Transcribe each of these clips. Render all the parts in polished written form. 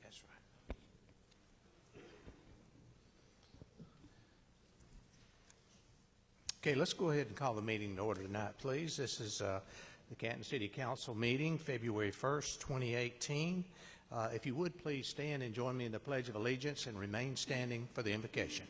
That's right. Okay, let's go ahead and call the meeting to order tonight, please. This is the Canton City Council meeting, February 1st, 2018. If you would, please stand and join me in the Pledge of Allegiance and remain standing for the invocation.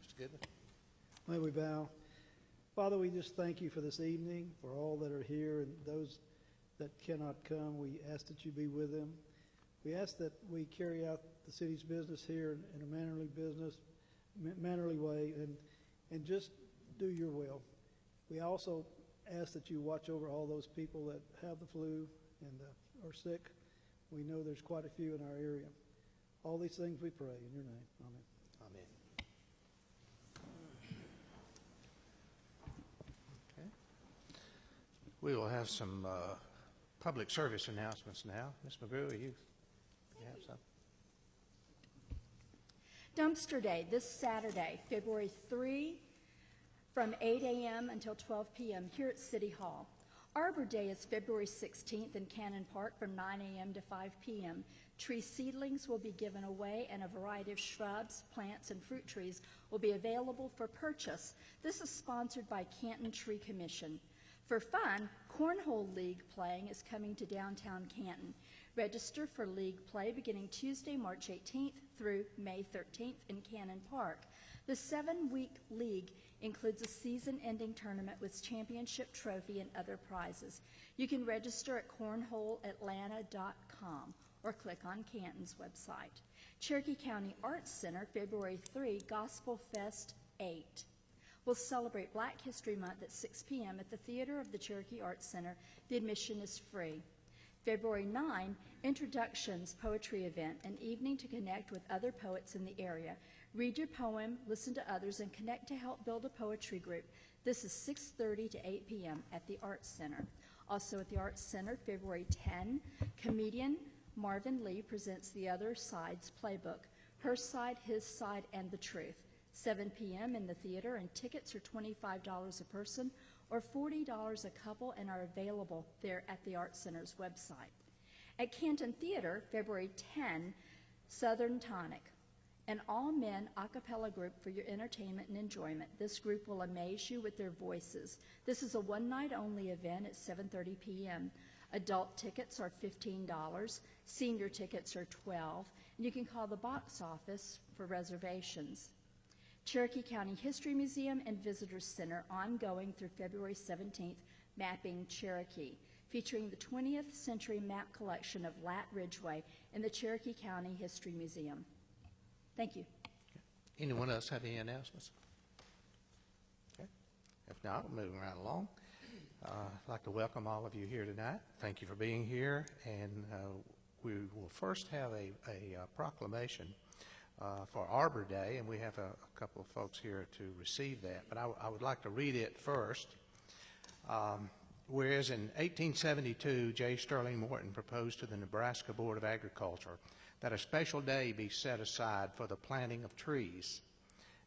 Mr. Goodman. May we bow? Father, we just thank you for this evening, for all that are here and those that cannot come. We ask that you be with them. We ask that we carry out the city's business here in a mannerly way and just do your will. We also ask that you watch over all those people that have the flu and are sick. We know there's quite a few in our area. All these things we pray in your name. Amen. Amen. Okay. We will have some public service announcements now. Ms. McGrew, you have some? Dumpster Day this Saturday, February 3, from 8 a.m. until 12 p.m. here at City Hall. Arbor Day is February 16th in Canton Park from 9 a.m. to 5 p.m. Tree seedlings will be given away and a variety of shrubs, plants, and fruit trees will be available for purchase. This is sponsored by Canton Tree Commission. For fun, Cornhole League playing is coming to downtown Canton. Register for league play beginning Tuesday, March 18th through May 13th in Cannon Park. The 7-week league includes a season-ending tournament with championship trophy and other prizes. You can register at cornholeatlanta.com or click on Canton's website. Cherokee County Arts Center, February 3, Gospel Fest 8. We'll celebrate Black History Month at 6 p.m. at the Theater of the Cherokee Arts Center. The admission is free. February 9, Introductions Poetry Event, an evening to connect with other poets in the area. Read your poem, listen to others, and connect to help build a poetry group. This is 6:30 to 8 p.m. at the Arts Center. Also at the Arts Center, February 10, comedian Marvin Lee presents The Other Side's playbook, Her Side, His Side, and the Truth. 7 p.m. in the theater, and tickets are $25 a person or $40 a couple and are available there at the Arts Center's website. At Canton Theater, February 10, Southern Tonic, an all-men a cappella group for your entertainment and enjoyment. This group will amaze you with their voices. This is a one-night-only event at 7:30 p.m. Adult tickets are $15, senior tickets are $12, and you can call the box office for reservations. Cherokee County History Museum and Visitors Center, ongoing through February 17th, Mapping Cherokee, featuring the 20th century map collection of Lat Ridgeway in the Cherokee County History Museum. Thank you. Okay. Anyone else have any announcements? Okay. If not, we're moving right along. I'd like to welcome all of you here tonight. Thank you for being here, and we will first have a proclamation for Arbor Day, and we have a couple of folks here to receive that, but I would like to read it first. Whereas in 1872, J. Sterling Morton proposed to the Nebraska Board of Agriculture that a special day be set aside for the planting of trees.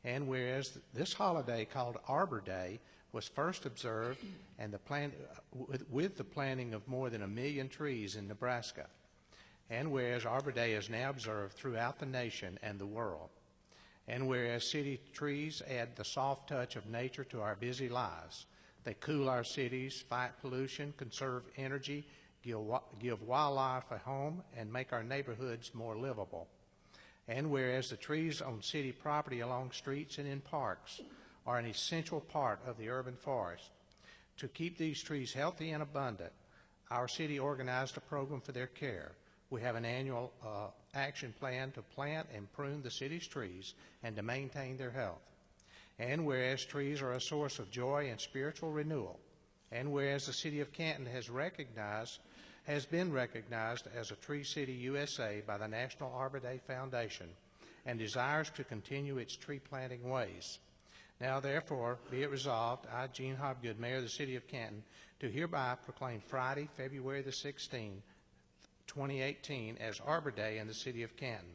And whereas this holiday called Arbor Day was first observed and with the planting of more than 1 million trees in Nebraska. And whereas Arbor Day is now observed throughout the nation and the world. And whereas city trees add the soft touch of nature to our busy lives. They cool our cities, fight pollution, conserve energy, give wildlife a home, and make our neighborhoods more livable. And whereas the trees on city property along streets and in parks are an essential part of the urban forest. To keep these trees healthy and abundant, our city organized a program for their care. We have an annual action plan to plant and prune the city's trees and to maintain their health. And whereas trees are a source of joy and spiritual renewal, and whereas the city of Canton has been recognized as a Tree City USA by the National Arbor Day Foundation and desires to continue its tree planting ways. Now therefore be it resolved, I, Gene Hobgood, Mayor of the City of Canton, do hereby proclaim Friday, February the 16th, 2018 as Arbor Day in the City of Canton.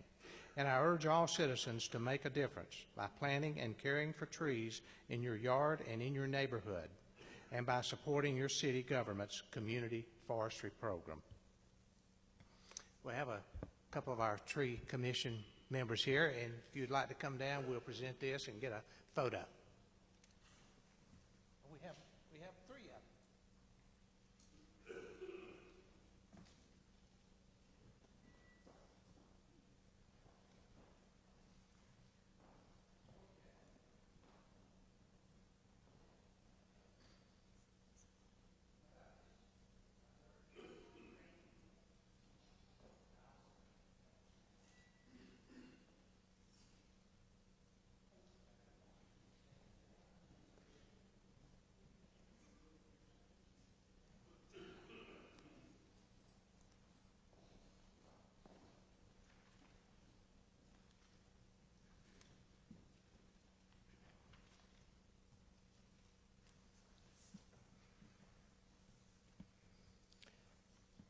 And I urge all citizens to make a difference by planting and caring for trees in your yard and in your neighborhood, and by supporting your city government's community forestry program. We have a couple of our tree commission members here, and if you'd like to come down, we'll present this and get a photo. We have three of them.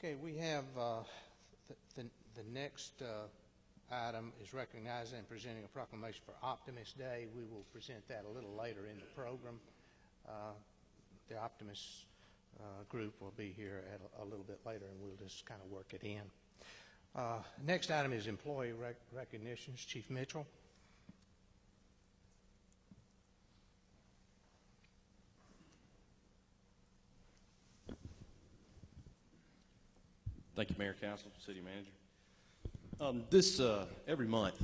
Okay, we have the next item is recognizing and presenting a proclamation for Optimist Day. We will present that a little later in the program. The Optimist group will be here at a little bit later, and we'll just kind of work it in. Next item is employee recognitions. Chief Mitchell. Thank you, Mayor, Council, City Manager. Every month,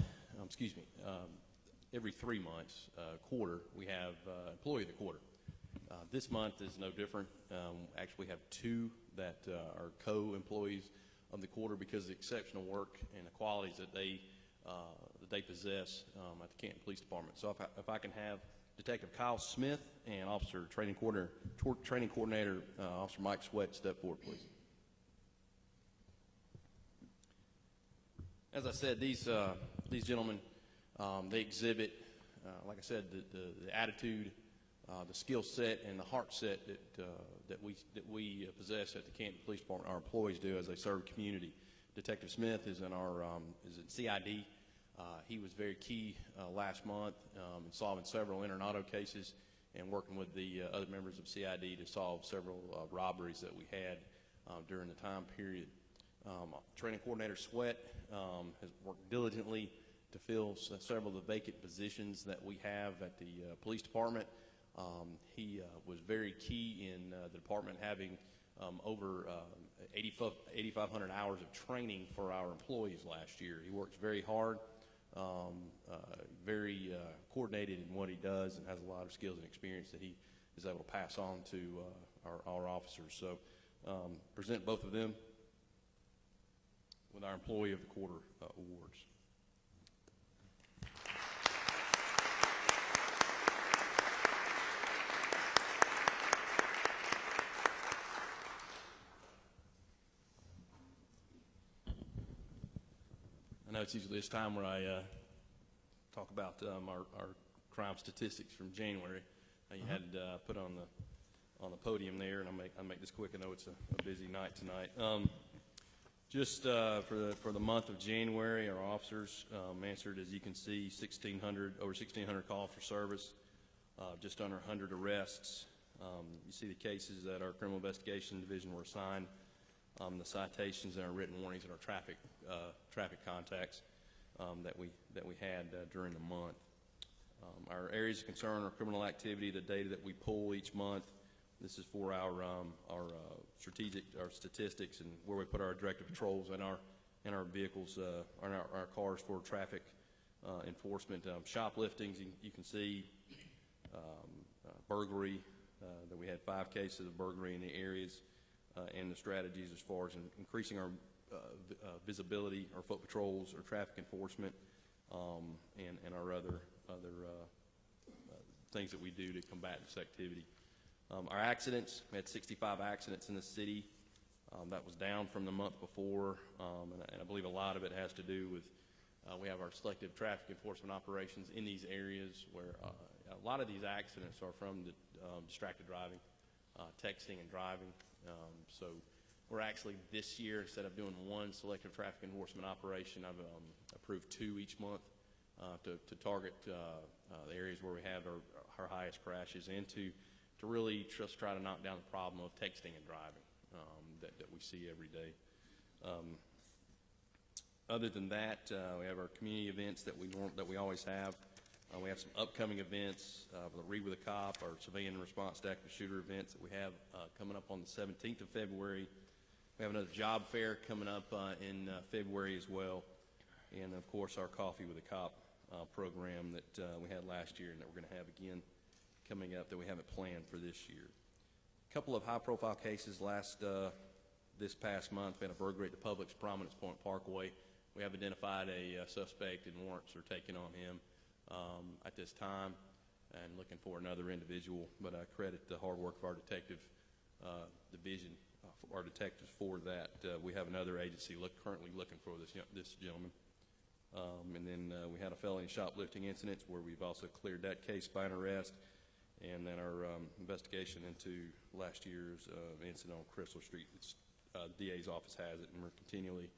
every 3 months, quarter, we have Employee of the Quarter. This month is no different. Actually, we have two that are co-employees of the quarter because of the exceptional work and the qualities that they possess at the Canton Police Department. So if I can have Detective Kyle Smith and Officer Training Coordinator Officer Mike Sweat step forward, please. As I said, these gentlemen, they exhibit, like I said, the attitude, the skill set, and the heart set that we possess at the Canton Police Department. Our employees do as they serve community. Detective Smith is in our is in CID. He was very key last month in solving several Internato cases and working with the other members of CID to solve several robberies that we had during the time period. Training Coordinator Sweat has worked diligently to fill several of the vacant positions that we have at the police department. He was very key in the department having over 8,500 hours of training for our employees last year. He works very hard, very coordinated in what he does, and has a lot of skills and experience that he is able to pass on to our officers. So present both of them with our Employee of the Quarter awards. I know it's usually this time where I talk about our crime statistics from January. You had put on the podium there, and I'll make this quick. I know it's a busy night tonight. Just for the month of January, our officers answered, as you can see, over 1,600 calls for service, just under 100 arrests. You see the cases that our Criminal Investigation Division were assigned, the citations and our written warnings and our traffic contacts that we had during the month. Our areas of concern are criminal activity, the data that we pull each month. This is for our statistics and where we put our directive patrols and our vehicles, our cars for traffic enforcement. Shopliftings, you can see burglary, that we had 5 cases of burglary in the areas, and the strategies as far as increasing our visibility, our foot patrols, our traffic enforcement, and our other things that we do to combat this activity. Our accidents, we had 65 accidents in the city. That was down from the month before, and I believe a lot of it has to do with we have our selective traffic enforcement operations in these areas where a lot of these accidents are from the distracted driving, texting and driving. So we're actually this year, instead of doing one selective traffic enforcement operation, I've approved 2 each month to target the areas where we have our highest crashes, and to really just try to knock down the problem of texting and driving that we see every day. Other than that, we have our community events that we always have. We have some upcoming events, the Read with a Cop, our civilian response to active shooter events that we have coming up on the 17th of February. We have another job fair coming up in February as well. And, of course, our Coffee with a Cop program that we had last year and that we're going to have again coming up that we haven't planned for this year. A couple of high-profile cases this past month. We had a burglary at the Publix Prominence Point Parkway. We have identified a suspect, and warrants are taken on him at this time, and looking for another individual. But I credit the hard work of our detective division, our detectives for that. We have another agency currently looking for this gentleman. And then we had a felony shoplifting incident where we've also cleared that case by an arrest. And then our investigation into last year's incident on Crystal Street. The DA's office has it, and we're continually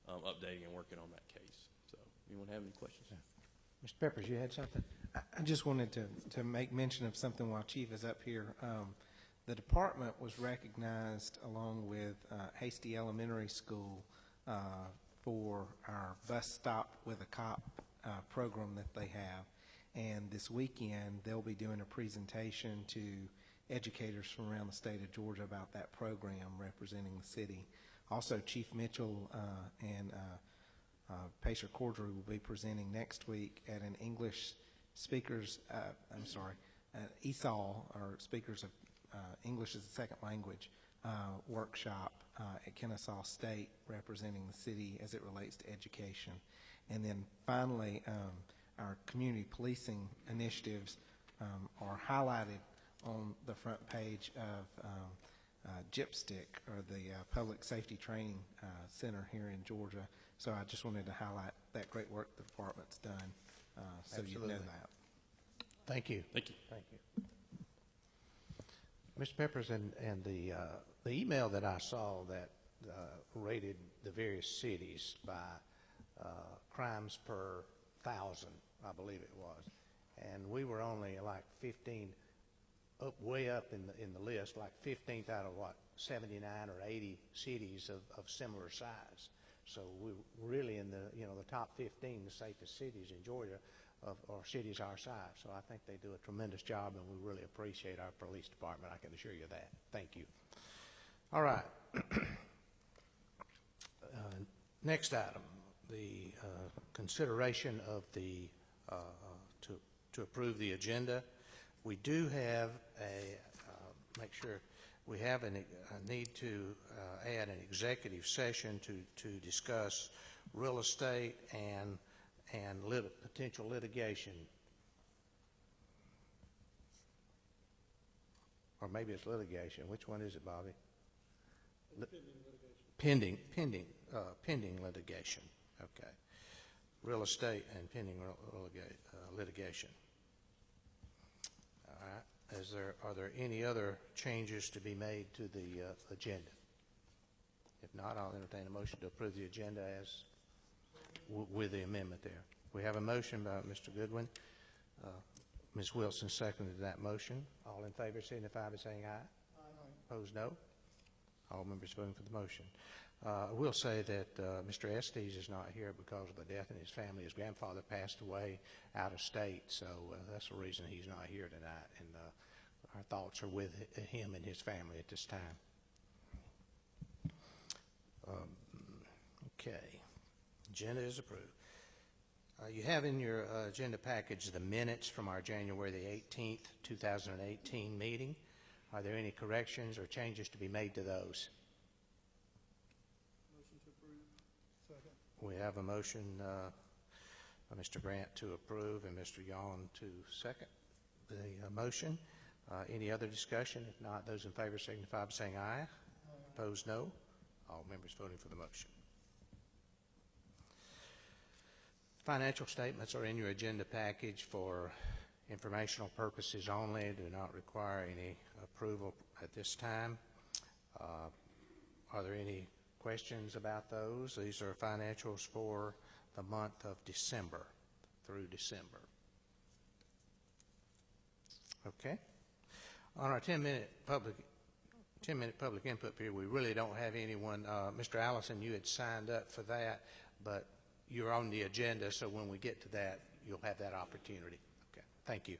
updating and working on that case. So, anyone have any questions? Yeah. Mr. Peppers, you had something? I just wanted to make mention of something while Chief is up here. The department was recognized along with Hasty Elementary School for our Bus Stop with a Cop program that they have. And this weekend, they'll be doing a presentation to educators from around the state of Georgia about that program representing the city. Also, Chief Mitchell and Pacer Cordray will be presenting next week at an English speakers, ESOL, or Speakers of English as a Second Language workshop at Kennesaw State representing the city as it relates to education. And then finally, our community policing initiatives are highlighted on the front page of GIPSTIC, or the Public Safety Training Center here in Georgia. So I just wanted to highlight that great work the department's done, so you know that. Thank you. Thank you. Thank you. Mr. Peppers, and the email that I saw that rated the various cities by crimes per 1,000, I believe it was, and we were only like 15, way up in the list, like 15th out of 79 or 80 cities of similar size. So we're really in the top 15, the safest cities in Georgia, or cities our size. So I think they do a tremendous job, and we really appreciate our police department. I can assure you that. Thank you. All right. Next item, the consideration of the to approve the agenda. We do have make sure we have a need to add an executive session to discuss real estate and potential litigation. Or maybe it's litigation. Which one is it, Bobby? Pending litigation. Okay. Real estate and pending litigation. All right. Are there any other changes to be made to the agenda? If not, I'll entertain a motion to approve the agenda as with the amendment there. We have a motion by Mr. Goodwin. Ms. Wilson seconded that motion. All in favor signify by saying aye. Aye. Opposed, no. All members voting for the motion. I will say that Mr. Estes is not here because of the death in his family. His grandfather passed away out of state, so that's the reason he's not here tonight. And our thoughts are with him and his family at this time. Okay. Agenda is approved. You have in your agenda package the minutes from our January the 18th, 2018 meeting. Are there any corrections or changes to be made to those? Motion to approve. Second. We have a motion by Mr. Grant to approve and Mr. Yawn to second the motion. Any other discussion? If not, those in favor signify by saying aye. Aye. Opposed, no. All members voting for the motion. Financial statements are in your agenda package for informational purposes only, do not require any approval at this time. Are there any questions about those? These are financials for the month of December, through December. Okay. On our 10-minute public input period, we really don't have anyone. Mr. Allison, you had signed up for that, but you're on the agenda, so when we get to that, you'll have that opportunity. Okay. Thank you.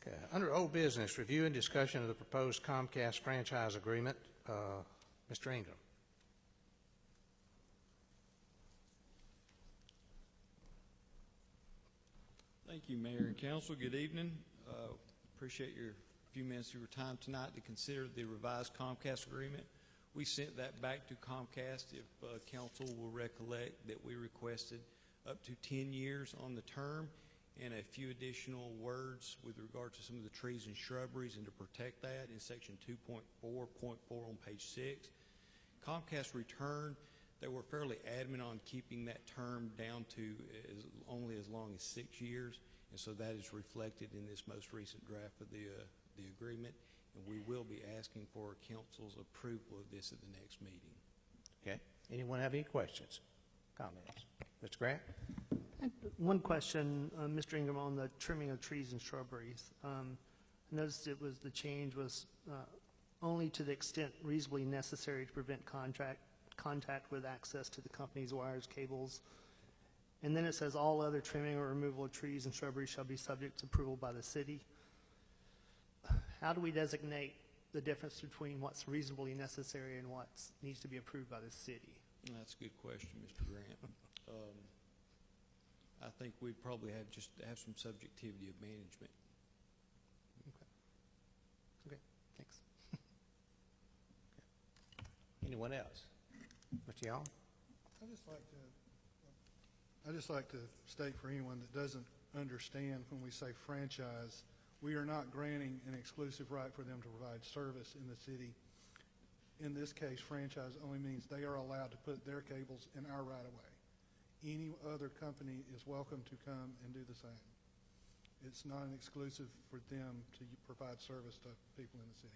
Okay. Under old business, review and discussion of the proposed Comcast franchise agreement. Mr. Ingram. Thank you, Mayor and Council. Good evening. Appreciate your few minutes of your time tonight to consider the revised Comcast agreement. We sent that back to Comcast. If Council will recollect that we requested up to 10 years on the term and a few additional words with regard to some of the trees and shrubberies and to protect that in section 2.4.4 on page 6. Comcast returned. They were fairly adamant on keeping that term down to only as long as 6 years, and so that is reflected in this most recent draft of the agreement, and we will be asking for Council's approval of this at the next meeting. Okay. Anyone have any questions, comments? Mr. Grant? One question, Mr. Ingram, on the trimming of trees and shrubberies. I noticed the change was only to the extent reasonably necessary to prevent contact with access to the company's wires, cables. And then it says all other trimming or removal of trees and shrubberies shall be subject to approval by the city. How do we designate the difference between what's reasonably necessary and what needs to be approved by the city? That's a good question, Mr. Grant. I think we'd probably have some subjectivity of management. Okay, thanks. Anyone else? Mr. Young? I just like to state for anyone that doesn't understand when we say franchise, we are not granting an exclusive right for them to provide service in the city. In this case, franchise only means they are allowed to put their cables in our right-of-way. Any other company is welcome to come and do the same. It's not an exclusive for them to provide service to people in the city.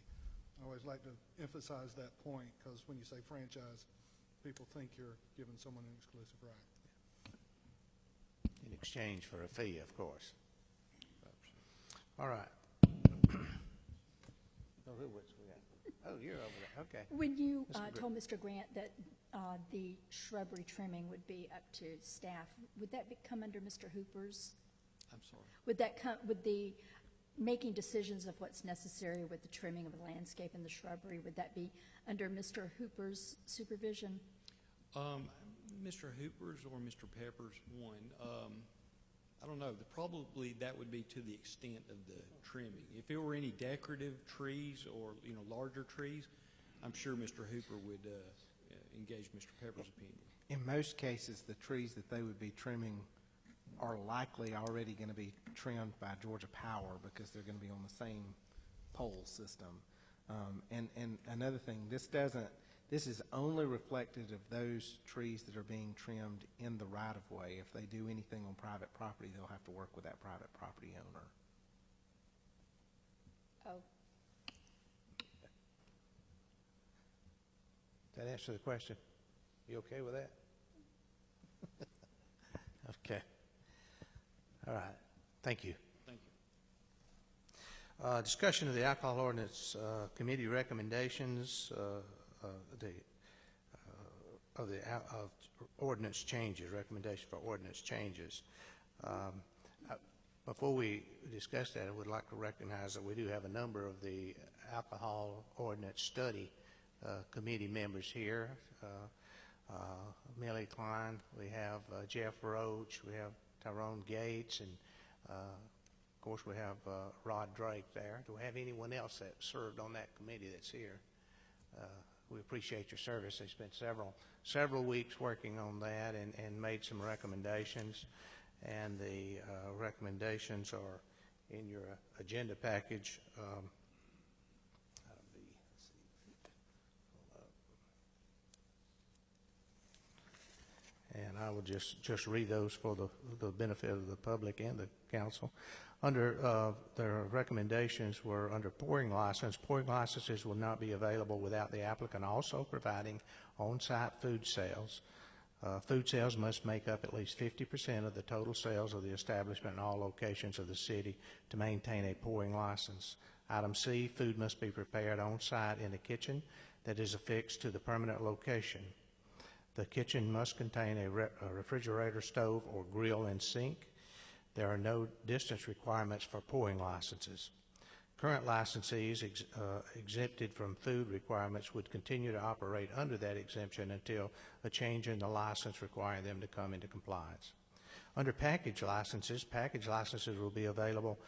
I always like to emphasize that point because when you say franchise, people think you're giving someone an exclusive right. In exchange for a fee, of course. All right. Oh, you're over there. Okay. When you told Mr. Grant that the shrubbery trimming would be up to staff, would that come under Mr. Hooper's? I'm sorry. Would the making decisions of what's necessary with the trimming of the landscape and the shrubbery, would that be under Mr. Hooper's supervision? Mr. Hooper's or Mr. Pepper's one. I don't know. Probably that would be to the extent of the trimming. If there were any decorative trees or larger trees, I'm sure Mr. Hooper would engage Mr. Pepper's opinion. In most cases, the trees that they would be trimming are likely already going to be trimmed by Georgia Power because they're going to be on the same pole system. And another thing, this is only reflected of those trees that are being trimmed in the right-of-way. If they do anything on private property, they'll have to work with that private property owner. Oh. Does that answer the question? You okay with that? Okay. All right. Thank you. Thank you. Discussion of the Alcohol Ordinance Committee recommendations of ordinance changes, recommendation for ordinance changes. Before we discuss that, I would like to recognize that we do have a number of the Alcohol Ordinance Study Committee members here. Millie Klein, we have Jeff Roach, we have Tyrone Gates, and of course we have Rod Drake there. Do we have anyone else that served on that committee that's here? We appreciate your service. They spent several weeks working on that and made some recommendations, and the recommendations are in your agenda package. And I will just read those for the benefit of the public and the council. Under their recommendations were under pouring license. Pouring licenses will not be available without the applicant also providing on-site food sales. Food sales must make up at least 50% of the total sales of the establishment in all locations of the city to maintain a pouring license. Item C, food must be prepared on-site in a kitchen that is affixed to the permanent location. The kitchen must contain a refrigerator, stove, or grill and sink. There are no distance requirements for pouring licenses. Current licensees exempted from food requirements would continue to operate under that exemption until a change in the license requiring them to come into compliance. Under package licenses will be available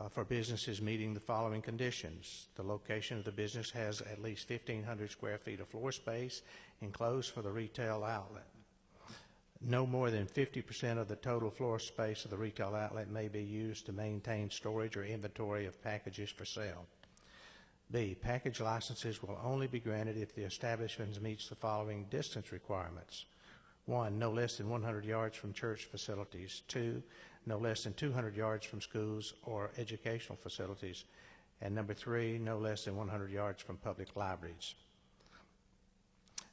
for businesses meeting the following conditions. The location of the business has at least 1,500 square feet of floor space enclosed for the retail outlet. No more than 50% of the total floor space of the retail outlet may be used to maintain storage or inventory of packages for sale. B, package licenses will only be granted if the establishment meets the following distance requirements. 1, no less than 100 yards from church facilities. 2, no less than 200 yards from schools or educational facilities. And number 3, no less than 100 yards from public libraries.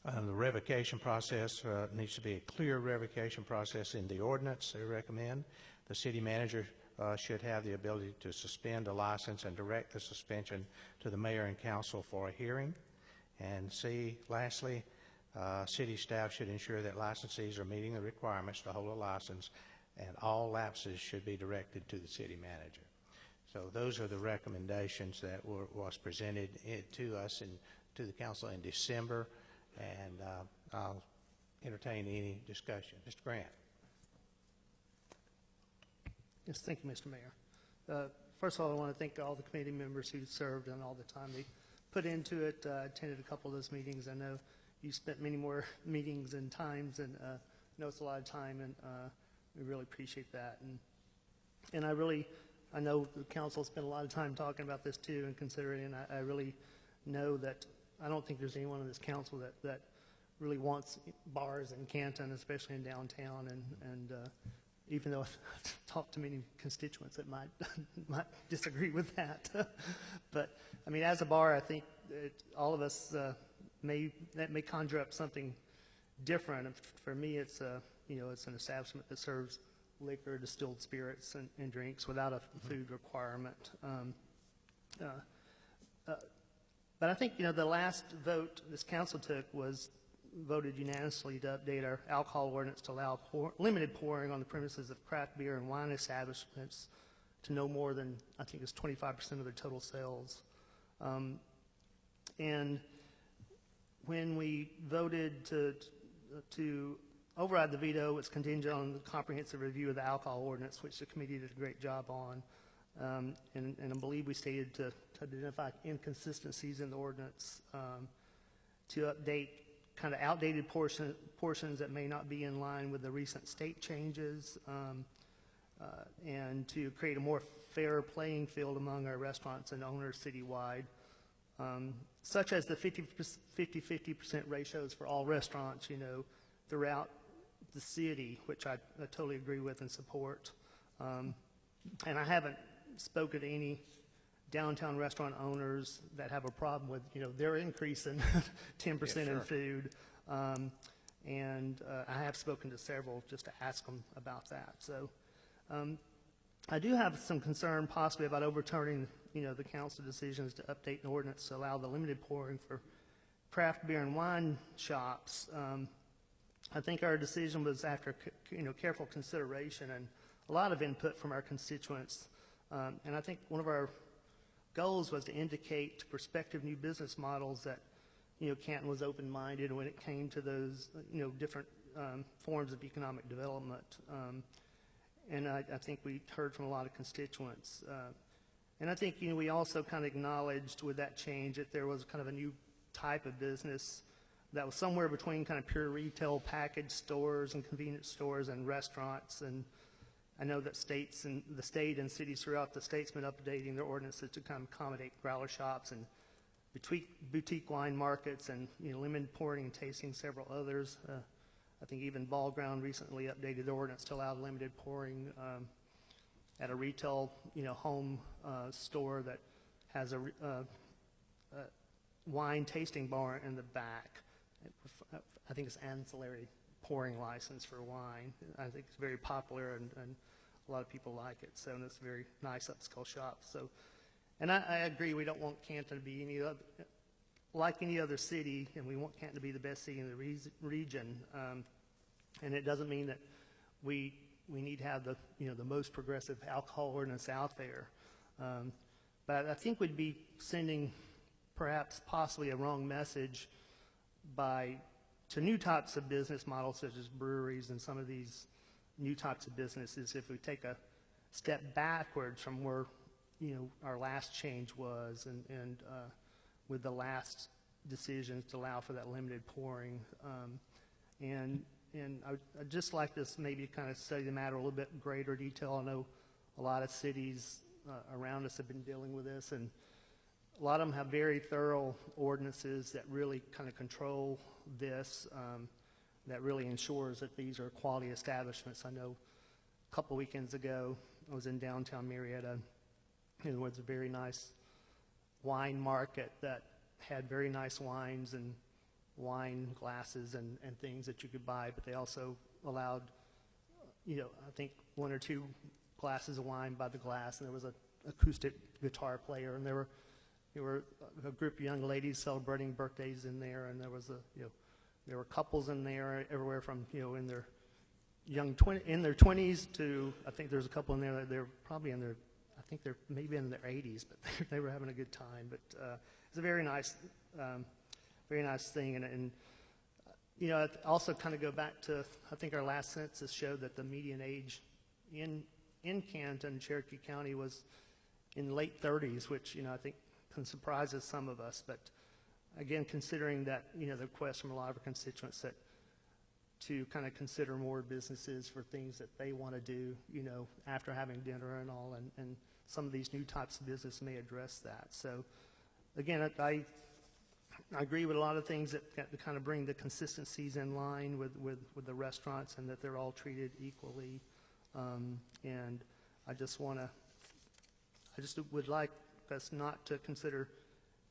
The revocation process needs to be a clear revocation process in the ordinance they recommend. The city manager should have the ability to suspend a license and direct the suspension to the mayor and council for a hearing. And C, lastly, city staff should ensure that licensees are meeting the requirements to hold a license, and all lapses should be directed to the city manager. So those are the recommendations that was presented to us and to the council in December. And I'll entertain any discussion. Mr. Grant. Yes, thank you, Mr. Mayor. First of all, I want to thank all the committee members who served and all the time they put into it. I attended a couple of those meetings. I know you spent many more meetings and times, and I know it's a lot of time, and we really appreciate that. And I know the council spent a lot of time talking about this too and considering, and I really know that I don't think there's anyone on this council that really wants bars in Canton, especially in downtown. And even though I've talked to many constituents that might disagree with that, but I mean, as a bar, I think all of us that may conjure up something different. For me, it's it's an establishment that serves liquor, distilled spirits, and drinks without a food requirement. But I think, the last vote this council took was voted unanimously to update our alcohol ordinance to allow limited pouring on the premises of craft beer and wine establishments to no more than, I think it's 25% of their total sales. And when we voted to override the veto, it's contingent on the comprehensive review of the alcohol ordinance, which the committee did a great job on. And I believe we stated to identify inconsistencies in the ordinance, to update kind of outdated portions that may not be in line with the recent state changes, and to create a more fair playing field among our restaurants and owners citywide, such as the 50% ratios for all restaurants, throughout the city, which I totally agree with and support. And I haven't spoken to any downtown restaurant owners that have a problem with, their increase in 10% in food. And I have spoken to several just to ask them about that. So I do have some concern possibly about overturning, the council decisions to update an ordinance to allow the limited pouring for craft beer and wine shops. I think our decision was after, careful consideration and a lot of input from our constituents. And I think one of our goals was to indicate to prospective new business models that, Canton was open-minded when it came to those, different forms of economic development. And I think we heard from a lot of constituents. And I think, we also kind of acknowledged with that change that there was kind of a new type of business that was somewhere between kind of pure retail package stores and convenience stores and restaurants. And I know that the state and cities throughout the state's been updating their ordinances to kind of accommodate growler shops and boutique wine markets and, limited pouring and tasting, several others. I think even Ball Ground recently updated the ordinance to allow limited pouring at a retail, home store that has a wine tasting bar in the back. I think it's ancillary pouring license for wine. I think it's very popular and a lot of people like it. So and it's a very nice upscale shop. So, and I agree, we don't want Canton to be like any other city, and we want Canton to be the best city in the region. And it doesn't mean that we need to have the most progressive alcohol ordinance out there. But I think we'd be sending perhaps possibly a wrong message to new types of business models such as breweries and some of these new types of businesses if we take a step backwards from where our last change was and with the last decisions to allow for that limited pouring. And I'd just like to maybe kind of study the matter a little bit in greater detail. I know a lot of cities around us have been dealing with this, and a lot of them have very thorough ordinances that really kind of control this, that really ensures that these are quality establishments. I know a couple weekends ago I was in downtown Marietta, and there was a very nice wine market that had very nice wines and wine glasses and things that you could buy, but they also allowed, I think 1 or 2 glasses of wine by the glass, and there was an acoustic guitar player, and there were a group of young ladies celebrating birthdays in there, and there was there were couples in there everywhere from in their in their 20s to I think there's a couple in there that they're probably in their I think they're maybe in their 80s, but they were having a good time. But it's a very nice thing, and it also kind of go back to I think our last census showed that the median age in Canton, Cherokee County, was in late 30s, which I think surprises some of us. But again, considering that the request from a lot of our constituents that to kind of consider more businesses for things that they want to do, after having dinner and all, and some of these new types of business may address that. So again, I agree with a lot of things that kind of bring the consistencies in line with the restaurants and that they're all treated equally. And I just would like us not to consider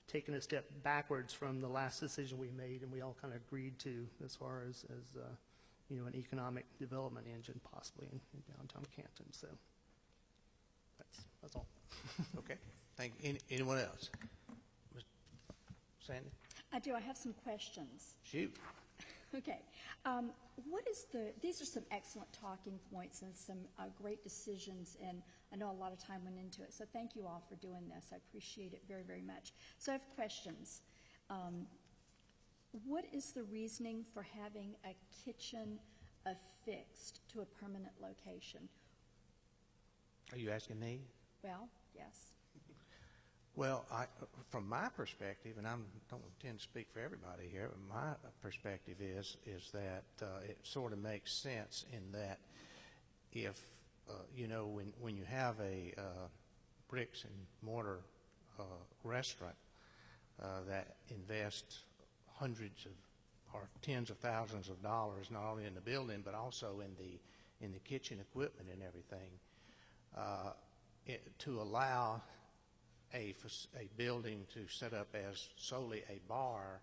taking a step backwards from the last decision we made and we all kind of agreed to as far as an economic development engine possibly in downtown Canton. So that's all. Okay. Thank you. Anyone else? Sandy? I do. I have some questions. Shoot. Okay. These are some excellent talking points and some great decisions, and I know a lot of time went into it. So thank you all for doing this. I appreciate it very, very much. So I have questions. What is the reasoning for having a kitchen affixed to a permanent location? Are you asking me? Well, yes. Well, from my perspective, and I don't intend to speak for everybody here, but my perspective is that it sort of makes sense in that if, when you have a bricks and mortar restaurant that invests hundreds of or tens of thousands of dollars, not only in the building, but also in the kitchen equipment and everything, to allow a building to set up as solely a bar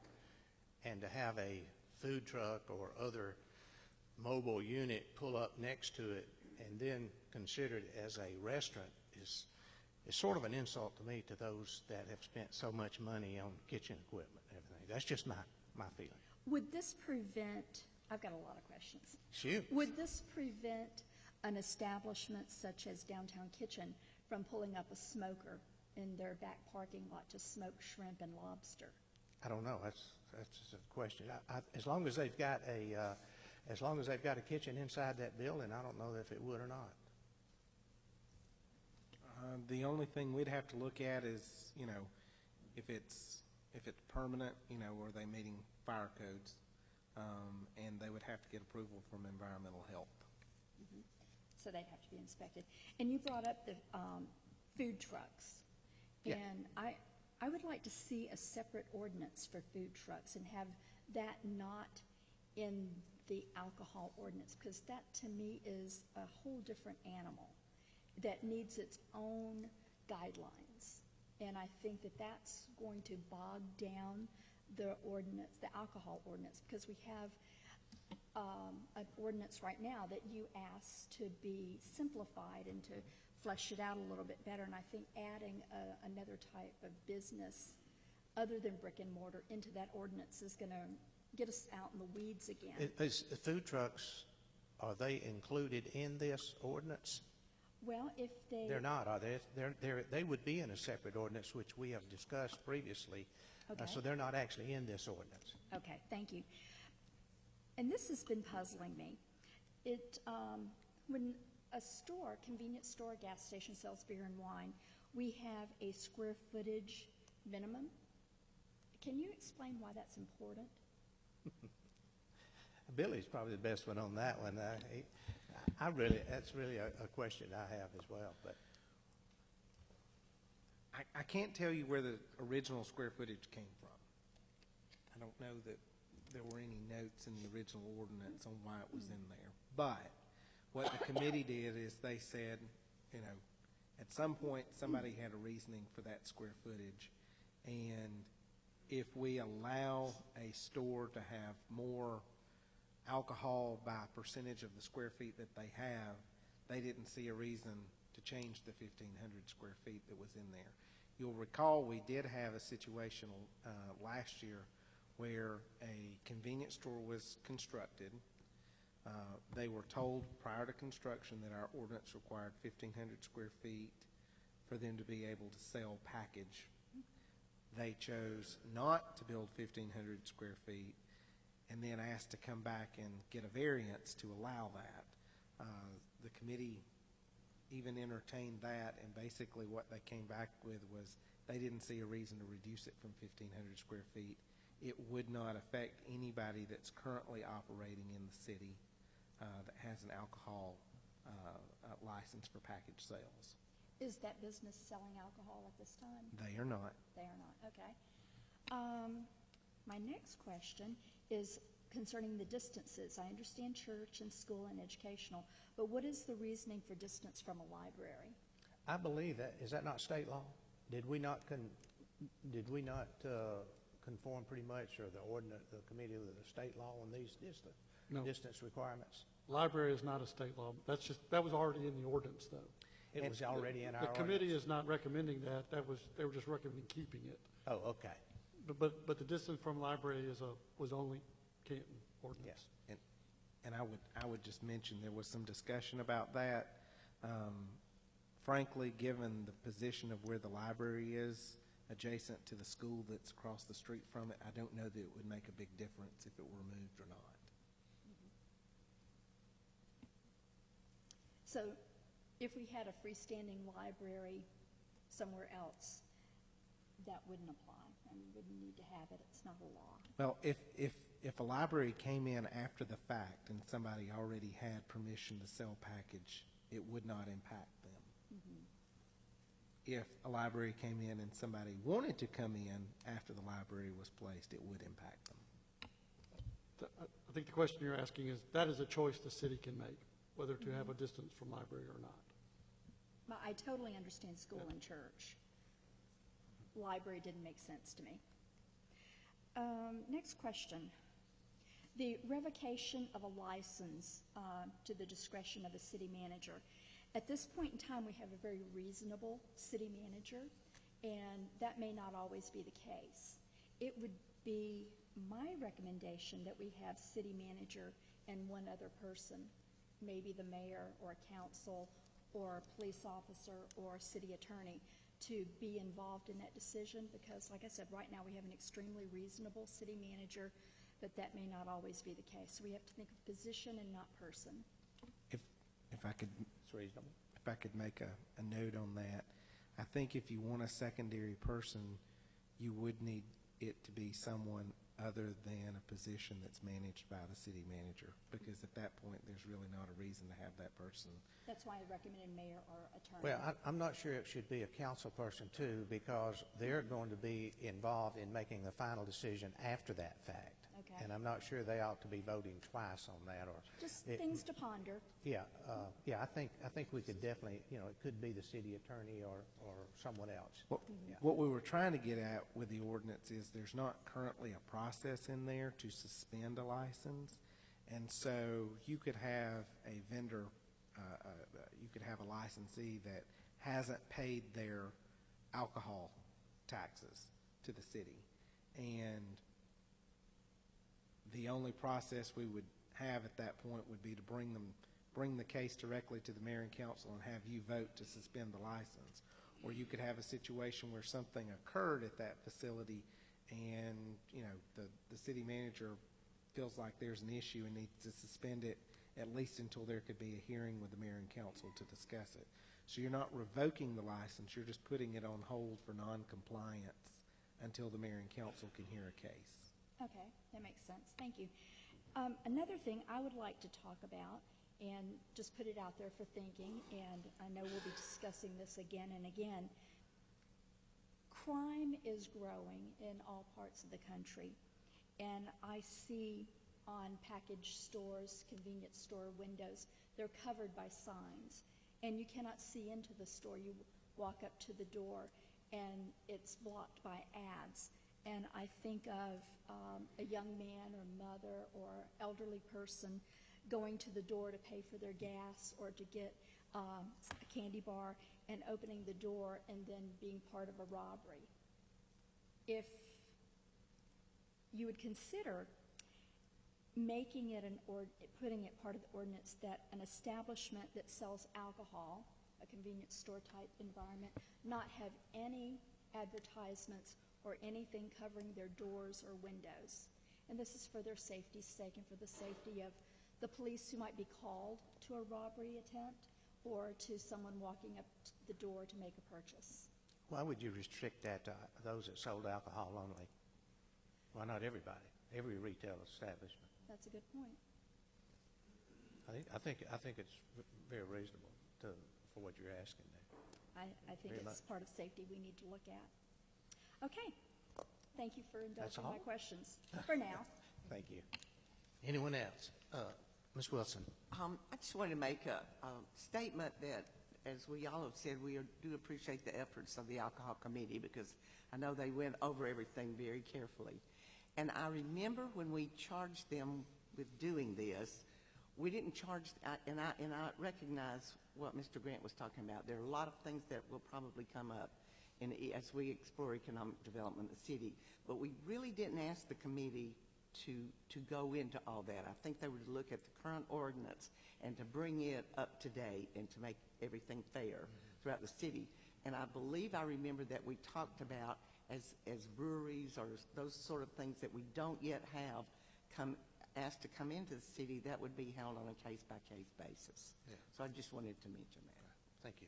and to have a food truck or other mobile unit pull up next to it and then considered as a restaurant is sort of an insult to me, to those that have spent so much money on kitchen equipment and everything. That's just my feeling. Would this prevent, I've got a lot of questions. Shoot. Would this prevent an establishment such as Downtown Kitchen from pulling up a smoker in their back parking lot to smoke shrimp and lobster? I don't know. That's a question. As long as they've got a kitchen inside that building, I don't know if it would or not. The only thing we'd have to look at is, if it's permanent, are they meeting fire codes, and they would have to get approval from environmental health. Mm-hmm. So they'd have to be inspected. And you brought up the food trucks. Yeah. And I would like to see a separate ordinance for food trucks and have that not in the alcohol ordinance, because that to me is a whole different animal that needs its own guidelines. And I think that that's going to bog down the ordinance, the alcohol ordinance, because we have an ordinance right now that you asked to be simplified and to flesh it out a little bit better. And I think adding another type of business other than brick and mortar into that ordinance is going to get us out in the weeds again. Is food trucks, are they included in this ordinance? Well, if they... They're not, are they? They would be in a separate ordinance, which we have discussed previously. Okay. So they're not actually in this ordinance. Okay, thank you. And this has been puzzling me. When a store, convenience store, gas station sells beer and wine, we have a square footage minimum. Can you explain why that's important? Billy's probably the best one on that one. That's really a question I have as well. But I can't tell you where the original square footage came from. I don't know that there were any notes in the original ordinance on why it was in there. But what the committee did is they said, at some point somebody had a reasoning for that square footage. And if we allow a store to have more alcohol by a percentage of the square feet that they have, they didn't see a reason to change the 1,500 square feet that was in there. You'll recall we did have a situation last year where a convenience store was constructed. They were told prior to construction that our ordinance required 1,500 square feet for them to be able to sell package. They chose not to build 1,500 square feet and then asked to come back and get a variance to allow that. The committee even entertained that, and basically what they came back with was they didn't see a reason to reduce it from 1,500 square feet. It would not affect anybody that's currently operating in the city that has an alcohol license for package sales. Is that business selling alcohol at this time? They are not. They are not, okay. My next question is concerning the distances. I understand church and school and educational, but what is the reasoning for distance from a library? I believe is that not state law? Did we not conform pretty much, or the committee with the state law on these distance requirements? Library is not a state law. That was already in the ordinance, though. It was already in our The committee ordinance. is not recommending that. They were just recommending keeping it. Oh, okay. But the distance from library was only Canton ordinance. Yes. And I would just mention there was some discussion about that. Frankly, given the position of where the library is adjacent to the school that's across the street from it, I don't know that it would make a big difference if it were moved or not. So if we had a freestanding library somewhere else, that wouldn't apply. I mean, we wouldn't need to have it. It's not a law. Well, if a library came in after the fact and somebody already had permission to sell package, it would not impact them. If a library came in and somebody wanted to come in after the library was placed, it would impact them. I think the question you're asking is, that is a choice the city can make, whether to have a distance from library or not. But I totally understand school and church. Library didn't make sense to me. Next question. The revocation of a license to the discretion of a city manager. At this point in time, we have a very reasonable city manager, and that may not always be the case. It would be my recommendation that we have city manager and one other person, maybe the mayor or a council or a police officer or a city attorney, to be involved in that decision, because like I said, right now we have an extremely reasonable city manager, but that may not always be the case. So we have to think of position and not person. If I could, It's reasonable. if I could make a note on that, I think if you want a secondary person, you would need it to be someone other than a position that's managed by the city manager, because at that point, there's really not a reason to have that person. That's why I recommended mayor or attorney. Well, I'm not sure it should be a council person too, because they're going to be involved in making the final decision after that fact. Okay. And I'm not sure they ought to be voting twice on that, or. Just things to ponder. Yeah, I think we could definitely, it could be the city attorney or someone else. Yeah. What we were trying to get at with the ordinance is there's not currently a process in there to suspend a license. And so you could have a vendor, you could have a licensee that hasn't paid their alcohol taxes to the city. And the only process we would have at that point would be to bring the case directly to the mayor and council and have you vote to suspend the license. Or you could have a situation where something occurred at that facility and, the city manager feels like there's an issue and needs to suspend it at least until there could be a hearing with the mayor and council to discuss it. So you're not revoking the license, you're just putting it on hold for non-compliance until the mayor and council can hear a case. Okay, that makes sense. Thank you. Another thing I would like to talk about, and just put it out there for thinking, and I know we'll be discussing this again and again. Crime is growing in all parts of the country, and I see on package stores, convenience store windows, they're covered by signs, and you cannot see into the store. You walk up to the door, and it's blocked by ads. And I think of a young man or mother or elderly person going to the door to pay for their gas or to get a candy bar and opening the door and then being part of a robbery. If you would consider making it putting it part of the ordinance that an establishment that sells alcohol, a convenience store type environment, not have any advertisements or anything covering their doors or windows. And this is for their safety's sake and for the safety of the police who might be called to a robbery attempt or to someone walking up to the door to make a purchase. Why would you restrict that to those that sold alcohol only? Why not everybody, every retail establishment? That's a good point. I think it's very reasonable for what you're asking there. I think Very it's much. part of safety we need to look at. Okay. Thank you for That's indulging my all? questions for now. Thank you. Anyone else? Ms. Wilson? I just wanted to make a statement that, as we all have said, we do appreciate the efforts of the Alcohol Committee because I know they went over everything very carefully. And I remember when we charged them with doing this, we didn't charge, and I recognize what Mr. Grant was talking about. There are a lot of things that will probably come up as we explore economic development of the city. But we really didn't ask the committee to go into all that. I think they were to look at the current ordinance and to bring it up to date and to make everything fair throughout the city. And I believe I remember that we talked about as breweries or those sort of things that we don't yet have asked to come into the city, that would be held on a case-by-case basis. Yeah. So I just wanted to mention that. Thank you.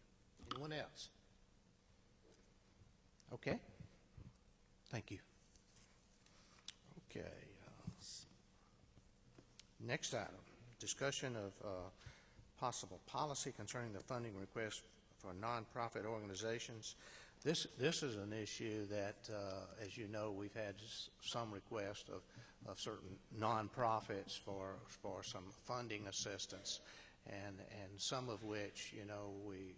Anyone else? Okay. Thank you. Okay. Next item, discussion of possible policy concerning the funding request for nonprofit organizations. This is an issue that, as you know, we've had some requests of certain nonprofits for some funding assistance, and some of which, we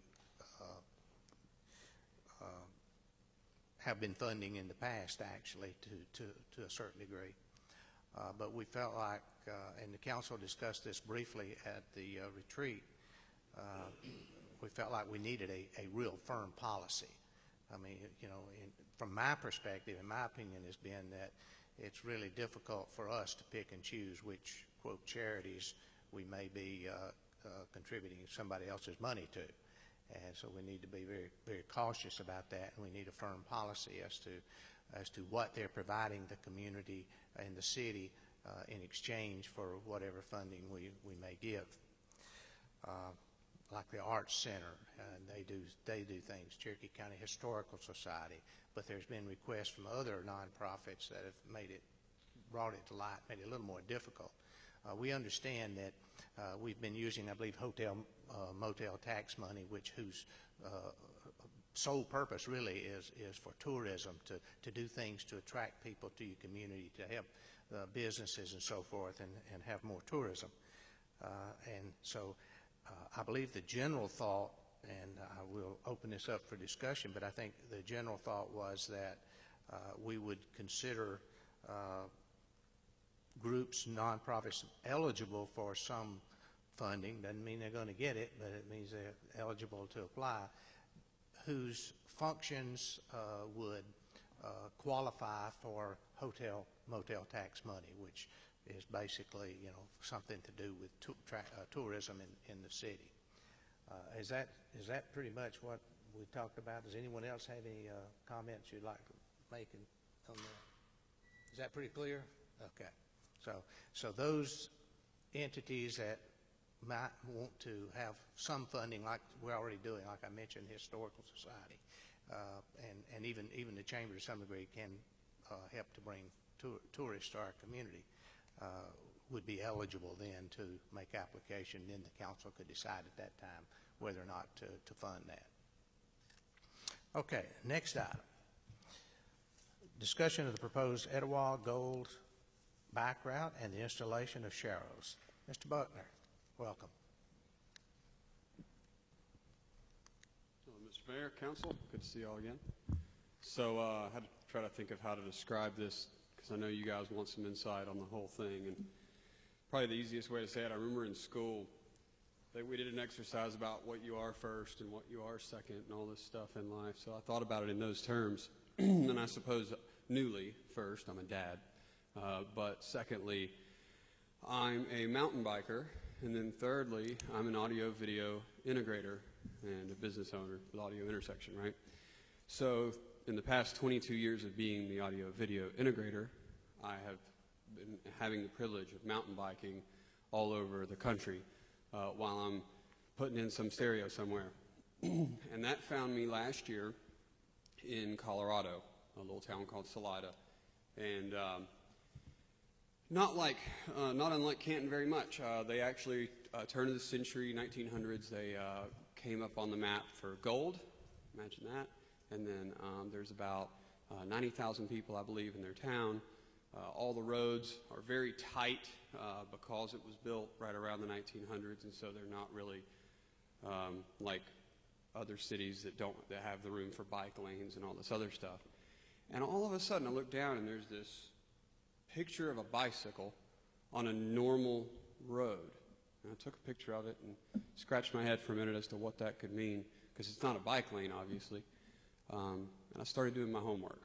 have been funding in the past, actually, to a certain degree. But we felt like, and the council discussed this briefly at the retreat, we felt like we needed a real firm policy. I mean, from my perspective, and my opinion has been that it's really difficult for us to pick and choose which, quote, charities we may be contributing somebody else's money to. And so we need to be very, very cautious about that, and we need a firm policy as to what they're providing the community and the city in exchange for whatever funding we may give. Like the Arts Center, and they do things, Cherokee County Historical Society, but there's been requests from other nonprofits that have made it brought it to light, made it a little more difficult. We understand that we've been using, I believe, hotel motel tax money, whose sole purpose really is for tourism, to do things to attract people to your community, to help businesses and so forth, and have more tourism. And so I believe the general thought, and I will open this up for discussion, but I think the general thought was that we would consider groups, nonprofits eligible for some funding. Doesn't mean they're going to get it, but it means they're eligible to apply, whose functions would qualify for hotel motel tax money, which is basically, something to do with tourism in the city. Is that pretty much what we talked about? Does anyone else have any comments you'd like to make on that? Is that pretty clear? Okay. So those entities that might want to have some funding, like we're already doing, like I mentioned, Historical Society, and even the Chamber to some degree can help to bring tourists to our community, would be eligible then to make application. Then the council could decide at that time whether or not to fund that. Okay, next item. Discussion of the proposed Etowah Gold bike route and the installation of sharrows. Mr. Buckner, welcome. Mr. Mayor, Council, good to see you all again. So I had to try to think of how to describe this because I know you guys want some insight on the whole thing. And probably the easiest way to say it, I remember in school that we did an exercise about what you are first and what you are second and all this stuff in life. So I thought about it in those terms. And I suppose newly, first, I'm a dad. But secondly, I'm a mountain biker. And then thirdly, I'm an audio-video integrator and a business owner with Audio Intersection, right? So in the past 22 years of being the audio-video integrator, I have been having the privilege of mountain biking all over the country while I'm putting in some stereo somewhere. And that found me last year in Colorado, a little town called Salida. And not unlike Canton very much. They actually, turn of the century, 1900s, they came up on the map for gold. Imagine that. And then there's about 90,000 people, I believe, in their town. All the roads are very tight because it was built right around the 1900s, and so they're not really like other cities that have the room for bike lanes and all this other stuff. And all of a sudden, I look down, and there's this picture of a bicycle on a normal road. And I took a picture of it and scratched my head for a minute as to what that could mean, because it's not a bike lane, obviously. And I started doing my homework.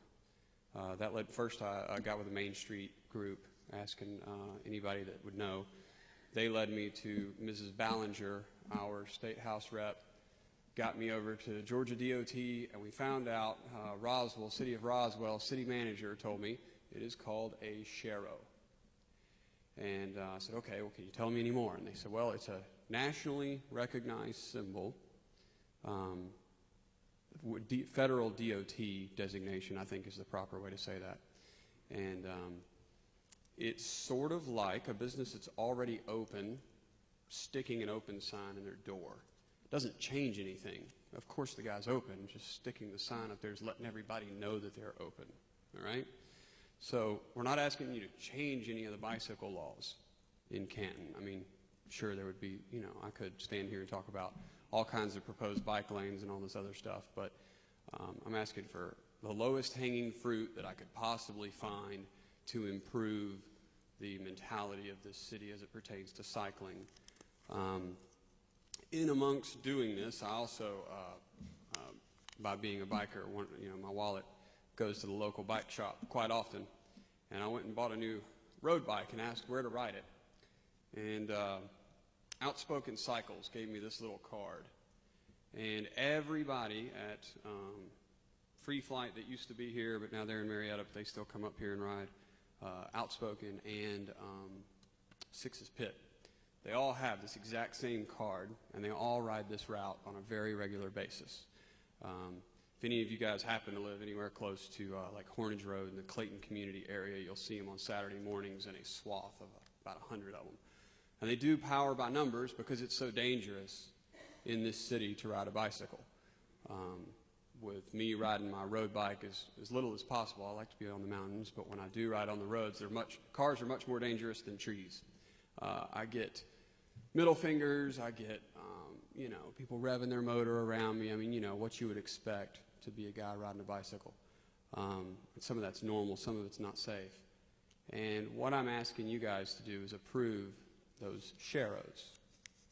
That led first, I got with a Main Street group, asking anybody that would know. They led me to Mrs. Ballinger, our state house rep, got me over to Georgia DOT, and we found out Roswell, city of Roswell, city manager told me it is called a sharrow. And I said, okay, well, can you tell me any more? And they said, well, it's a nationally recognized symbol. Federal DOT designation, I think, is the proper way to say that. And it's sort of like a business that's already open, sticking an open sign in their door. It doesn't change anything. Of course the guy's open, just sticking the sign up there is letting everybody know that they're open, all right? So we're not asking you to change any of the bicycle laws in Canton. I mean, sure, there would be, I could stand here and talk about all kinds of proposed bike lanes and all this other stuff, but I'm asking for the lowest hanging fruit that I could possibly find to improve the mentality of this city as it pertains to cycling. In amongst doing this, I also, by being a biker, my wallet goes to the local bike shop quite often, and I went and bought a new road bike and asked where to ride it. And Outspoken Cycles gave me this little card. And everybody at Free Flight that used to be here, but now they're in Marietta, but they still come up here and ride, Outspoken and Six's Pit. They all have this exact same card, and they all ride this route on a very regular basis. if any of you guys happen to live anywhere close to like Hornage Road in the Clayton community area, you'll see them on Saturday mornings in a swath of about 100 of them. And they do power by numbers because it's so dangerous in this city to ride a bicycle. With me riding my road bike as little as possible, I like to be on the mountains, but when I do ride on the roads, cars are much more dangerous than trees. I get middle fingers, I get, people revving their motor around me. I mean, what you would expect to be a guy riding a bicycle. Some of that's normal, some of it's not safe. And what I'm asking you guys to do is approve those sharrows.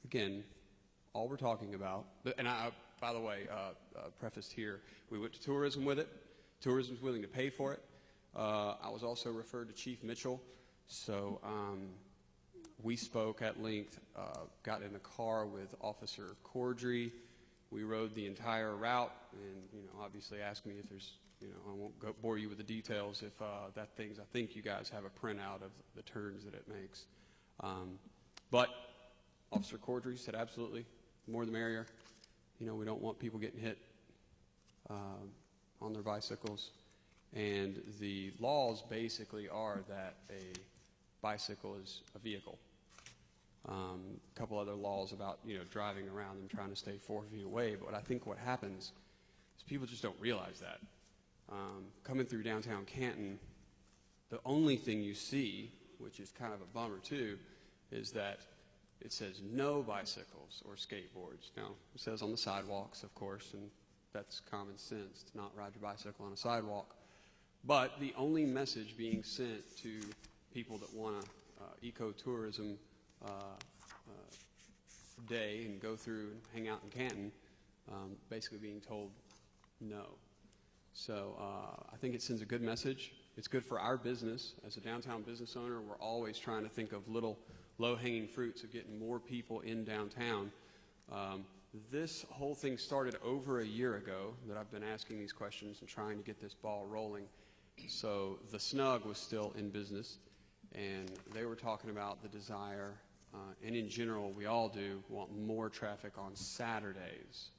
Again, all we're talking about, and by the way, prefaced here, we went to tourism with it. Tourism's willing to pay for it. I was also referred to Chief Mitchell, so we spoke at length, got in the car with Officer Cordry. We rode the entire route, and obviously ask me if there's, I won't bore you with the details if I think you guys have a printout of the turns that it makes. But Officer Cordry said absolutely, the more the merrier. We don't want people getting hit on their bicycles. And the laws basically are that a bicycle is a vehicle. A couple other laws about, driving around and trying to stay 4 feet away. But I think what happens is people just don't realize that. Coming through downtown Canton, the only thing you see, which is kind of a bummer too, is that it says no bicycles or skateboards. Now, it says on the sidewalks, of course, and that's common sense to not ride your bicycle on a sidewalk. But the only message being sent to people that want a ecotourism day and go through and hang out in Canton, basically being told no. So I think it sends a good message. It's good for our business. As a downtown business owner, we're always trying to think of little low-hanging fruits of getting more people in downtown. This whole thing started over a year ago that I've been asking these questions and trying to get this ball rolling. So the Snug was still in business, and they were talking about the desire, and in general, we all do want more traffic on Saturdays.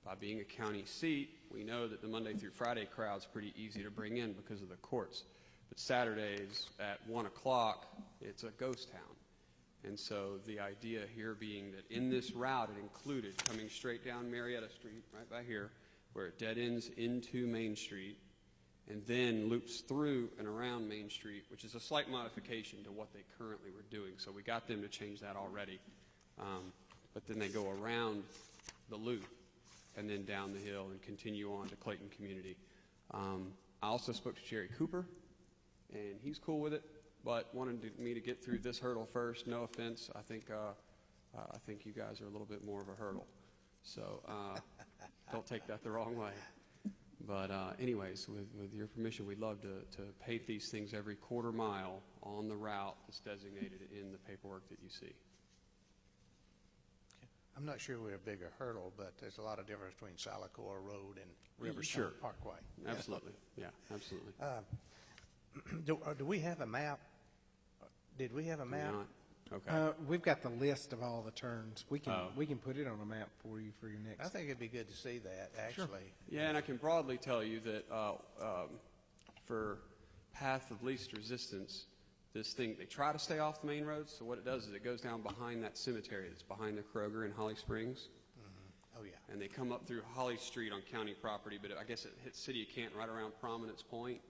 By being a county seat, we know that the Monday through Friday crowd's pretty easy to bring in because of the courts. But Saturdays at 1 o'clock, it's a ghost town. And so the idea here being that in this route, it included coming straight down Marietta Street, right by here, where it dead ends into Main Street, and then loops through and around Main Street, which is a slight modification to what they currently were doing. So we got them to change that already. But then they go around the loop and then down the hill and continue on to Clayton Community. I also spoke to Jerry Cooper, and he's cool with it, but wanted me to get through this hurdle first. No offense, I think you guys are a little bit more of a hurdle, so don't take that the wrong way. But anyways, with your permission, we'd love to paint these things every quarter mile on the route that's designated in the paperwork that you see. I'm not sure we're a bigger hurdle, but there's a lot of difference between Salacor Road and Riverside Sure. Parkway. Absolutely, yeah, absolutely. Do we have a map? Did we have a Do we map? not? Okay. We've got the list of all the turns. We can put it on a map for you for your next. I think it'd be good to see that, actually. Yeah, and I can broadly tell you that for path of least resistance, this thing, they try to stay off the main roads, so what it does is it goes down behind that cemetery that's behind the Kroger in Holly Springs. Oh, yeah. And they come up through Holly Street on county property, but I guess it hits City of Canton right around Prominence Point.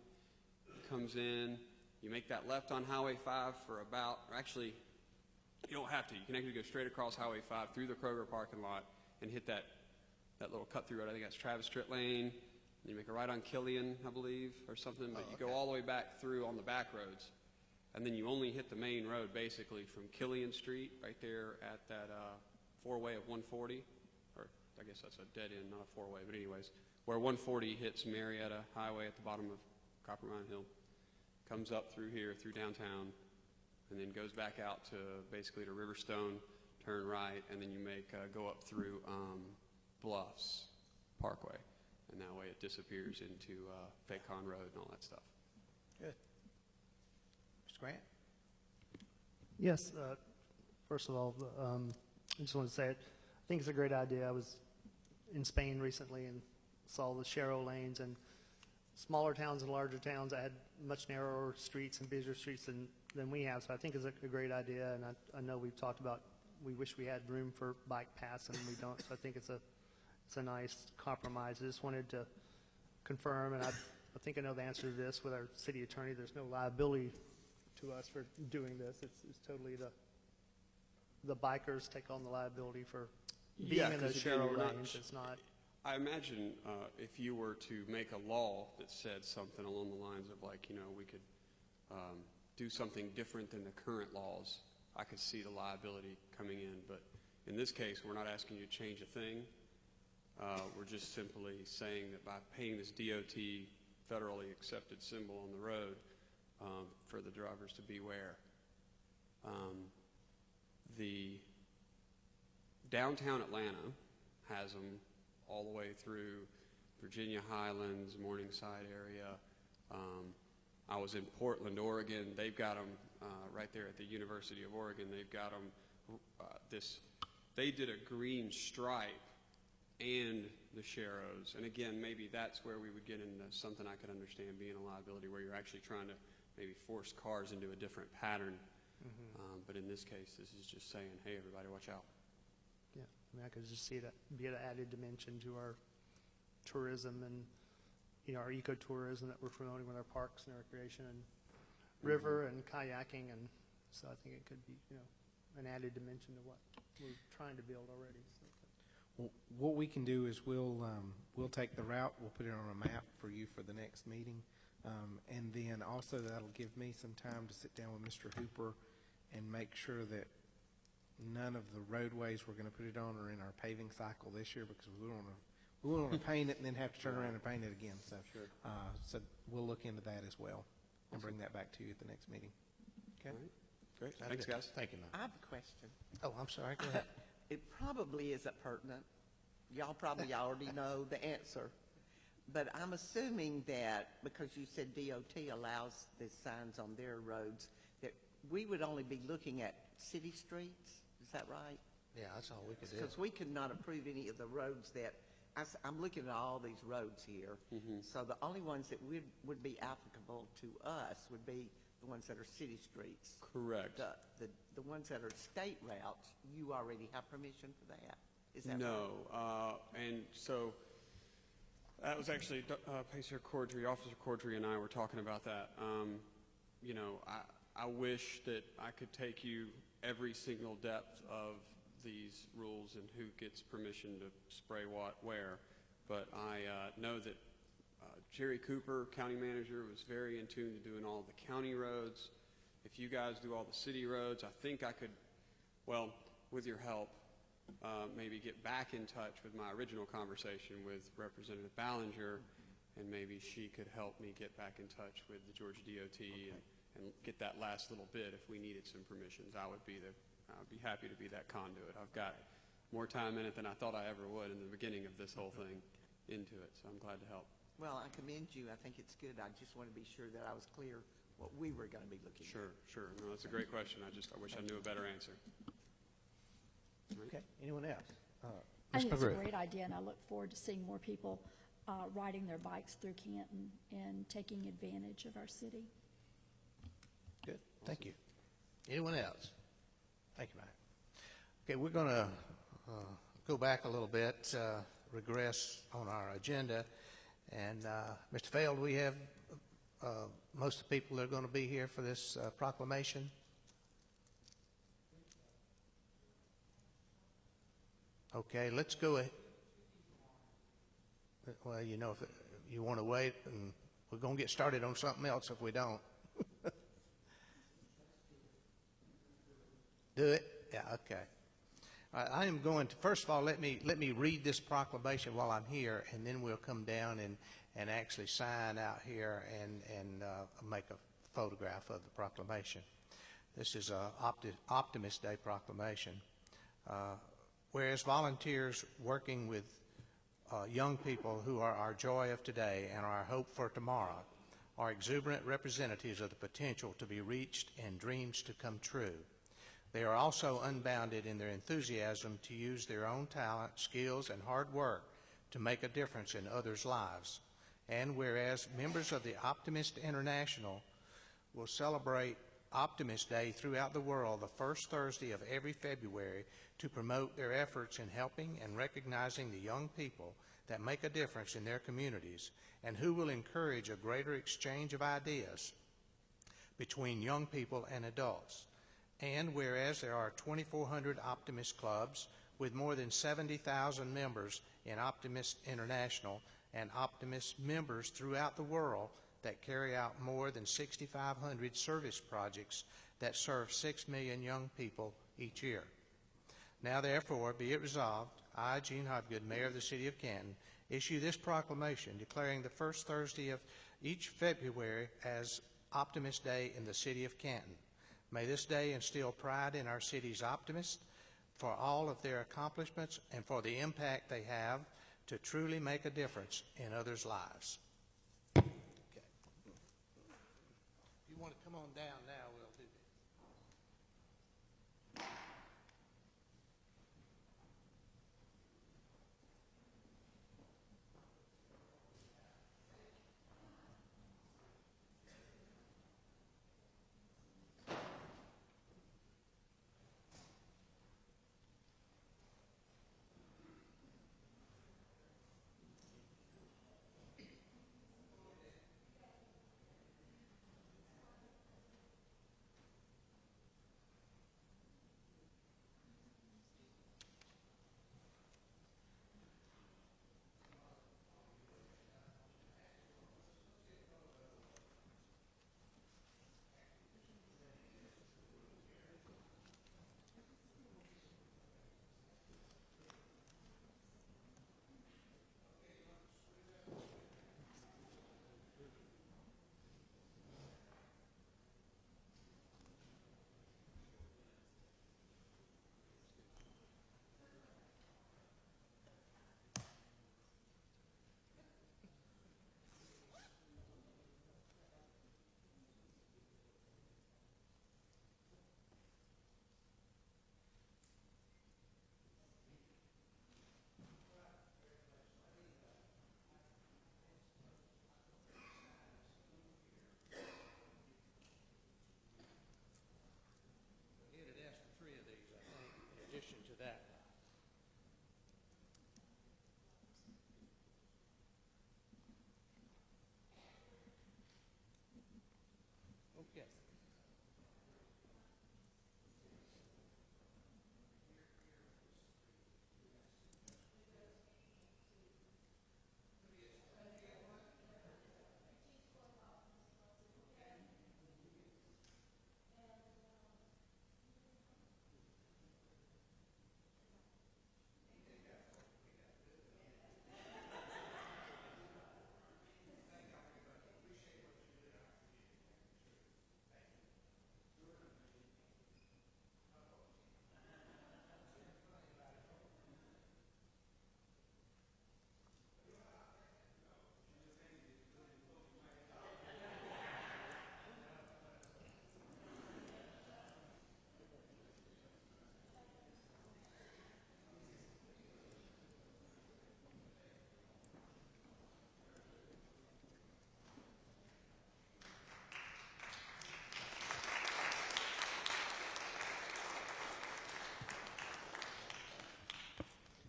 It comes in, you make that left on Highway 5 for about, actually, you don't have to. You can actually go straight across Highway 5 through the Kroger parking lot and hit that little cut-through road. I think that's Travis Tritt Lane. And you make a right on Killian, I believe, or something, but you go all the way back through on the back roads. And then you only hit the main road, basically, from Killian Street, right there at that four-way of 140. Or I guess that's a dead end, not a four-way, but anyways. Where 140 hits Marietta Highway at the bottom of Copper Mine Hill. Comes up through here, through downtown, and then goes back out to basically to Riverstone, turn right, and then you go up through Bluffs Parkway. And that way it disappears into Faycon Road and all that stuff. Good. Mr. Grant? Yes. First of all, I just want to say I think it's a great idea. I was in Spain recently and saw the Sharrow lanes, and smaller towns and larger towns that had much narrower streets and busier streets than we have. So I think it's a great idea, and I know we've talked about, we wish we had room for bike paths, and we don't. So I think it's a nice compromise. I just wanted to confirm, and I think I know the answer to this with our city attorney. There's no liability to us for doing this. It's totally the bikers take on the liability for being in those Sharrow lanes. It's not. I imagine if you were to make a law that said something along the lines of like, we could do something different than the current laws, I could see the liability coming in. But in this case, we're not asking you to change a thing. We're just simply saying that by paying this DOT federally accepted symbol on the road for the drivers to beware. The downtown Atlanta has them all the way through Virginia Highlands, Morningside area. I was in Portland, Oregon. They've got them right there at the University of Oregon. They've got them they did a green stripe and the Sharrows. And again, maybe that's where we would get into something I could understand being a liability, where you're actually trying to maybe force cars into a different pattern. But in this case, this is just saying, hey, everybody, watch out. Yeah, I mean, I could just see it be an added dimension to our tourism and, our ecotourism that we're promoting with our parks and recreation and river and kayaking. And so I think it could be, an added dimension to what we're trying to build already. So. What we can do is we'll take the route, we'll put it on a map for you for the next meeting, and then also that'll give me some time to sit down with Mr. Hooper and make sure that none of the roadways we're going to put it on are in our paving cycle this year, because we don't want to paint it and then have to turn around and paint it again. So, sure. So we'll look into that as well and bring that back to you at the next meeting. Okay. All right. Great. Thanks, guys. Thank you, Mike. I have a question. Oh, I'm sorry. Go ahead. It probably isn't pertinent. Y'all probably already know the answer. But I'm assuming that because you said DOT allows the signs on their roads, that we would only be looking at city streets. Is that right? Yeah, that's all we could do. Because we could not approve any of the roads that, I'm looking at all these roads here. So the only ones that would be applicable to us would be the ones that are city streets. Correct. The ones that are state routes, you already have permission for that. Is that No. right? And so that was actually Officer Cordry and I were talking about that. I wish that I could take you every single depth of these rules and who gets permission to spray what where, but I know that Jerry Cooper, county manager, was very in tune to doing all the county roads. If you guys do all the city roads, I think I could, well, with your help, maybe get back in touch with my original conversation with Representative Ballinger, and maybe she could help me get back in touch with the Georgia DOT and get that last little bit if we needed some permissions. I'd be happy to be that conduit. I've got more time in it than I thought I ever would in the beginning of this whole thing into it, so I'm glad to help. Well, I commend you. I think it's good. I just want to be sure that I was clear what we were going to be looking at. Sure. No, that's a great question. I wish I knew a better answer. Okay. Anyone else? I think it's a McGrew. great idea, and I look forward to seeing more people riding their bikes through Canton and taking advantage of our city. Good. Thank you. Anyone else? Thank you, Mike. Okay, we're going to go back a little bit, regress on our agenda. And Mr. Feld, we have most of the people that are going to be here for this proclamation. Okay, let's go ahead. Well, if you want to wait, and we're going to get started on something else if we don't. Do it? Yeah, okay. I am going to, first of all, let me read this proclamation while I'm here, and then we'll come down and actually sign out here and make a photograph of the proclamation. This is a Optimist Day proclamation. Whereas volunteers working with young people who are our joy of today and our hope for tomorrow are exuberant representatives of the potential to be reached and dreams to come true. They are also unbounded in their enthusiasm to use their own talent, skills, and hard work to make a difference in others' lives. And whereas members of the Optimist International will celebrate Optimist Day throughout the world the first Thursday of every February to promote their efforts in helping and recognizing the young people that make a difference in their communities and who will encourage a greater exchange of ideas between young people and adults. And whereas there are 2,400 Optimist clubs with more than 70,000 members in Optimist International and Optimist members throughout the world that carry out more than 6,500 service projects that serve 6 million young people each year. Now therefore, be it resolved, I, Gene Hobgood, Mayor of the City of Canton, issue this proclamation declaring the first Thursday of each February as Optimist Day in the City of Canton. May this day instill pride in our city's optimists for all of their accomplishments and for the impact they have to truly make a difference in others' lives. Okay. If you want to come on down now, we'll do that. To that. Okay.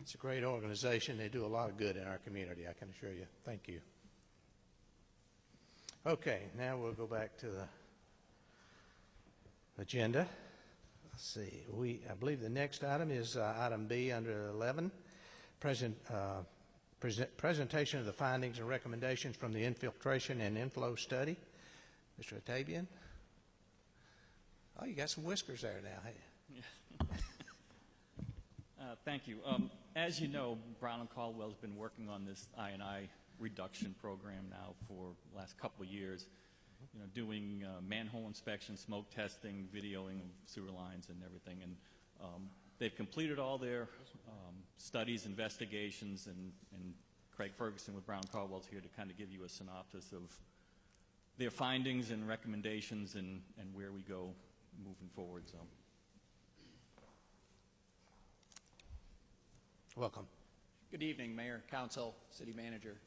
It's a great organization. They do a lot of good in our community, I can assure you. Thank you. Okay, now we'll go back to the agenda. Let's see. I believe the next item is item B under 11, presentation of the findings and recommendations from the infiltration and inflow study. Mr. Atabian? Oh, you got some whiskers there now, hey? Thank you. As you know, Brown and Caldwell has been working on this I&I reduction program now for the last couple of years, doing manhole inspection, smoke testing, videoing of sewer lines and everything. And they've completed all their studies, investigations, and Craig Ferguson with Brown Caldwell is here to kind of give you a synopsis of their findings and recommendations and where we go moving forward. So. Welcome. Good evening, Mayor, Council, City Manager.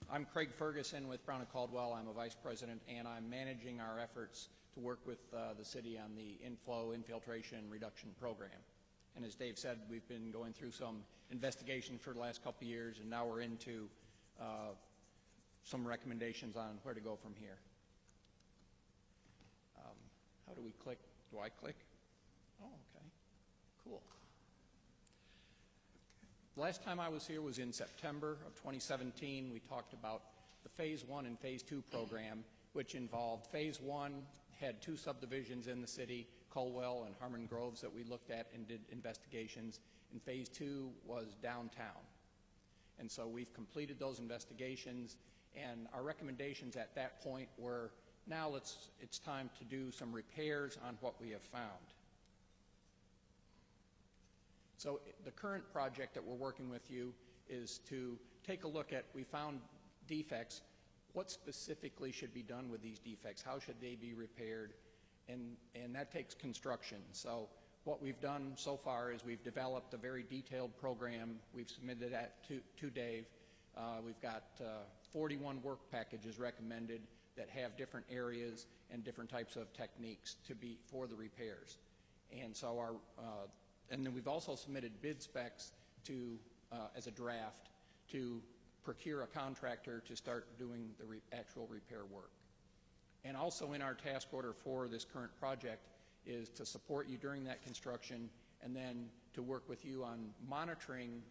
I'm Craig Ferguson with Brown & Caldwell. I'm a Vice President, and I'm managing our efforts to work with the city on the inflow, infiltration, reduction program. And as Dave said, we've been going through some investigation for the last couple of years, and now we're into some recommendations on where to go from here. How do we click? Do I click? Oh, okay. Cool. The last time I was here was in September of 2017. We talked about the Phase 1 and Phase 2 program, which involved Phase 1 had 2 subdivisions in the city, Colwell and Harmon Groves, that we looked at and did investigations, and Phase 2 was downtown. And so we've completed those investigations, and our recommendations at that point were, now it's time to do some repairs on what we have found. So the current project that we're working with you is to take a look at, we found defects, what specifically should be done with these defects, how should they be repaired, and that takes construction. So what we've done so far is we've developed a very detailed program. We've submitted that to Dave. We've got 41 work packages recommended that have different areas and different types of techniques for the repairs. And so and then we've also submitted bid specs to as a draft to procure a contractor to start doing the actual repair work. And also in our task order for this current project is to support you during that construction, and then to work with you on monitoring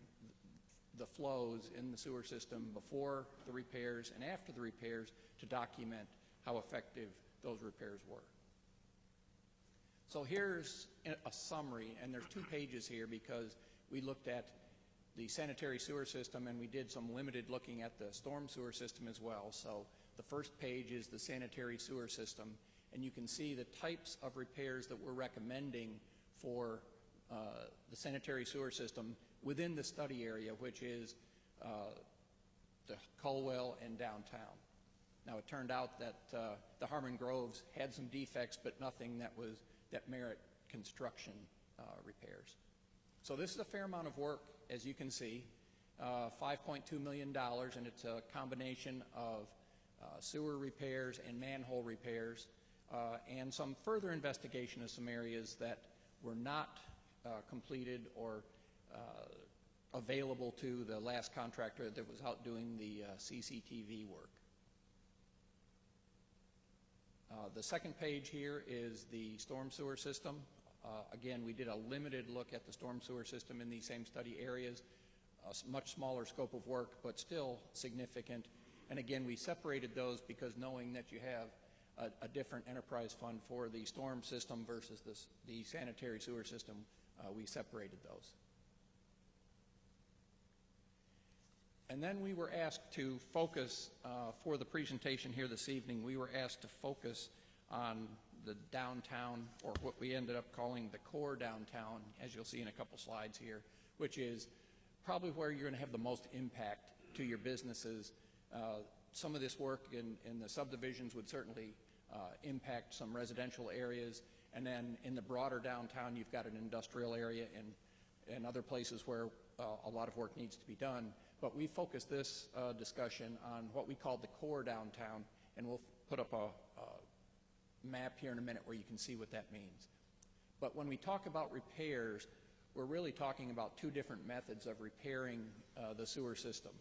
the flows in the sewer system before the repairs and after the repairs to document how effective those repairs were. So here's a summary, and there's 2 pages here because we looked at the sanitary sewer system and we did some limited looking at the storm sewer system as well. So the first page is the sanitary sewer system, and you can see the types of repairs that we're recommending for the sanitary sewer system within the study area, which is the Colwell and downtown. Now, it turned out that the Harmon Groves had some defects, but nothing that merit construction repairs. So this is a fair amount of work, as you can see, $5.2 million, and it's a combination of sewer repairs and manhole repairs, and some further investigation of some areas that were not completed or available to the last contractor that was out doing the CCTV work. The second page here is the storm sewer system. Again, we did a limited look at the storm sewer system in these same study areas, a much smaller scope of work, but still significant. And again, we separated those because knowing that you have a different enterprise fund for the storm system versus the sanitary sewer system, we separated those. And then we were asked to focus, for the presentation here this evening, we were asked to focus on the downtown, or what we ended up calling the core downtown, as you'll see in a couple slides here, which is probably where you're going to have the most impact to your businesses. Some of this work in the subdivisions would certainly impact some residential areas, and then in the broader downtown you've got an industrial area and other places where a lot of work needs to be done. But we focused this discussion on what we call the core downtown, and we'll put up a map here in a minute where you can see what that means. But when we talk about repairs, we're really talking about 2 different methods of repairing the sewer system.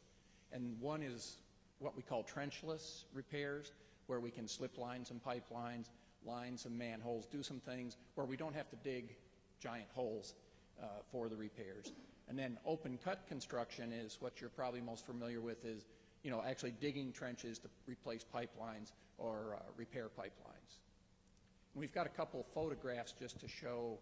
And one is what we call trenchless repairs, where we can slip line some pipelines, line some manholes, do some things where we don't have to dig giant holes for the repairs. And then open cut construction is what you're probably most familiar with, is actually digging trenches to replace pipelines or repair pipelines. And we've got a couple of photographs just to show,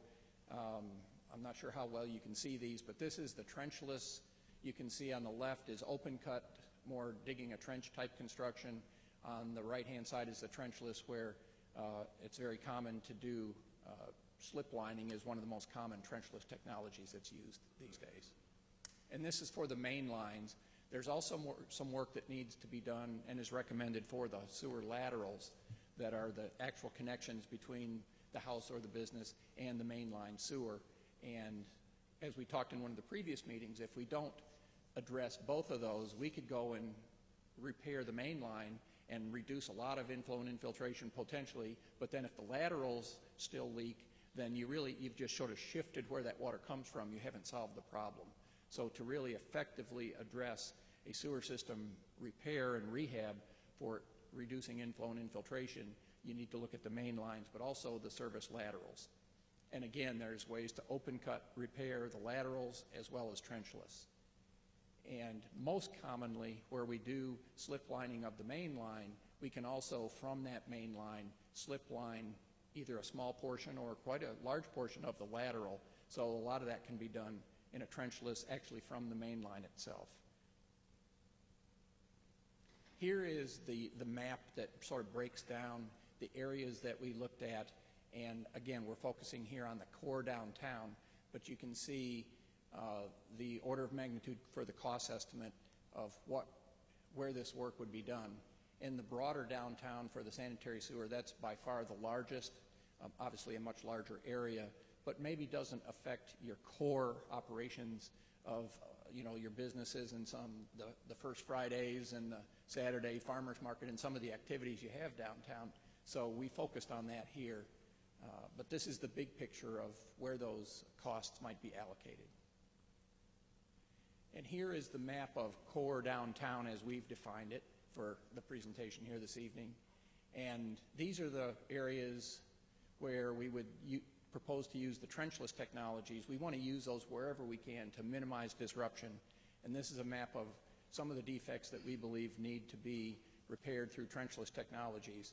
I'm not sure how well you can see these, but this is the trenchless. You can see on the left is open cut, more digging a trench type construction. On the right hand side is the trenchless, where it's very common to do slip lining is one of the most common trenchless technologies that's used these days. And this is for the main lines. There's also some work that needs to be done and is recommended for the sewer laterals that are the actual connections between the house or the business and the mainline sewer. And as we talked in one of the previous meetings, if we don't address both of those, we could go and repair the main line and reduce a lot of inflow and infiltration potentially, but then if the laterals still leak, then you've just sort of shifted where that water comes from. You haven't solved the problem. So to really effectively address a sewer system repair and rehab for reducing inflow and infiltration, you need to look at the main lines, but also the service laterals. And again, there's ways to open cut repair the laterals as well as trenchless. And most commonly, where we do slip lining of the main line, we can also, from that main line, slip line either a small portion or quite a large portion of the lateral. So a lot of that can be done in a trenchless, actually from the main line itself. Here is the map that sort of breaks down the areas that we looked at. And again, we're focusing here on the core downtown, but you can see the order of magnitude for the cost estimate of where this work would be done. In the broader downtown for the sanitary sewer, that's by far the largest, obviously a much larger area, but maybe doesn't affect your core operations of your businesses and the First Fridays and the Saturday farmers market and some of the activities you have downtown. So we focused on that here. But this is the big picture of where those costs might be allocated. And here is the map of core downtown as we've defined it for the presentation here this evening. And these are the areas where we would propose to use the trenchless technologies. We want to use those wherever we can to minimize disruption. And this is a map of some of the defects that we believe need to be repaired through trenchless technologies.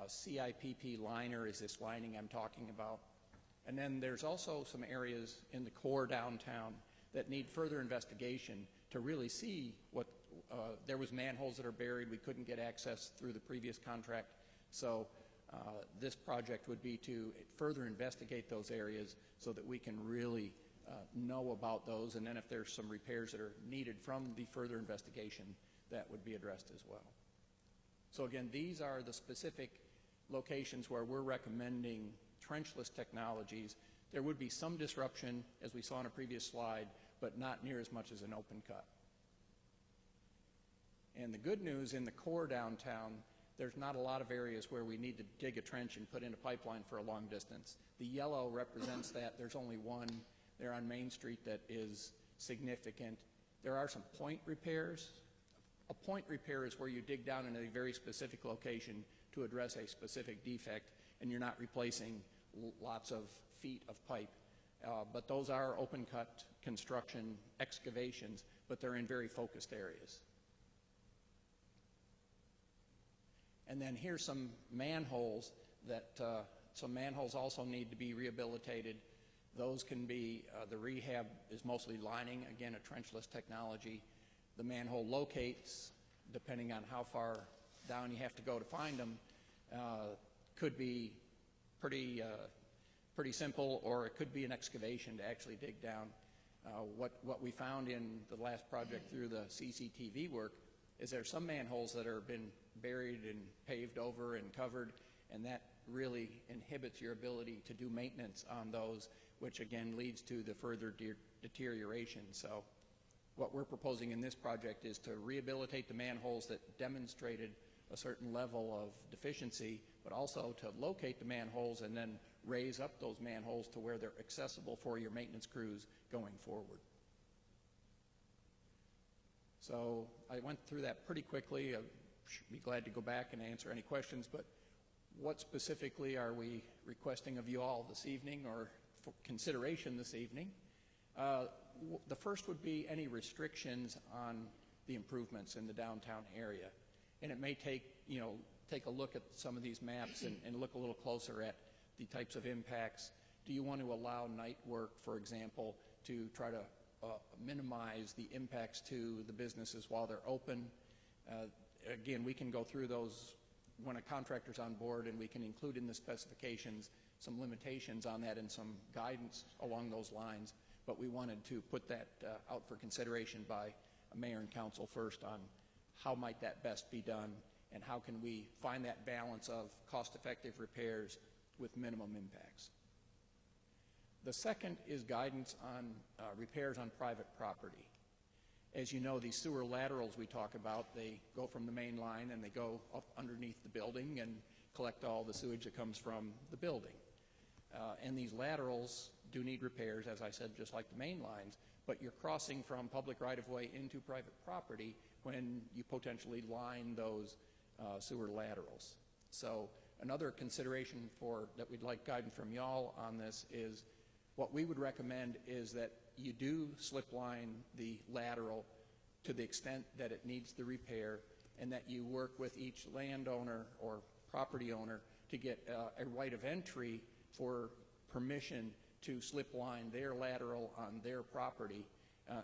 CIPP liner is this lining I'm talking about. And then there's also some areas in the core downtown that need further investigation to really see what, there was manholes that are buried. We couldn't get access through the previous contract. So this project would be to further investigate those areas so that we can really know about those. And then if there's some repairs that are needed from the further investigation, that would be addressed as well. So again, these are the specific locations where we're recommending trenchless technologies. There would be some disruption, as we saw in a previous slide, but not near as much as an open cut. And the good news, in the core downtown, there's not a lot of areas where we need to dig a trench and put in a pipeline for a long distance. The yellow represents that. There's only one there on Main Street that is significant. There are some point repairs. A point repair is where you dig down in a very specific location to address a specific defect, and you're not replacing lots of feet of pipe. But those are open cut construction excavations, but they're in very focused areas. And then here's some manholes that some manholes also need to be rehabilitated. Those can be, the rehab is mostly lining, again, a trenchless technology. The manhole locates, depending on how far down you have to go to find them, could be pretty simple, or it could be an excavation to actually dig down. What we found in the last project through the CCTV work is there are some manholes that have been buried and paved over and covered, and that really inhibits your ability to do maintenance on those, which again leads to the further deterioration. So what we're proposing in this project is to rehabilitate the manholes that demonstrated a certain level of deficiency, but also to locate the manholes and then raise up those manholes to where they're accessible for your maintenance crews going forward. So I went through that pretty quickly. I'd be glad to go back and answer any questions, but what specifically are we requesting of you all this evening, or for consideration this evening? The first would be any restrictions on the improvements in the downtown area. And it may take a look at some of these maps and look a little closer at the types of impacts. Do you want to allow night work, for example, to try to minimize the impacts to the businesses while they're open? Again, we can go through those when a contractor's on board, and we can include in the specifications some limitations on that and some guidance along those lines. But we wanted to put that out for consideration by mayor and council first on how might that best be done, and how can we find that balance of cost-effective repairs with minimum impacts. The second is guidance on repairs on private property. As you know, these sewer laterals we talk about, they go from the main line and they go up underneath the building and collect all the sewage that comes from the building. And these laterals do need repairs, as I said, just like the main lines, but you're crossing from public right-of-way into private property when you potentially line those sewer laterals. So another consideration that we'd like guidance from y'all on this is what we would recommend is that you do slip line the lateral to the extent that it needs the repair, and that you work with each landowner or property owner to get a right of entry for permission to slip line their lateral on their property,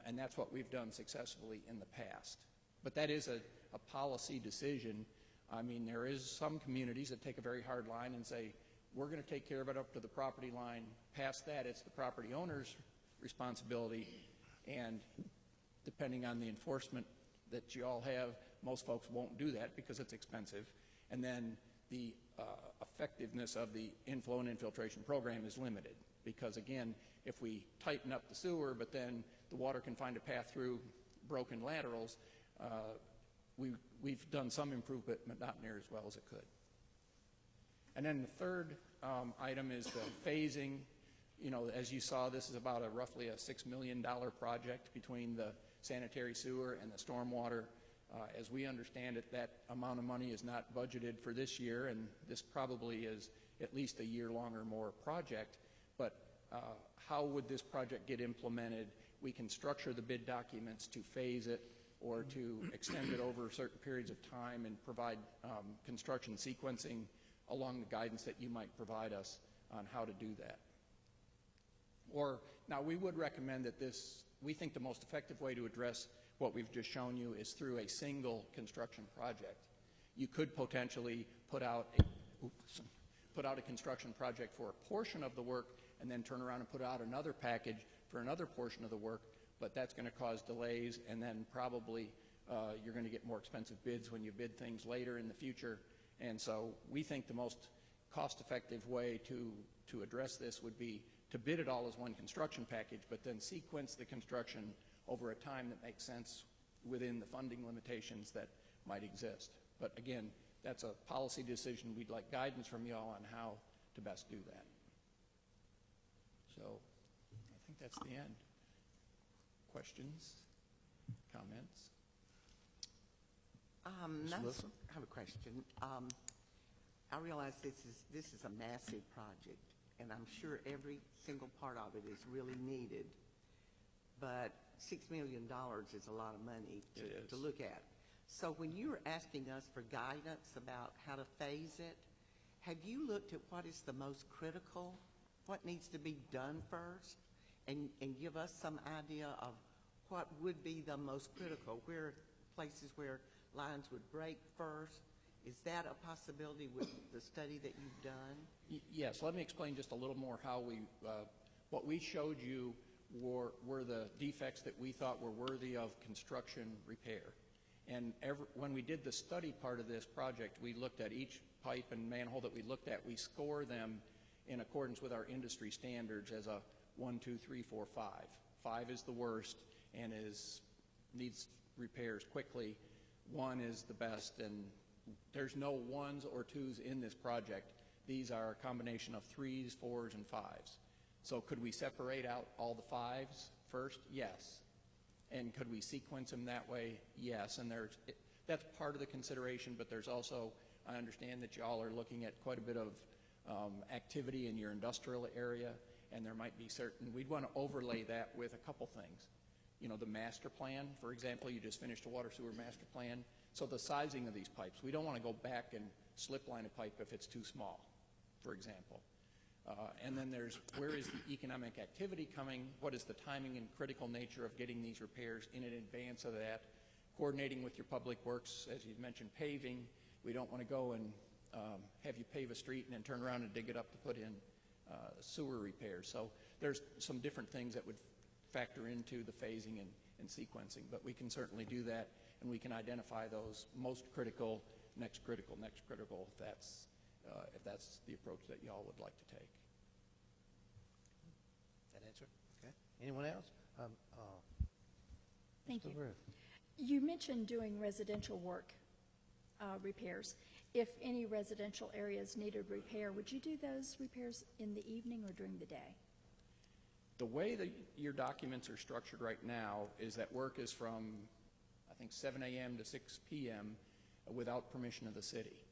and that's what we've done successfully in the past. But that is a policy decision. I mean, there is some communities that take a very hard line and say, we're going to take care of it up to the property line. Past that, it's the property owner's responsibility, and depending on the enforcement that you all have, most folks won't do that because it's expensive. And then the effectiveness of the inflow and infiltration program is limited because, again, if we tighten up the sewer but then the water can find a path through broken laterals, we've done some improvement but not near as well as it could. And then the third item is the phasing. You know, as you saw, this is about roughly a $6 million project between the sanitary sewer and the stormwater. As we understand it, that amount of money is not budgeted for this year, and this probably is at least a year-long or more project. But how would this project get implemented? We can structure the bid documents to phase it or to extend it over certain periods of time and provide construction sequencing along the guidance that you might provide us on how to do that. Or, now we would recommend that we think the most effective way to address what we've just shown you is through a single construction project. You could potentially put out a construction project for a portion of the work and then turn around and put out another package for another portion of the work, but that's going to cause delays, and then probably you're going to get more expensive bids when you bid things later in the future. And so we think the most cost-effective way to address this would be to bid it all as one construction package, but then sequence the construction over a time that makes sense within the funding limitations that might exist. But again, that's a policy decision. We'd like guidance from you all on how to best do that. So I think that's the end. Questions? Comments? I have a question. I realize this is a massive project, and I'm sure every single part of it is really needed. But $6 million is a lot of money to look at. So when you were asking us for guidance about how to phase it, have you looked at what is the most critical, what needs to be done first, and give us some idea of what would be the most critical, where places where lines would break first? Is that a possibility with the study that you've done? Yes. Let me explain just a little more how what we showed you were the defects that we thought were worthy of construction repair. And when we did the study part of this project, we looked at each pipe and manhole that we looked at. We score them in accordance with our industry standards as a 1, 2, 3, 4, 5. 5 is the worst and needs repairs quickly. 1 is the best, and there's no 1s or 2s in this project. These are a combination of 3s, 4s, and 5s. So could we separate out all the 5s first? Yes. And could we sequence them that way? Yes. And that's part of the consideration, but there's also, I understand that y'all are looking at quite a bit of activity in your industrial area, and there might be we'd want to overlay that with a couple things. You know, the master plan, for example, you just finished a water sewer master plan. So the sizing of these pipes, we don't want to go back and slip line a pipe if it's too small, for example. And then there's where is the economic activity coming? What is the timing and critical nature of getting these repairs in advance of that? Coordinating with your public works, as you mentioned, paving. We don't want to go and have you pave a street and then turn around and dig it up to put in sewer repairs. So there's some different things that would factor into the phasing and sequencing, but we can certainly do that, and we can identify those most critical, next critical, if that's the approach that y'all would like to take. That answer? Okay. Anyone else? Thank Mr. you. Ruth. You mentioned doing residential work repairs. If any residential areas needed repair, would you do those repairs in the evening or during the day? The way that your documents are structured right now is that work is from, I think, 7 a.m. to 6 p.m. without permission of the city.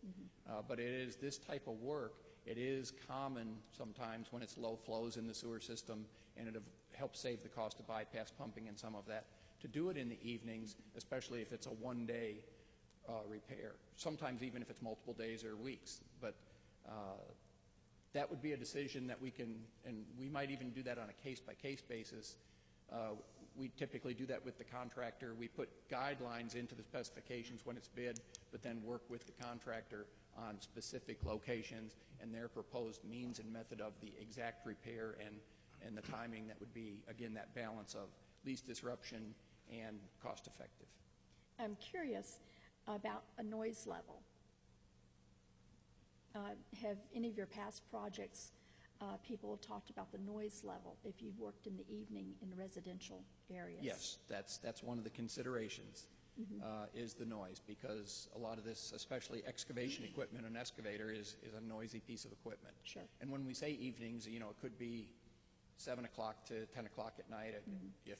But it is this type of work, it is common sometimes when it's low flows in the sewer system, and it helps save the cost of bypass pumping and some of that, to do it in the evenings, especially if it's a one-day repair, sometimes even if it's multiple days or weeks. But that would be a decision that we can, and we might even do that on a case-by-case basis. We typically do that with the contractor. We put guidelines into the specifications when it's bid, but then work with the contractor on specific locations and their proposed means and method of the exact repair and the timing that would be, again, that balance of least disruption and cost effective. I'm curious about a noise level. Have any of your past projects, people have talked about the noise level if you've worked in the evening in residential areas? Yes, that's one of the considerations, is the noise, because a lot of this, especially excavation equipment, an excavator is a noisy piece of equipment. Sure. And when we say evenings, it could be 7 o'clock to 10 o'clock at night. If,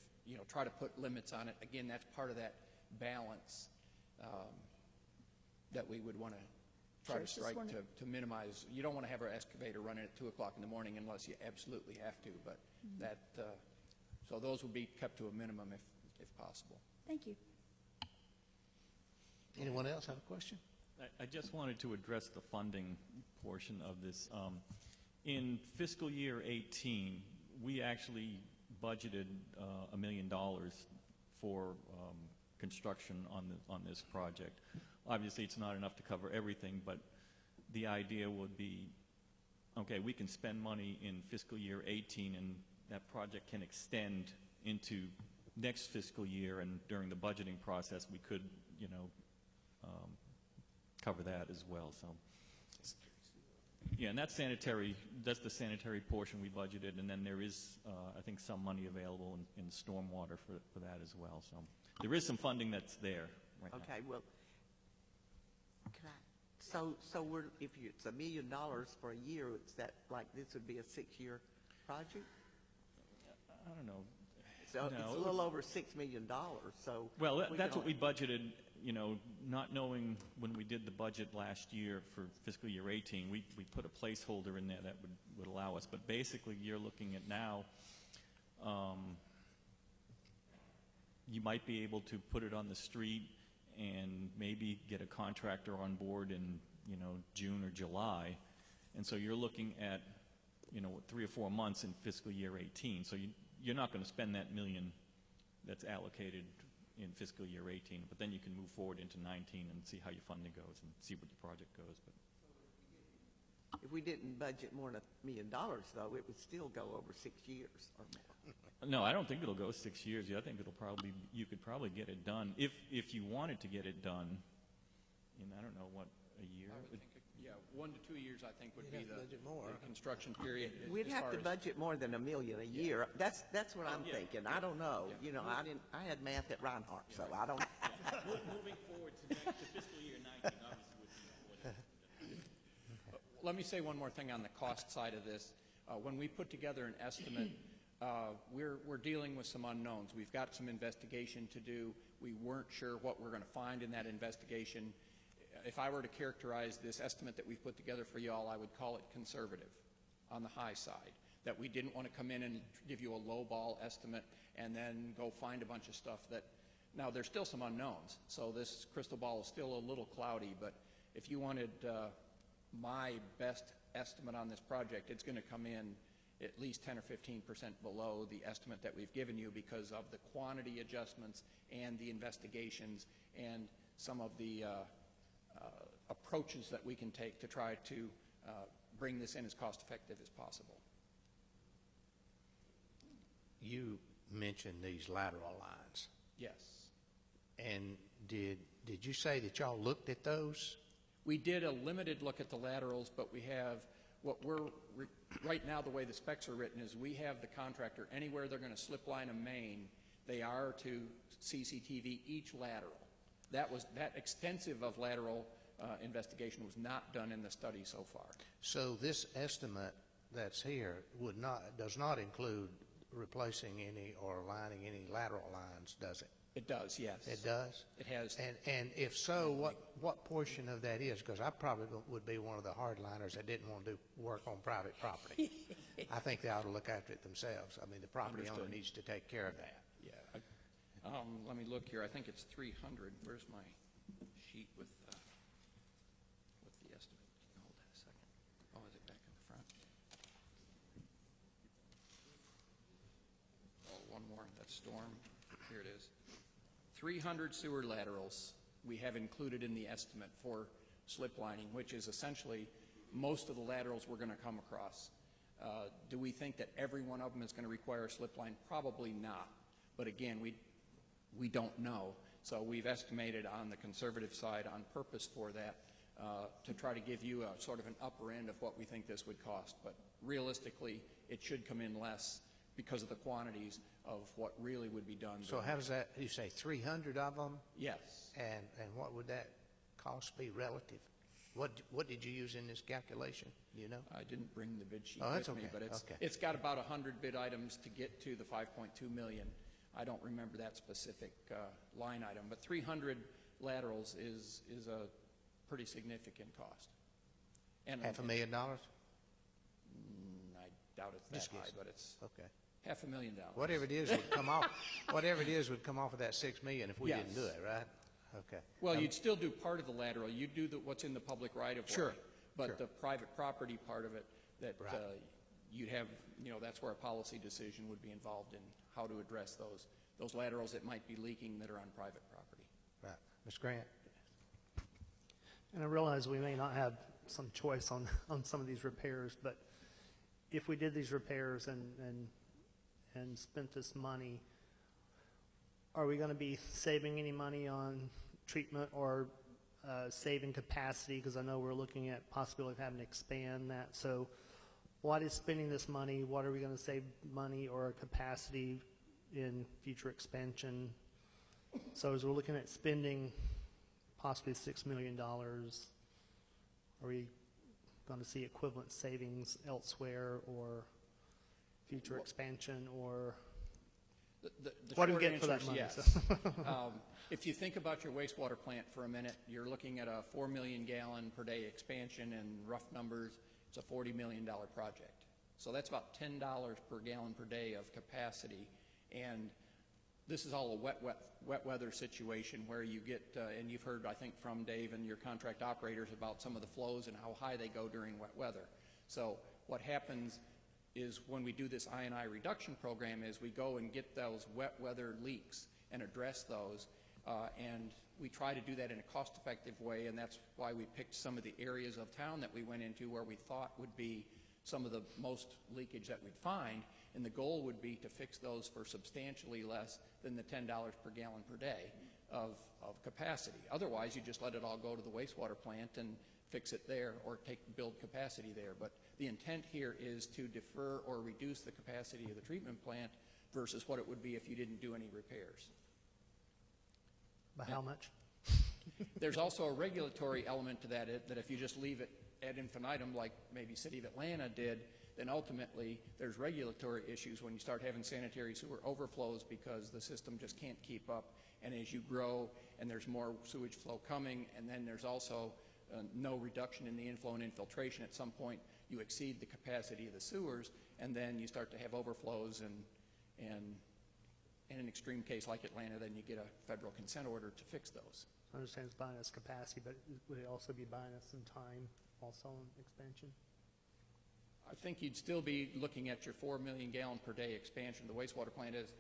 try to put limits on it, again, that's part of that balance that we would want to try to strike to minimize. You don't want to have our excavator running at 2 o'clock in the morning unless you absolutely have to, but so those would be kept to a minimum if possible. Thank you. Anyone else have a question? I just wanted to address the funding portion of this. In fiscal year 18, we actually budgeted $1 million for construction on this project. Obviously, it's not enough to cover everything, but the idea would be, okay, we can spend money in fiscal year 18, and that project can extend into next fiscal year, and during the budgeting process, we could, cover that as well. So, yeah, and that's the sanitary portion we budgeted, and then there is, I think, some money available in stormwater for that as well. So there is some funding that's there right now. Okay, well, so if it's $1 million for a year, it's that like this would be a 6-year project? I don't know. So it's a little over $6 million. So well, that's what we budgeted. Not knowing when we did the budget last year for fiscal year 18, we put a placeholder in there that would allow us. But basically, you're looking at now. You might be able to put it on the street and maybe get a contractor on board in June or July, and so you're looking at 3 or 4 months in fiscal year 18. So you're not going to spend that $1 million that's allocated in fiscal year 18, but then you can move forward into 19 and see how your funding goes and see what the project goes. But if we didn't budget more than $1 million, though, it would still go over 6 years or more. No, I don't think it'll go 6 years. I think you could probably get it done if you wanted to get it done in, I don't know, what, a year? I would think, 1 to 2 years, I think, would be the construction period. We'd have to budget more than $1 million a year. That's what I'm thinking. I don't know. I had math at Reinhardt, so I don't. Moving forward to fiscal year 19, obviously, would be. Let me say one more thing on the cost side of this. When we put together an estimate, we're dealing with some unknowns. We've got some investigation to do. We weren't sure what we're going to find in that investigation. If I were to characterize this estimate that we've put together for y'all, I would call it conservative on the high side, that we didn't want to come in and give you a low-ball estimate and then go find a bunch of stuff that, now there's still some unknowns, so this crystal ball is still a little cloudy, but if you wanted my best estimate on this project, it's going to come in at least 10 or 15% below the estimate that we've given you because of the quantity adjustments and the investigations and some of the approaches that we can take to try to bring this in as cost-effective as possible. You mentioned these lateral lines. Yes. And did you say that y'all looked at those? We did a limited look at the laterals, but we have what we're right now, the way the specs are written is we have the contractor anywhere they're going to slip line a main, They are to CCTV each lateral. That extensive of lateral investigation was not done in the study so far. So this estimate that's here does not include replacing any or lining any lateral lines, does it? It does, yes. It does? It has. And if so, what portion of that is? Because I probably would be one of the hardliners that didn't want to do work on private property. I think they ought to look after it themselves. I mean, the property owner Understood. needs to take care of that. Yeah. Let me look here. I think it's 300. Where's my sheet with the estimate? Hold that a second. Oh, is it back in the front? Oh, one more. That's storm. Here it is. 300 sewer laterals we have included in the estimate for slip lining, which is essentially most of the laterals we're going to come across. Do we think that every one of them is going to require a slip line? Probably not. But again, we don't know. So we've estimated on the conservative side on purpose for that to try to give you a sort of an upper end of what we think this would cost. But realistically, it should come in less because of the quantities of what really would be done. So how does that, you say 300 of them? Yes. And what would that cost be relative? What did you use in this calculation? Do you know? I didn't bring the bid sheet Oh, that's with me, okay. but it's got about 100 bid items to get to the 5.2 million. I don't remember that specific line item, but 300 laterals is a pretty significant cost. And $500,000? I doubt it's Just that high, guessing. but it's Okay. $500,000. Whatever it is would come off. Whatever it is would come off of that $6 million if we didn't do Yes. it, right? Okay. Well, you'd still do part of the lateral. You'd do what's in the public right-of-way. Sure, But sure. the private property part of it, that Right. you'd have, that's where a policy decision would be involved in how to address those laterals that might be leaking that are on private property. Right. Ms. Grant? And I realize we may not have some choice on some of these repairs, but if we did these repairs and spent this money, are we going to be saving any money on treatment or saving capacity? Because I know we're looking at possibility of having to expand that. So what is spending this money? What are we going to save money or capacity in future expansion? So as we're looking at spending possibly $6 million, are we going to see equivalent savings elsewhere or future expansion, or The what do we short get for that answer money? is So- yes. If you think about your wastewater plant for a minute, you're looking at a 4 million gallon per day expansion, and rough numbers, it's a $40 million project. So that's about $10 per gallon per day of capacity. And this is all a wet weather situation where you get, and you've heard, I think, from Dave and your contract operators about some of the flows and how high they go during wet weather. So what happens is when we do this I&I reduction program is we go and get those wet weather leaks and address those, and we try to do that in a cost-effective way, and that's why we picked some of the areas of town that we went into where we thought would be some of the most leakage that we'd find, and the goal would be to fix those for substantially less than the $10 per gallon per day of capacity. Otherwise, you just let it all go to the wastewater plant and fix it there or build capacity there. But the intent here is to defer or reduce the capacity of the treatment plant versus what it would be if you didn't do any repairs. By how much? There's also a regulatory element to that, that if you just leave it ad infinitum like maybe City of Atlanta did, then ultimately there's regulatory issues when you start having sanitary sewer overflows because the system just can't keep up. And as you grow and there's more sewage flow coming, and then there's also no reduction in the inflow and infiltration, at some point you exceed the capacity of the sewers, and then you start to have overflows, and in an extreme case like Atlanta, then you get a federal consent order to fix those. I understand it's buying us capacity, but would it also be buying us some time also on expansion? I think you'd still be looking at your 4 million gallon per day expansion. The wastewater plant is,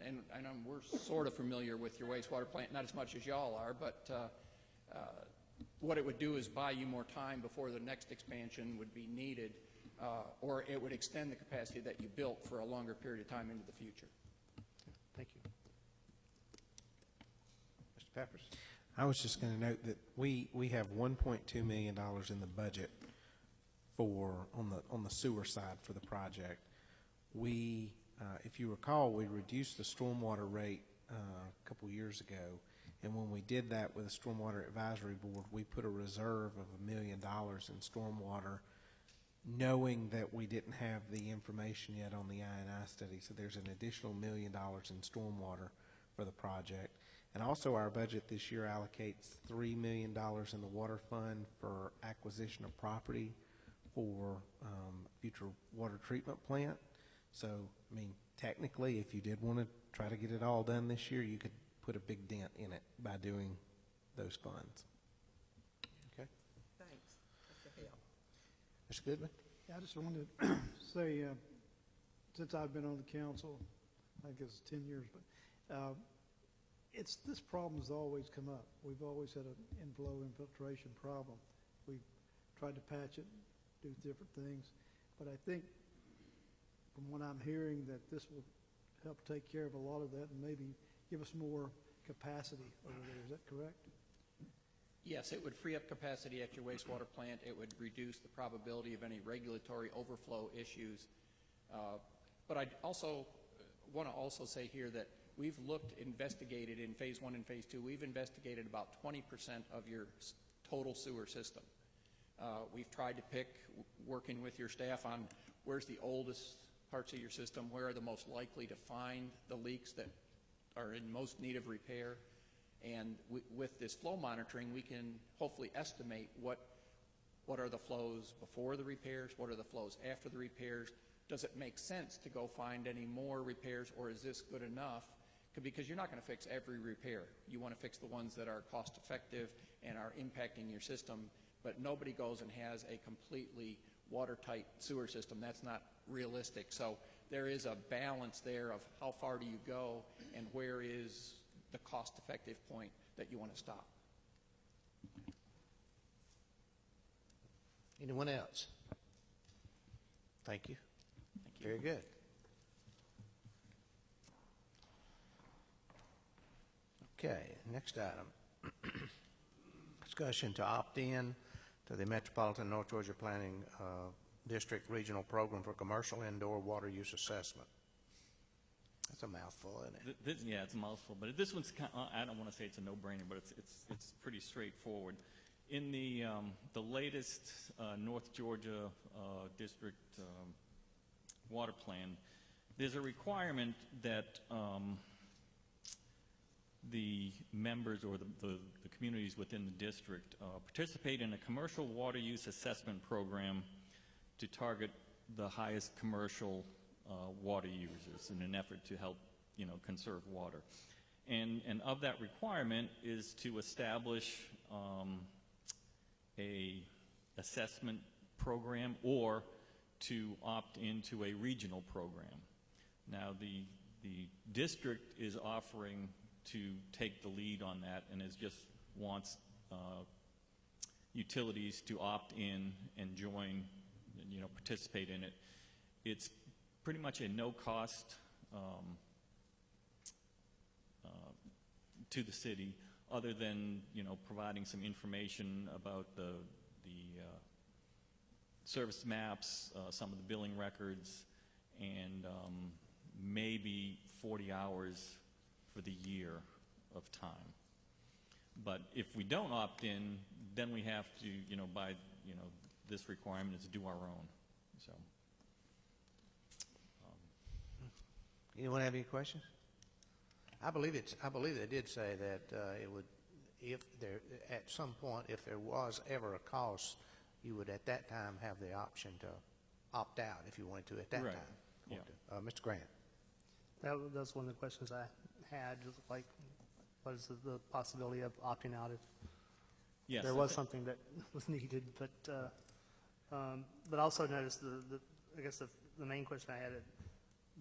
and we're sort of familiar with your wastewater plant, not as much as y'all are, but what it would do is buy you more time before the next expansion would be needed, or it would extend the capacity that you built for a longer period of time into the future. Thank you. Mr. Peppers? I was just going to note that we have $1.2 million in the budget for on the sewer side for the project. We if you recall, we reduced the stormwater rate a couple years ago, and when we did that with the Stormwater Advisory Board, we put a reserve of $1 million in stormwater, knowing that we didn't have the information yet on the I&I study. So there's an additional $1 million in stormwater for the project. And also our budget this year allocates $3 million in the water fund for acquisition of property for future water treatment plant. So, I mean, technically, if you did want to try to get it all done this year, you could put a big dent in it by doing those funds. Okay. Thanks. That's a help. Mr. Goodman? Yeah, I just wanted to say, since I've been on the council, I guess 10 years, but this problem has always come up. We've always had an inflow infiltration problem. We've tried to patch it, do different things, but I think from what I'm hearing that this will help take care of a lot of that and maybe give us more capacity over there. Is that correct? Yes, it would free up capacity at your wastewater plant. It would reduce the probability of any regulatory overflow issues. But I also want to also say here that we've investigated in phase 1 and phase 2, we've investigated about 20% of your total sewer system. We've tried to pick, working with your staff on where's the oldest parts of your system, where are the most likely to find the leaks that are in most need of repair. And with this flow monitoring, we can hopefully estimate what are the flows before the repairs, what are the flows after the repairs. Does it make sense to go find any more repairs, or is this good enough? Because you're not going to fix every repair. You want to fix the ones that are cost effective and are impacting your system, but nobody goes and has a completely watertight sewer system. That's not realistic. So there is a balance there of how far do you go and where is the cost-effective point that you want to stop. Anyone else? Thank you. Thank you. Very good. Okay, next item. Discussion to opt in to the Metropolitan North Georgia Planning District Regional Program for Commercial Indoor Water Use Assessment. That's a mouthful, isn't it? Yeah, it's a mouthful, but this one's I don't want to say it's a no-brainer, but it's pretty straightforward. In the latest North Georgia District Water Plan, there's a requirement that the members or the communities within the district participate in a commercial water use assessment program to target the highest commercial water users in an effort to help, conserve water. And of that requirement is to establish a assessment program or to opt into a regional program. Now, the district is offering to take the lead on that and wants utilities to opt in and join, participate in it. It's pretty much a no-cost to the city, other than providing some information about the service maps, some of the billing records, and maybe 40 hours for the year of time. But if we don't opt in, then we have to, by this requirement is to do our own. So. Anyone have any questions? I believe they did say that it would, if there at some point, if there was ever a cost, you would at that time have the option to opt out if you wanted to at that right. time. Yeah. Mr. Grant. That was one of the questions I had, just like, what is the possibility of opting out if Yes, there was something that was needed? But also noticed I guess the main question I had,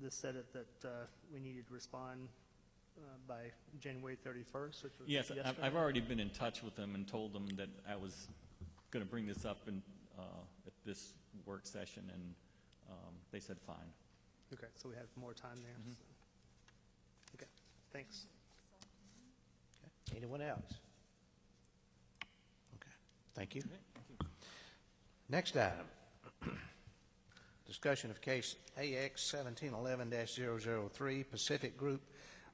this said it that we needed to respond by January 31st. Which was yes, yesterday. I've already been in touch with them and told them that I was going to bring this up at this work session, and they said fine. Okay, so we have more time there. Mm-hmm. So. Okay, thanks. Okay. Anyone else? Okay. Thank you. Okay, thank you. Next item. Discussion of case AX 1711-003, Pacific Group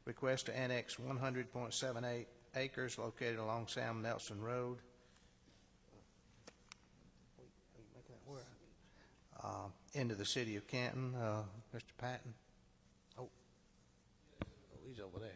request to annex 100.78 acres located along Sam Nelson Road. Into the city of Canton. Mr. Patton. Oh, he's over there.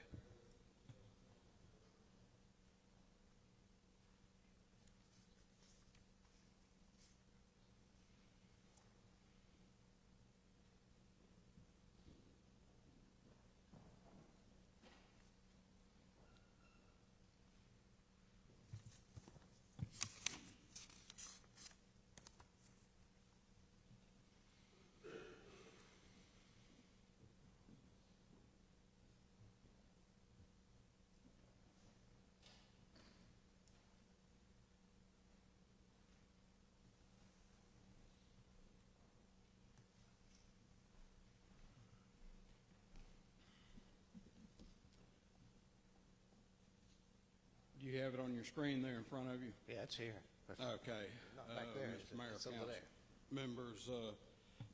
Do you have it on your screen there in front of you? Yeah, it's here. Okay. Not back there. Mr. Mayor, It's over Council there. members,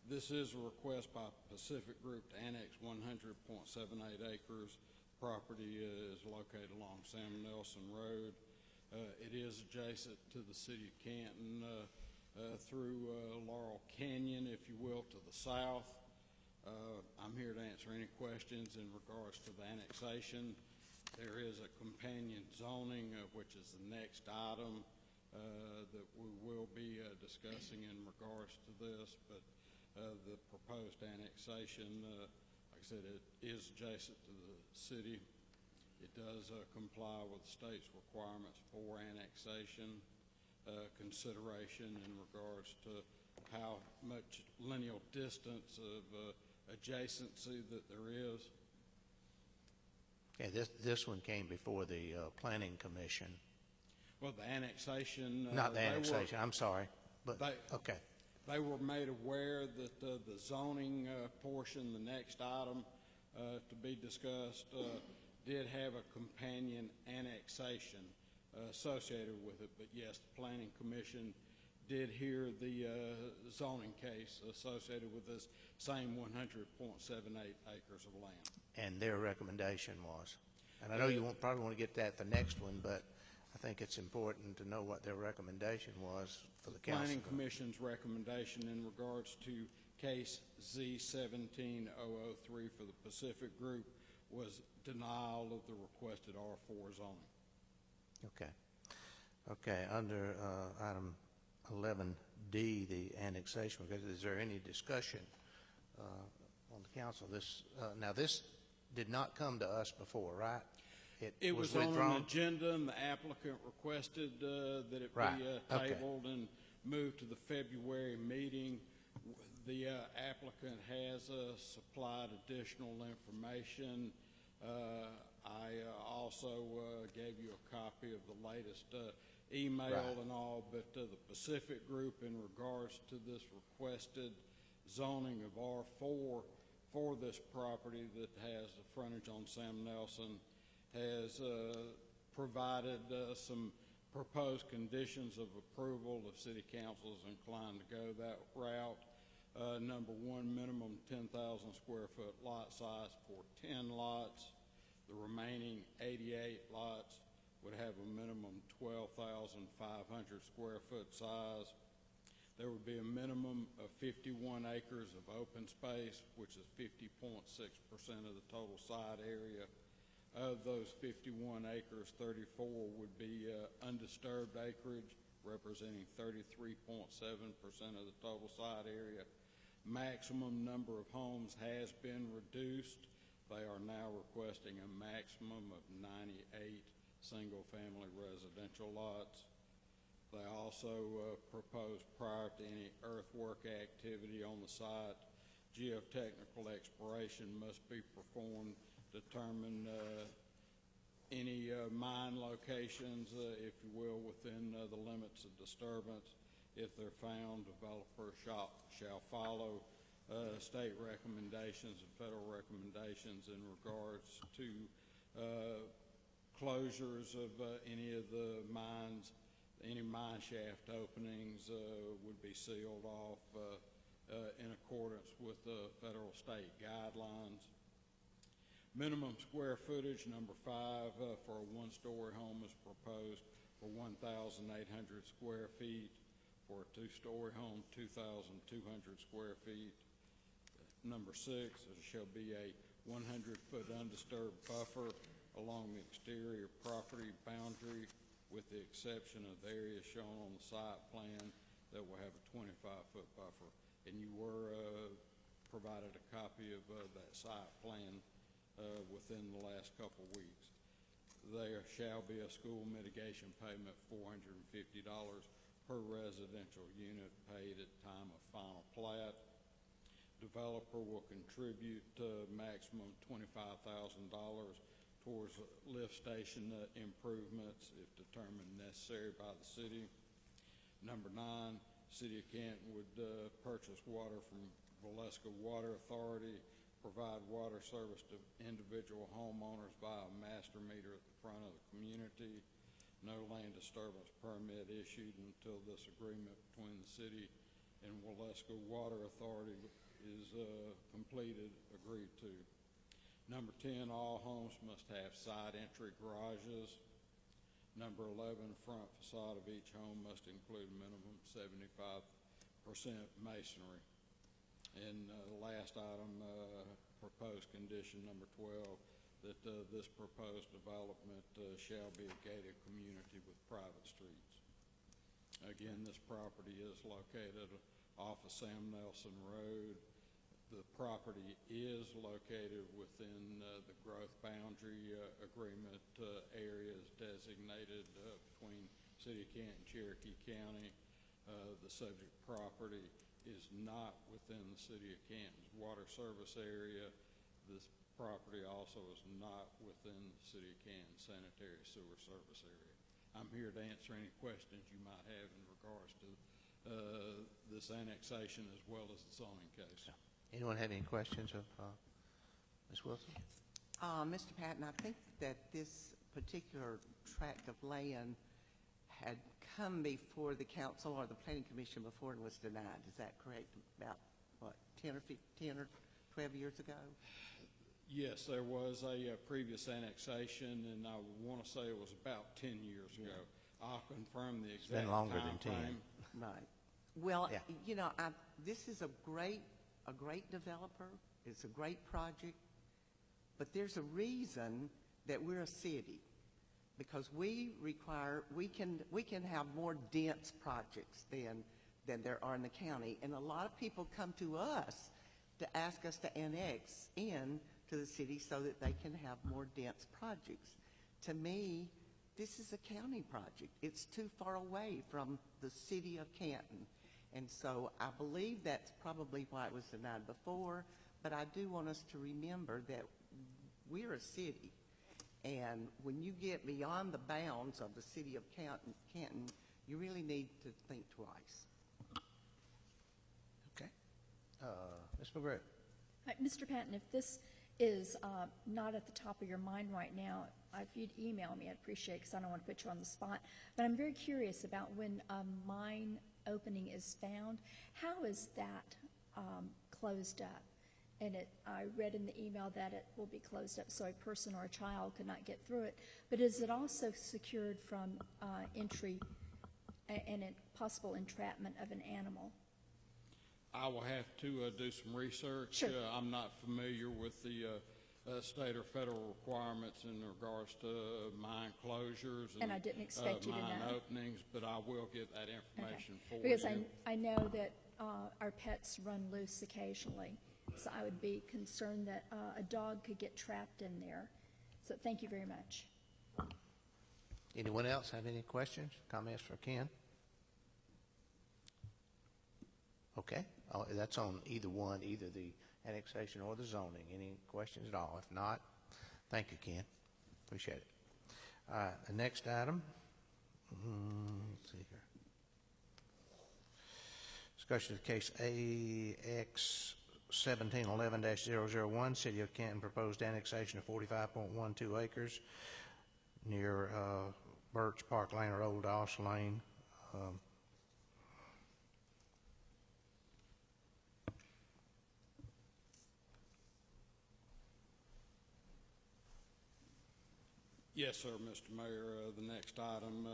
this is a request by Pacific Group to annex 100.78 acres. Property is located along Sam Nelson Road. It is adjacent to the city of Canton through Laurel Canyon, if you will, to the south. I'm here to answer any questions in regards to the annexation. There is a companion zoning, which is the next item that we will be discussing in regards to this, but the proposed annexation, like I said, it is adjacent to the city. It does comply with the state's requirements for annexation, consideration in regards to how much lineal distance of adjacency that there is. Okay, this one came before the Planning Commission. Well, the annexation. Not the annexation, I'm sorry. But, okay. They were made aware that the zoning portion, the next item to be discussed, did have a companion annexation associated with it. But yes, the Planning Commission did hear the zoning case associated with this same 100.78 acres of land. And their recommendation was, and I know you won't probably want to get that the next one, but I think it's important to know what their recommendation was for the council. Planning Commission's recommendation in regards to case Z17003 for the Pacific Group was denial of the requested R4 zoning. Okay. Okay, under item 11D, the annexation, is there any discussion on the council? Now this did not come to us before, right? It was on an agenda, and the applicant requested that it be tabled and moved to the February meeting. The applicant has supplied additional information. I also gave you a copy of the latest email and all, but the Pacific Group, in regards to this requested zoning of R4 for this property that has the frontage on Sam Nelson, has provided some proposed conditions of approval if City Council is inclined to go that route. Number one, minimum 10,000 square foot lot size for 10 lots. The remaining 88 lots would have a minimum 12,500 square foot size. There would be a minimum of 51 acres of open space, which is 50.6% of the total site area. Of those 51 acres, 34 would be undisturbed acreage, representing 33.7% of the total site area. Maximum number of homes has been reduced. They are now requesting a maximum of 98 single-family residential lots. They also propose, prior to any earthwork activity on the site, geotechnical exploration must be performed, determine any mine locations, if you will, within the limits of disturbance. If they're found, developer shall follow state recommendations and federal recommendations in regards to closures of any of the mines. Any mine shaft openings would be sealed off in accordance with federal state guidelines. Minimum square footage, number 5, for a one-story home is proposed for 1,800 square feet. For a two-story home, 2,200 square feet. Number 6, there shall be a 100-foot undisturbed buffer along the exterior property boundary, with the exception of the area shown on the site plan that will have a 25-foot buffer. And you were provided a copy of that site plan within the last couple of weeks. There shall be a school mitigation payment, $450 per residential unit paid at time of final plat. Developer will contribute maximum $25,000 towards lift station improvements if determined necessary by the city. Number 9, City of Canton would purchase water from Valeska Water Authority, provide water service to individual homeowners via a master meter at the front of the community. No land disturbance permit issued until this agreement between the city and Valeska Water Authority is completed, agreed to. Number 10, all homes must have side entry garages. Number 11, front facade of each home must include a minimum 75% masonry. And the last item, proposed condition number 12, that this proposed development shall be a gated community with private streets. Again, this property is located off of Sam Nelson Road. The property is located within the growth boundary agreement areas designated between City of Canton, Cherokee County. The subject property is not within the City of Canton's water service area. This property also is not within the City of Canton sanitary sewer service area. I'm here to answer any questions you might have in regards to this annexation as well as the zoning case. Anyone have any questions of Ms. Wilson? Mr. Patton, I think that this particular tract of land had come before the council or the planning commission before it was denied. Is that correct? About, what, 10 or 12 years ago? Yes, there was a previous annexation, and I want to say it was about 10 years ago. I'll confirm the exact It's been longer time than 10. frame. Right. Well, Yeah. you know, this is a great developer. It's a great project, but there's a reason that we're a city, because we can have more dense projects than there are in the county, and a lot of people come to us to ask us to annex in to the city so that they can have more dense projects. To me, this is a county project. It's too far away from the city of Canton. And so I believe that's probably why it was denied before, but I do want us to remember that we're a city. And when you get beyond the bounds of the city of Canton, you really need to think twice. Okay. Ms. McGrew. Mr. Patton, if this is not at the top of your mind right now, if you'd email me, I'd appreciate it, because I don't want to put you on the spot. But I'm very curious about when a mine opening is found, how is that closed up? And I read in the email that it will be closed up so a person or a child could not get through it. But is it also secured from entry and possible entrapment of an animal? I will have to do some research. Sure. I'm not familiar with the state or federal requirements in regards to mine closures And I didn't expect you to mine know. openings, but I will get that information for Because you. I know that our pets run loose occasionally, so I would be concerned that a dog could get trapped in there. So thank you very much. Anyone else have any questions, comments for Ken? Okay. That's on either the annexation or the zoning. Any questions at all? If not, thank you, Ken. Appreciate it. The next item, let's see here. Discussion of case AX 1711-001, City of Canton proposed annexation of 45.12 acres near Birch Park Lane or Old Doss Lane. Yes, sir, Mr. Mayor. The next item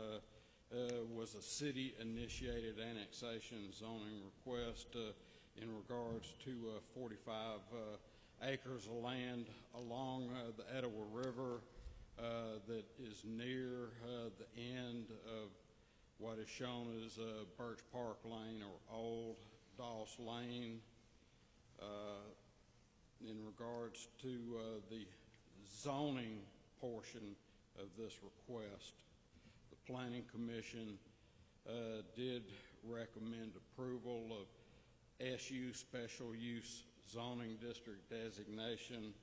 was a city-initiated annexation zoning request in regards to 45 acres of land along the Etowah River that is near the end of what is shown as Birch Park Lane or Old Doss Lane. In regards to the zoning portion of this request, the Planning Commission did recommend approval of SU Special Use Zoning District designation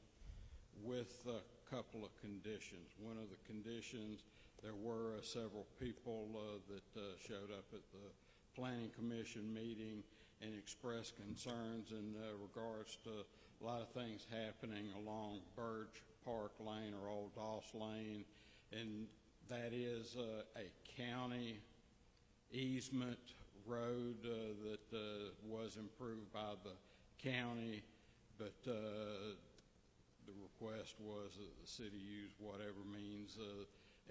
with a couple of conditions. One of the conditions, there were several people that showed up at the Planning Commission meeting and expressed concerns in regards to a lot of things happening along Birch Park Lane or Old Doss Lane, and that is a county easement road that was improved by the county, but the request was that the city use whatever means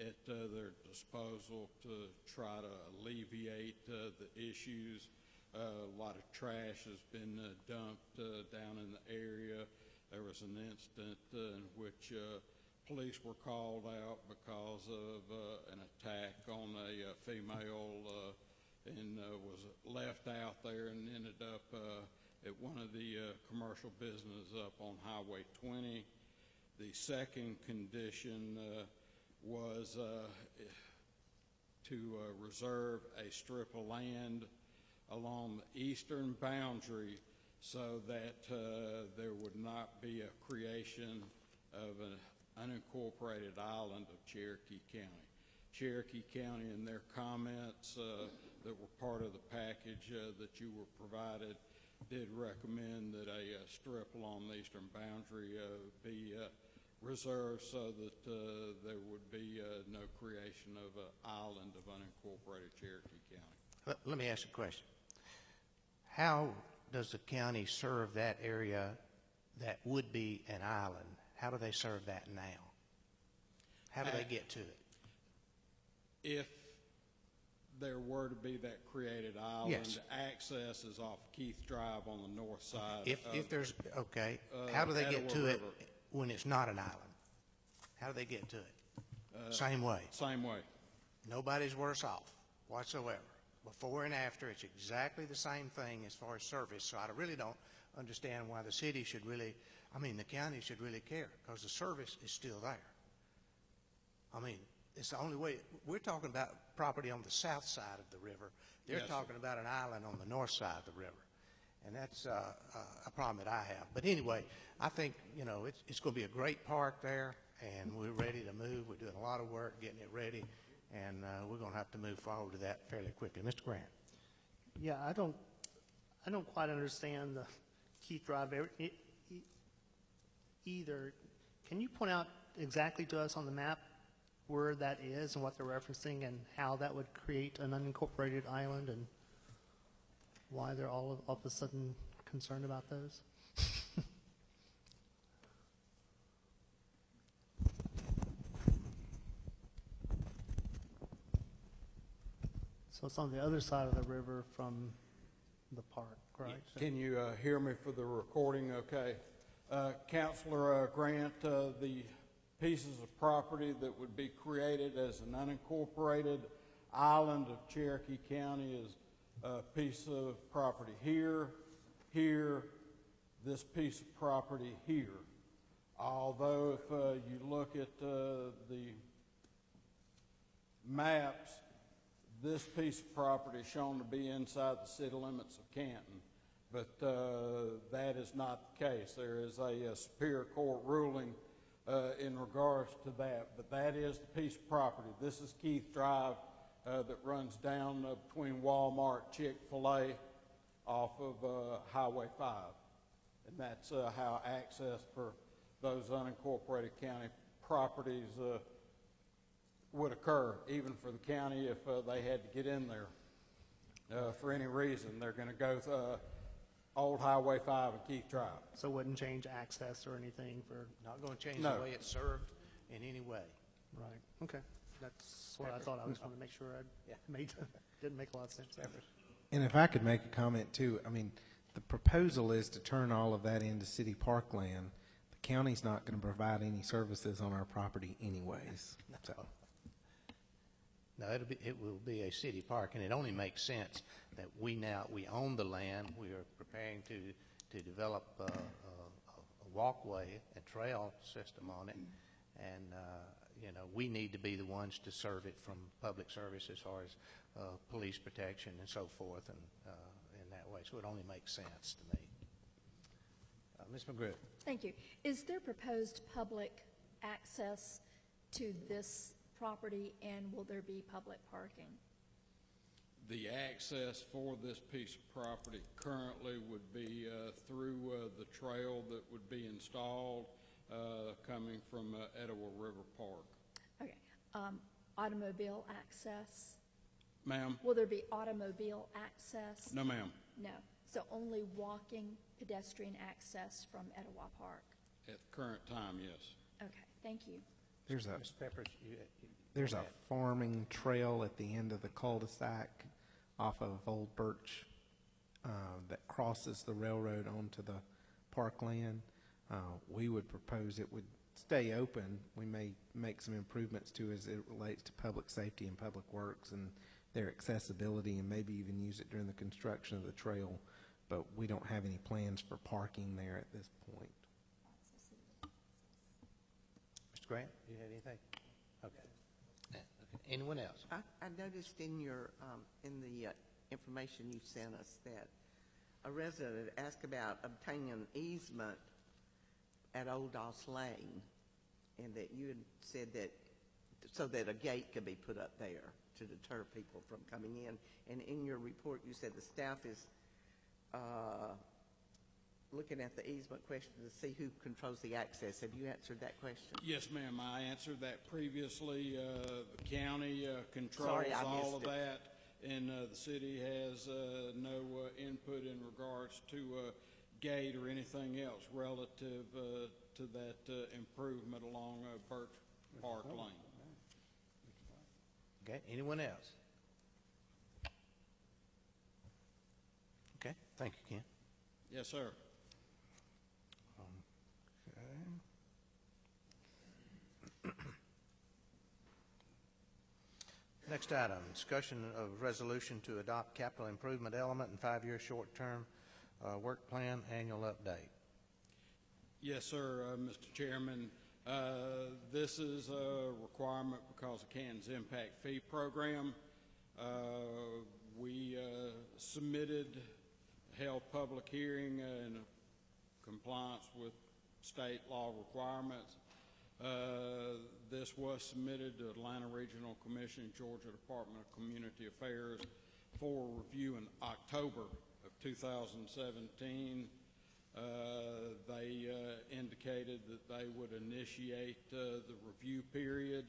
at their disposal to try to alleviate the issues. A lot of trash has been dumped down in the area. There was an incident in which police were called out because of an attack on a female and was left out there and ended up at one of the commercial businesses up on Highway 20. The second condition was to reserve a strip of land along the eastern boundary so that there would not be a creation of an unincorporated island of Cherokee County. Cherokee County, in their comments that were part of the package that you were provided, did recommend that a strip along the eastern boundary be reserved so that there would be no creation of an island of unincorporated Cherokee County. Let me ask a question. How does the county serve that area that would be an island? How do they serve that now? How do they get to it? If there were to be that created island, yes, access is off Keith Drive on the north side. If there's, okay, how do they get to it when it's not an island? How do they get to it? Same way. Same way. Nobody's worse off whatsoever. Before and after, it's exactly the same thing as far as service. So I really don't understand why the city should really, the county should really care, because the service is still there. It's the only way. We're talking about property on the south side of the river. They're talking about an island on the north side of the river. And that's a problem that I have. But anyway, I think, it's going to be a great park there, and we're ready to move. We're doing a lot of work getting it ready, and we're going to have to move forward to that fairly quickly. Mr. Grant. Yeah, I don't quite understand the Keith Drive either. Can you point out exactly to us on the map where that is and what they're referencing and how that would create an unincorporated island and why they're all of a sudden concerned about those? So it's on the other side of the river from the park, right? Can you hear me for the recording? Okay. Councilor Grant, the pieces of property that would be created as an unincorporated island of Cherokee County is a piece of property here, this piece of property here. Although if you look at the maps, this piece of property is shown to be inside the city limits of Canton, but that is not the case. There is a Superior Court ruling in regards to that, but that is the piece of property. This is Keith Drive that runs down between Walmart, Chick-fil-A off of Highway 5, and that's how access for those unincorporated county properties would occur, even for the county if they had to get in there for any reason. They're going to go Old Highway 5 and Keith Drive. So it wouldn't change access or anything for... Not going to change the way it's served in any way. Right, okay. That's what I thought. I just wanted to make sure Yeah. didn't make a lot of sense. And if I could make a comment too, I mean, the proposal is to turn all of that into city parkland. The county's not going to provide any services on our property anyways. So. No, it will be a city park, and it only makes sense that we own the land. We are preparing to develop a walkway, a trail system on it, and we need to be the ones to serve it from public service as far as police protection and so forth, and in that way. So it only makes sense to me. Ms. McGriff. Thank you. Is there proposed public access to this property, and will there be public parking? The access for this piece of property currently would be through the trail that would be installed coming from Etowah River Park. Okay. Automobile access? Ma'am? Will there be automobile access? No, ma'am. No. So only walking pedestrian access from Etowah Park? At the current time, yes. Okay. Thank you. There's a Ms. Peppers, There's a farming trail at the end of the cul-de-sac off of Old Birch that crosses the railroad onto the parkland. We would propose it would stay open. We may make some improvements to it as it relates to public safety and public works and their accessibility, and maybe even use it during the construction of the trail. But we don't have any plans for parking there at this point. Mr. Grant, do you have anything? Okay. Anyone else? I noticed in your in the information you sent us that a resident had asked about obtaining an easement at Old Doss Lane, and that you had said that so that a gate could be put up there to deter people from coming in. And in your report, you said the staff is looking at the easement question to see who controls the access. Have you answered that question? Yes, ma'am. I answered that previously. The county controls all of that, and the city has no input in regards to gate or anything else relative to that improvement along Birch Park Lane. Okay. Anyone else? Okay. Thank you, Ken. Yes, sir. Next item, discussion of resolution to adopt capital improvement element and 5-year short-term work plan annual update. Yes, sir, Mr. Chairman. This is a requirement because of Canton's impact fee program. We submitted, held public hearing in compliance with state law requirements. This was submitted to Atlanta Regional Commission, Georgia Department of Community Affairs for review in October of 2017. They indicated that they would initiate the review period.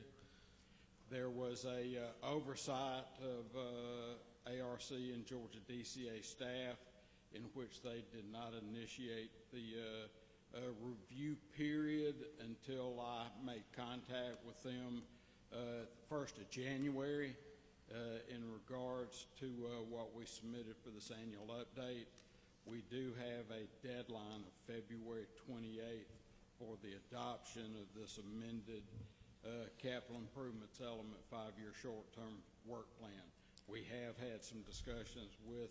There was a oversight of ARC and Georgia DCA staff in which they did not initiate the review period until I made contact with them 1st of January in regards to what we submitted for this annual update. We do have a deadline of February 28th for the adoption of this amended capital improvements element 5-year short-term work plan. We have had some discussions with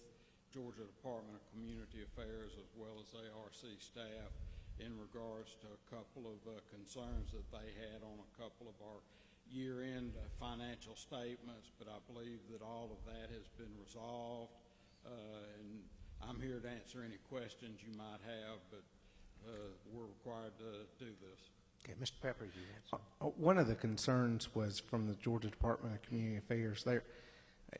Georgia Department of Community Affairs as well as ARC staff in regards to a couple of concerns that they had on a couple of our year-end financial statements, but I believe that all of that has been resolved, and I'm here to answer any questions you might have, but we're required to do this. Okay, Mr. Peppers, you answer. One of the concerns was from the Georgia Department of Community Affairs. There,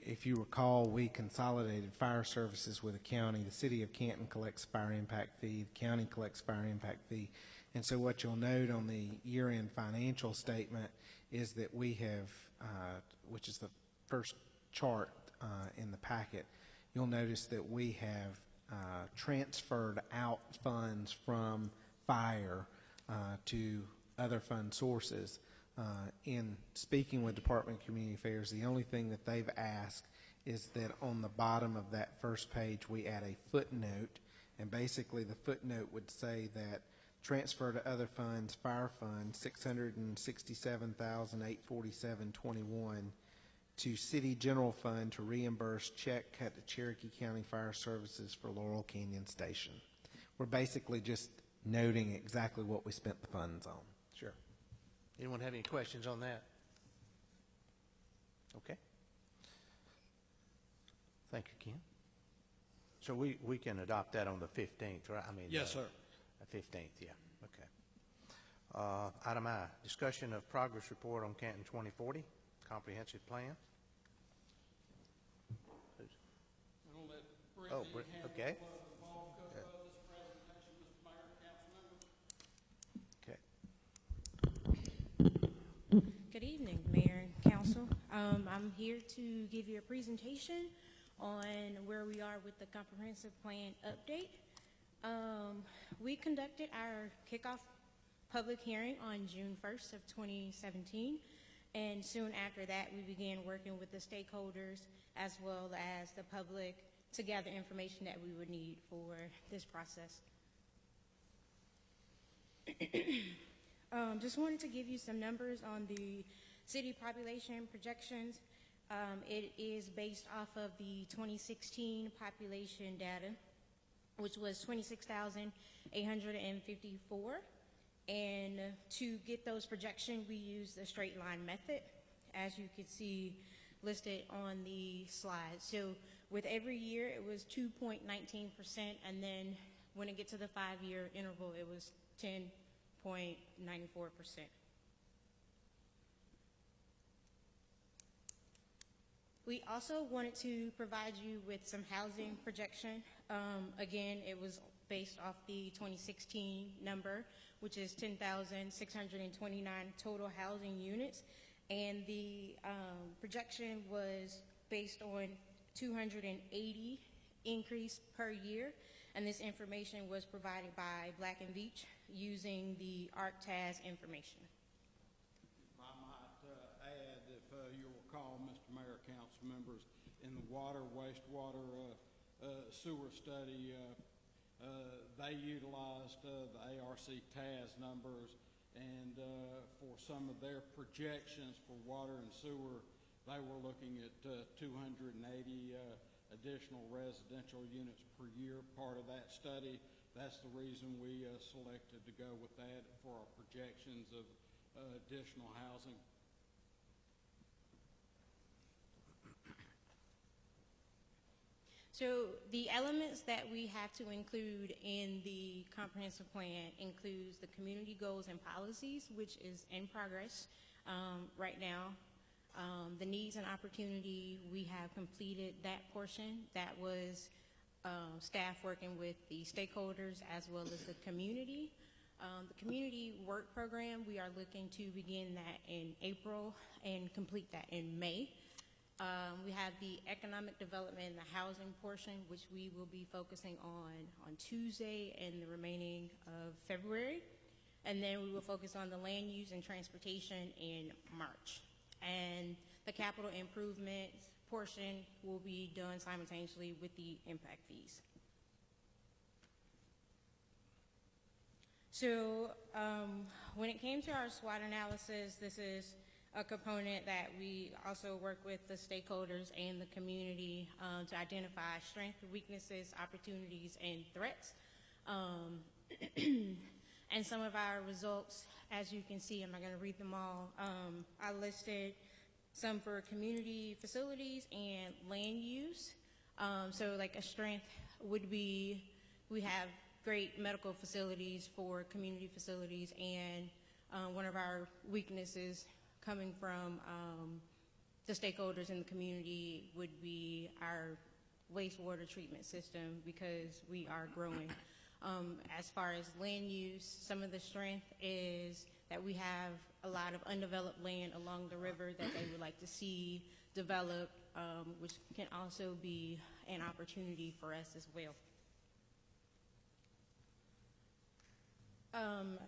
if you recall, we consolidated fire services with the county. The city of Canton collects fire impact fee. The county collects fire impact fee. And so what you'll note on the year-end financial statement is that we have, which is the first chart in the packet, you'll notice that we have transferred out funds from fire to other fund sources. In speaking with Department of Community Affairs, the only thing that they've asked is that on the bottom of that first page, we add a footnote, and basically the footnote would say that transfer to other funds, fire fund, $667,847.21 to city general fund to reimburse check cut to Cherokee County Fire Services for Laurel Canyon Station. We're basically just noting exactly what we spent the funds on. Sure. Anyone have any questions on that? Okay. Thank you, Ken. So we can adopt that on the 15th, right? I mean, Yes, sir. 15th, yeah. Okay. Item I, discussion of progress report on Canton 2040 comprehensive plan. Oh, okay. Good evening, Mayor and Council. I'm here to give you a presentation on where we are with the comprehensive plan update. We conducted our kickoff public hearing on June 1st of 2017, and soon after that we began working with the stakeholders as well as the public to gather information that we would need for this process. Just wanted to give you some numbers on the city population projections. It is based off of the 2016 population data, which was 26,854. And to get those projections, we use the straight line method, as you can see listed on the slide. So with every year, it was 2.19%, and then when it gets to the 5-year interval, it was 10.94%. We also wanted to provide you with some housing projection. Again, it was based off the 2016 number, which is 10,629 total housing units, and the projection was based on 280 increase per year, and this information was provided by Black & Veatch using the ARCTAS information. If I might add, if you'll recall, Mr. Mayor, council members, in the water, wastewater, sewer study, they utilized the ARC TAS numbers, and for some of their projections for water and sewer, they were looking at 280 additional residential units per year, part of that study. That's the reason we selected to go with that for our projections of additional housing. So the elements that we have to include in the comprehensive plan includes the community goals and policies, which is in progress right now. The needs and opportunity, we have completed that portion. That was staff working with the stakeholders as well as the community. The community work program, we are looking to begin that in April and complete that in May. We have the economic development and the housing portion, which we will be focusing on Tuesday and the remaining of February. And then we will focus on the land use and transportation in March. And the capital improvements portion will be done simultaneously with the impact fees. So when it came to our SWOT analysis, this is a component that we also work with the stakeholders and the community to identify strengths, weaknesses, opportunities, and threats. And some of our results, as you can see, I'm not going to read them all. I listed some for community facilities and land use. So like a strength would be, we have great medical facilities for community facilities, and one of our weaknesses coming from the stakeholders in the community would be our wastewater treatment system, because we are growing. As far as land use, some of the strength is that we have a lot of undeveloped land along the river that they would like to see developed, which can also be an opportunity for us as well.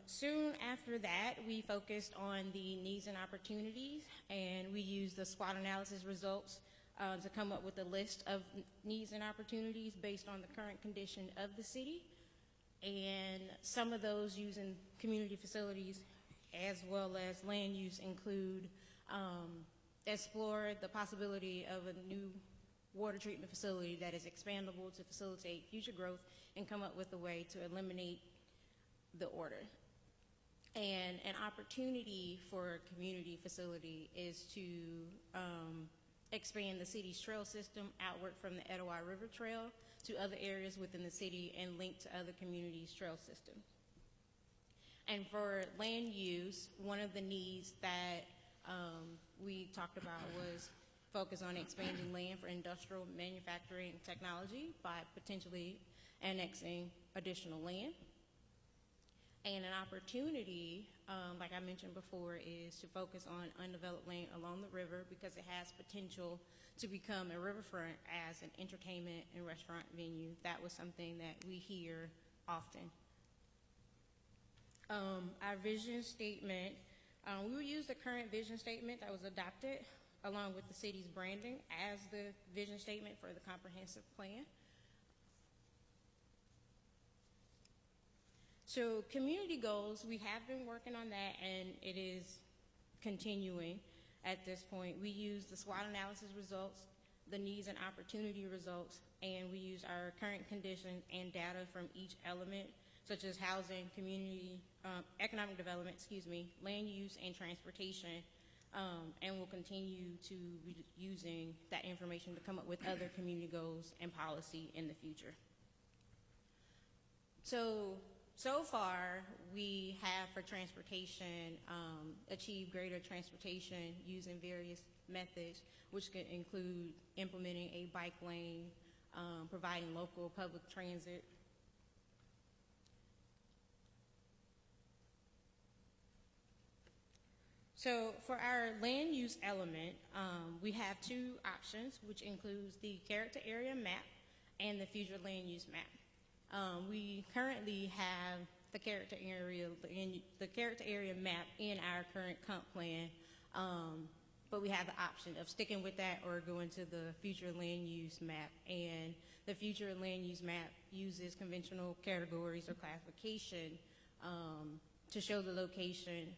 Soon after that, we focused on the needs and opportunities, and we used the SWOT analysis results to come up with a list of needs and opportunities based on the current condition of the city. And some of those using community facilities as well as land use include explore the possibility of a new water treatment facility that is expandable to facilitate future growth and come up with a way to eliminate the order. And an opportunity for a community facility is to expand the city's trail system outward from the Etowah River Trail to other areas within the city and link to other communities' trail systems. And for land use, one of the needs that we talked about was focus on expanding land for industrial manufacturing technology by potentially annexing additional land. And an opportunity, like I mentioned before, is to focus on undeveloped land along the river because it has potential to become a riverfront as an entertainment and restaurant venue. That was something that we hear often. Our vision statement, we will use the current vision statement that was adopted along with the city's branding as the vision statement for the comprehensive plan. So community goals, we have been working on that and it is continuing at this point. We use the SWOT analysis results, the needs and opportunity results, and we use our current conditions and data from each element, such as housing, community, economic development, land use and transportation, and we'll continue to be using that information to come up with other community goals and policy in the future. So far, we have for transportation achieved greater transportation using various methods, which could include implementing a bike lane, providing local public transit. So for our land use element, we have two options, which includes the character area map and the future land use map. We currently have the character area map in our current comp plan, but we have the option of sticking with that or going to the future land use map. And the future land use map uses conventional categories or classification to show the location,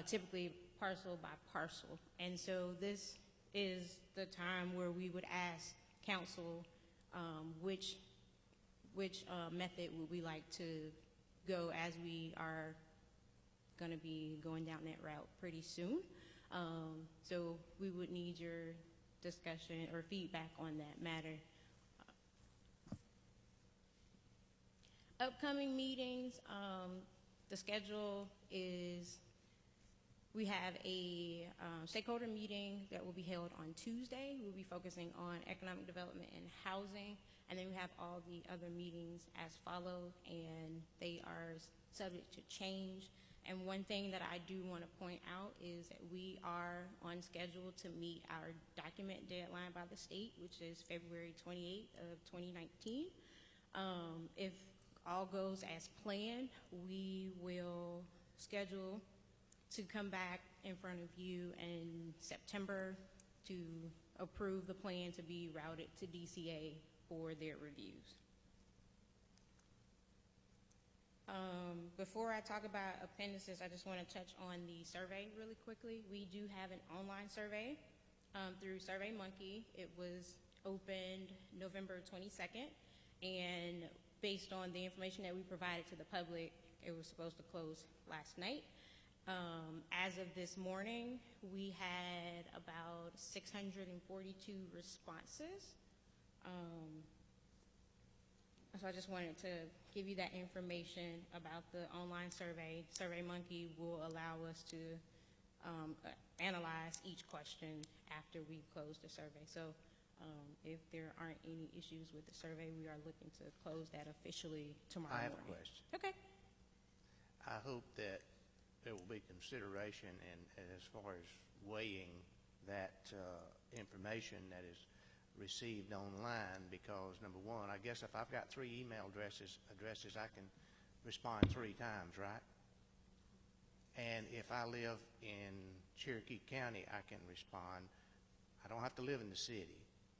typically parcel by parcel. And so this is the time where we would ask council which method would we like to go, as we are going to be going down that route pretty soon. So we would need your discussion or feedback on that matter. Upcoming meetings, the schedule is we have a stakeholder meeting that will be held on Tuesday. We'll be focusing on economic development and housing. And then we have all the other meetings as follow, and they are subject to change. And one thing that I do want to point out is that we are on schedule to meet our document deadline by the state, which is February 28th of 2019. If all goes as planned, we will schedule to come back in front of you in September to approve the plan to be routed to DCA for their reviews. Before I talk about appendices, I just want to touch on the survey really quickly. We do have an online survey through SurveyMonkey. It was opened November 22nd, and based on the information that we provided to the public, it was supposed to close last night. As of this morning, we had about 642 responses. So I just wanted to give you that information about the online survey. SurveyMonkey will allow us to analyze each question after we close the survey. So if there aren't any issues with the survey, we are looking to close that officially tomorrow morning. I have a question. Okay. I hope that there will be consideration as far as weighing that information that is received online, because number one, I guess if I've got 3 email addresses, I can respond 3 times, right? And if I live in Cherokee County, I can respond. I don't have to live in the city.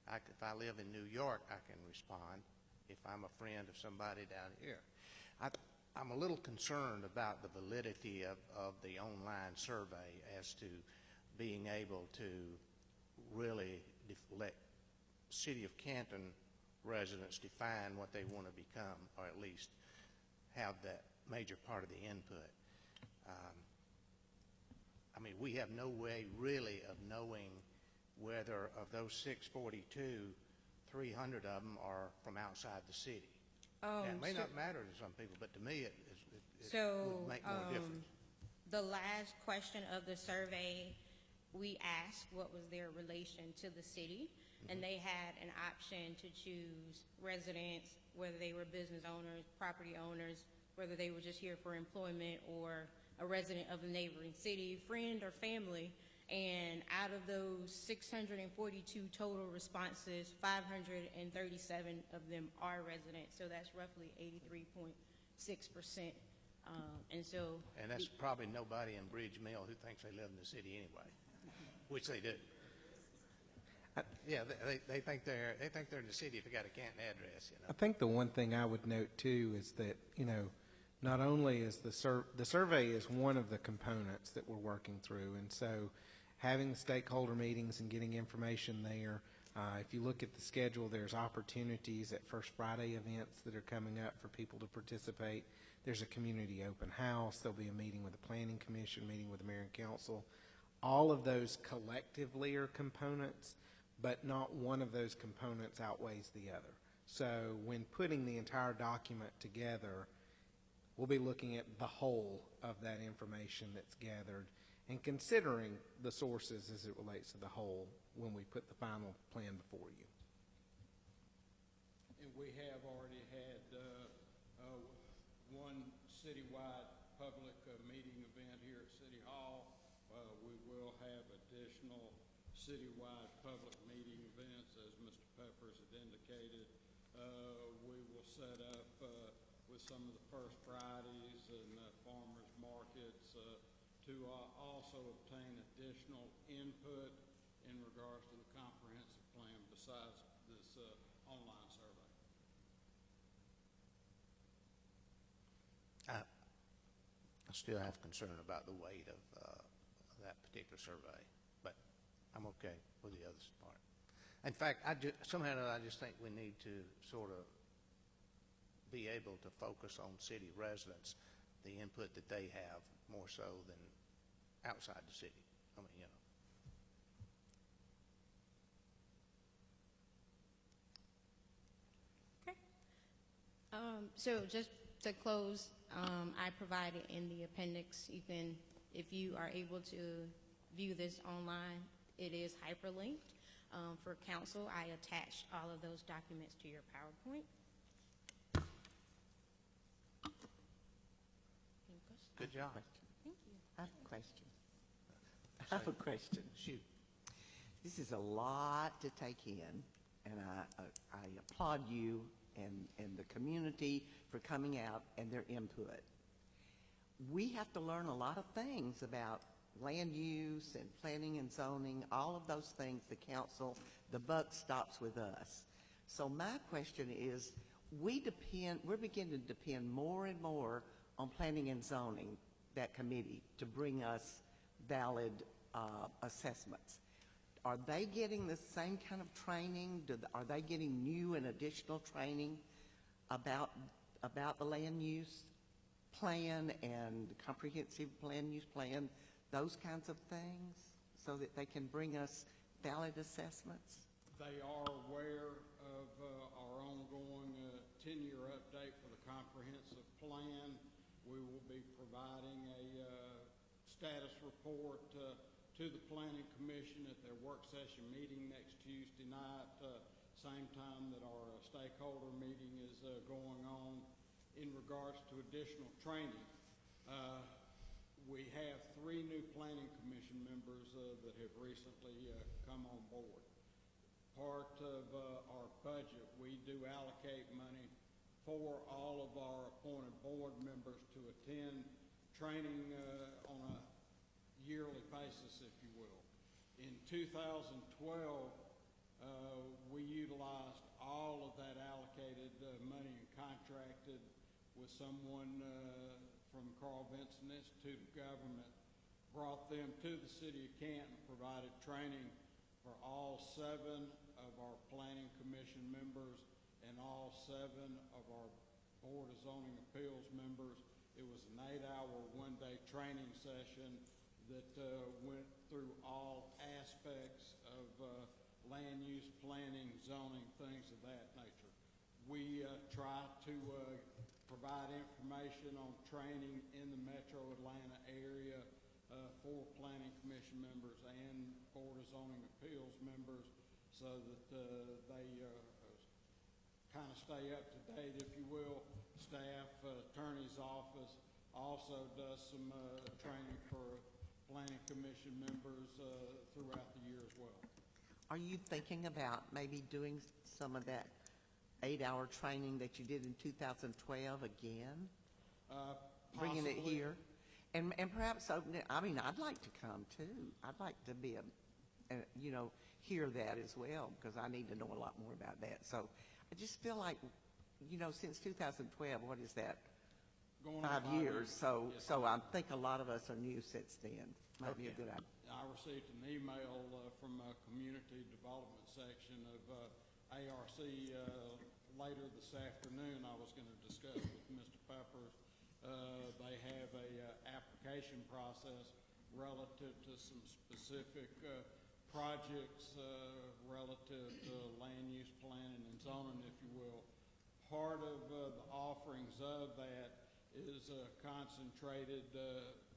If I live in New York, I can respond if I'm a friend of somebody down here. I'm a little concerned about the validity of the online survey as to being able to really let City of Canton residents define what they want to become, or at least have that major part of the input. I mean, we have no way really of knowing whether of those 642, 300 of them are from outside the city. Now, it may not matter to some people, but to me it would make more difference. The last question of the survey, we asked what was their relation to the city, and they had an option to choose residents, whether they were business owners, property owners, whether they were just here for employment, or a resident of a neighboring city, friend or family. And out of those 642 total responses, 537 of them are residents. So that's roughly 83.6%. And that's probably nobody in Bridge Mill who thinks they live in the city anyway, which they do. Yeah, they think they're in the city if they got a Canton address. You know? I think the one thing I would note too is that, you know, not only is the survey is one of the components that we're working through, and so having stakeholder meetings and getting information there. If you look at the schedule, there's opportunities at First Friday events that are coming up for people to participate. There's a community open house. There'll be a meeting with the Planning Commission, meeting with the Mayor and Council. All of those collectively are components, but not one of those components outweighs the other. So when putting the entire document together, we'll be looking at the whole of that information that's gathered and considering the sources as it relates to the whole when we put the final plan before you. And we have already had one citywide public meeting event here at City Hall. We will have additional citywide public meeting events, as Mr. Peppers had indicated. We will set up with some of the First Fridays and farmers markets to also obtain additional input in regards to the comprehensive plan besides this online survey. I still have concern about the weight of that particular survey, but I'm okay with the other part. In fact, somehow or another, I just think we need to sort of be able to focus on city residents, the input that they have more so than outside the city. I mean, you know. Okay. So just to close, I provided in the appendix, you can, if you are able to view this online, it is hyperlinked. For council, I attached all of those documents to your PowerPoint. Good job. Thank you. I have a question. Shoot. This is a lot to take in, and I applaud you and the community for coming out and their input. We have to learn a lot of things about land use and planning and zoning, all of those things, the council, the buck stops with us. So my question is, we're beginning to depend more and more on planning and zoning, that committee, to bring us valid assessments. Are they getting the same kind of training? Are they getting new and additional training about the land use plan and comprehensive land use plan, those kinds of things, so that they can bring us valid assessments? They are aware of our ongoing 10-year update for the comprehensive plan. We will be providing a status report to the Planning Commission at their work session meeting next Tuesday night, same time that our stakeholder meeting is going on in regards to additional training. We have 3 new Planning Commission members that have recently come on board. Part of our budget, we do allocate money for all of our appointed board members to attend training on a yearly basis, if you will. In 2012, we utilized all of that allocated money and contracted with someone from Carl Vinson Institute of Government, brought them to the city of Canton, provided training for all 7 of our planning commission members and all 7 of our Board of Zoning Appeals members. It was an 8-hour, one-day training session that went through all aspects of land use, planning, zoning, things of that nature. We try to provide information on training in the Metro Atlanta area for Planning Commission members and Board of Zoning Appeals members, so that they kind of stay up to date, if you will. Staff, Attorney's Office also does some training for Planning Commission members throughout the year as well. Are you thinking about maybe doing some of that 8-hour training that you did in 2012 again? Bringing it here? And perhaps open it, I mean, I'd like to come too. I'd like to be hear that as well, because I need to know a lot more about that. So I just feel like, since 2012, what is that? Going 5 on years. So, yes, so I think a lot of us are new since then. Might be a good idea. I received an email from a community development section of ARC later this afternoon. I was going to discuss with Mr. Peppers. They have a application process relative to some specific projects relative to land use planning and zoning, if you will. Part of the offerings of that is concentrated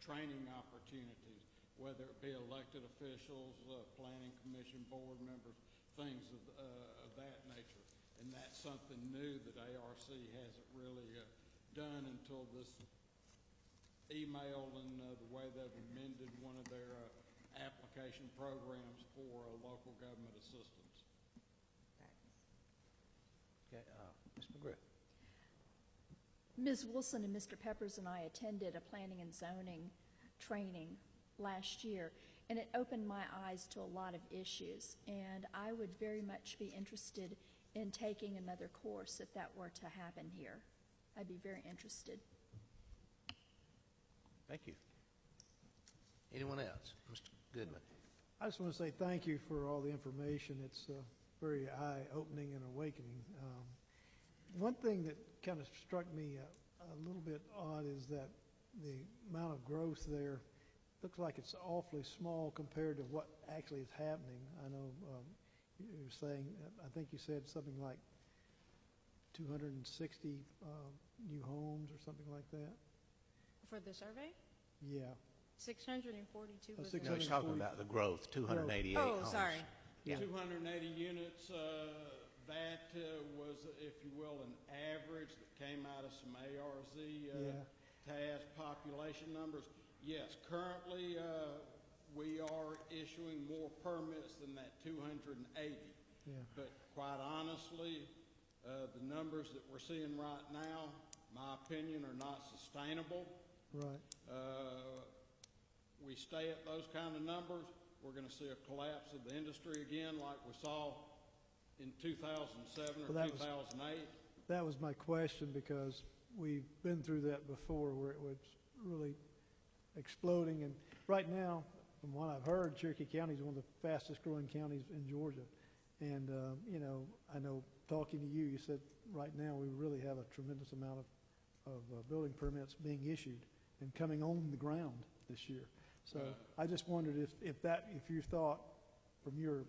training opportunities, whether it be elected officials, planning commission board members, things of that nature. And that's something new that ARC hasn't really done until this email and the way they've amended one of their application programs for local government assistance. Okay, Ms. McGriff. Ms. Wilson and Mr. Peppers and I attended a planning and zoning training last year, and it opened my eyes to a lot of issues, and I would very much be interested in taking another course if that were to happen here. I'd be very interested. Thank you. Anyone else? Mr. Goodman. I just want to say thank you for all the information. It's very eye-opening and awakening. One thing that kind of struck me a little bit odd is that the amount of growth there looks like it's awfully small compared to what actually is happening. I know you were saying, I think you said something like 260 new homes or something like that. For the survey? Yeah. 642 was No, he's talking about the growth, 288 homes. Oh, sorry. Yeah. 280 units, that was, if you will, an average that came out of some ARZ TAS population numbers. Yes, currently we are issuing more permits than that 280. Yeah. But quite honestly, the numbers that we're seeing right now, my opinion, are not sustainable. Right. We stay at those kind of numbers, we're going to see a collapse of the industry again like we saw in 2007 or 2008. That was my question, because we've been through that before where it was really exploding. And right now, from what I've heard, Cherokee County is one of the fastest growing counties in Georgia. And, I know talking to you, you said right now we really have a tremendous amount of building permits being issued and coming on the ground this year. So I just wondered if you thought, from your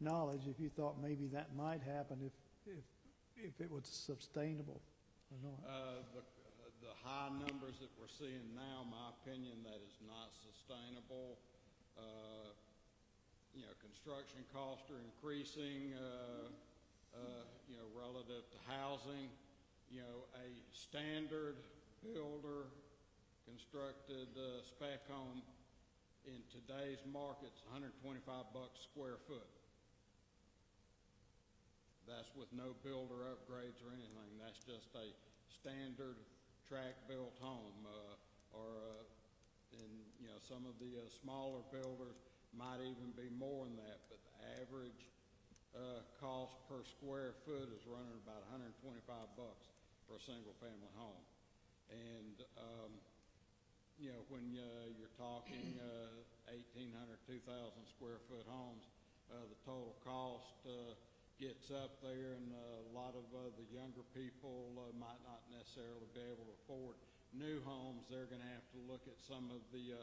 knowledge, if you thought maybe that might happen if it was sustainable or not. The high numbers that we're seeing now, my opinion, that is not sustainable. Construction costs are increasing, relative to housing. A standard builder constructed spec home in today's market is $125 a square foot. That's with no builder upgrades or anything. That's just a standard track-built home. And some of the smaller builders might even be more than that, but the average cost per square foot is running about $125 for a single-family home. And when you're talking 1,800, 2,000 square foot homes, the total cost gets up there, and a lot of the younger people might not necessarily be able to afford new homes. They're going to have to look at some of the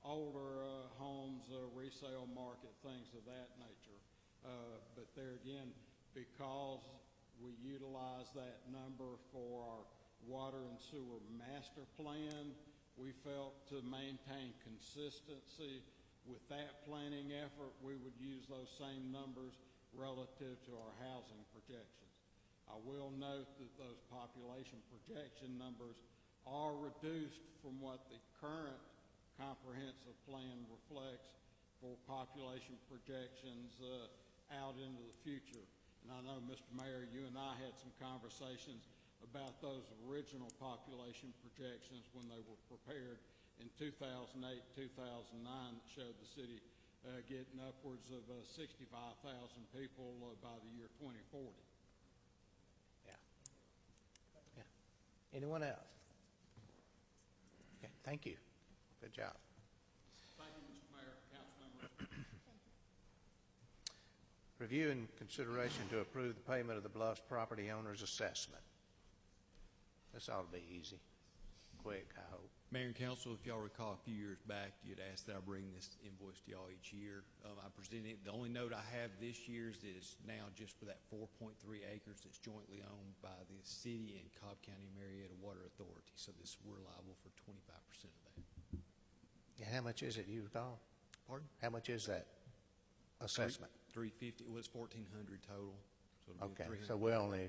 older homes, resale market, things of that nature. But there again, because we utilize that number for our water and sewer master plan, we felt to maintain consistency with that planning effort, we would use those same numbers relative to our housing projections. I will note that those population projection numbers are reduced from what the current comprehensive plan reflects for population projections out into the future. And I know, Mr. Mayor, you and I had some conversations about those original population projections when they were prepared in 2008, 2009, that showed the city getting upwards of 65,000 people by the year 2040. Yeah. Anyone else? Okay, thank you. Good job. Thank you, Mr. Mayor, council members. Review and consideration to approve the payment of the Bluffs property owner's assessment. This ought to be easy, quick, I hope. Mayor and council, if y'all recall a few years back, you'd asked that I bring this invoice to y'all each year. I presented it. The only note I have this year's is now just for that 4.3 acres that's jointly owned by the city and Cobb County Marietta Water Authority. So we're liable for 25% of that. Yeah, how much is it, you recall? Pardon? How much is that assessment? $350. It was $1,400 total. So okay, so we're only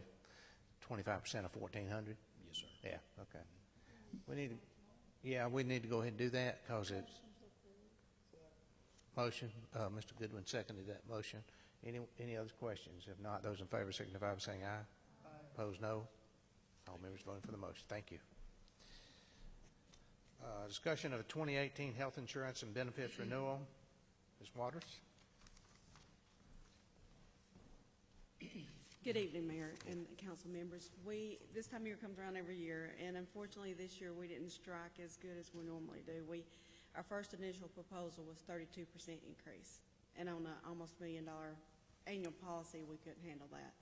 25% of 1,400? Yes, sir. Yeah, okay. We need to go ahead and do that because it's motion. Mr. Goodwin seconded that motion. Any other questions? If not, those in favor signify by saying aye. Aye. Opposed, no. All members voting for the motion. Thank you. Discussion of a 2018 health insurance and benefits renewal. Ms. Waters. Good evening, Mayor and council members. This time of year comes around every year, and unfortunately this year we didn't strike as good as we normally do. Our first initial proposal was 32% increase, and on an almost $1 million annual policy, we couldn't handle that.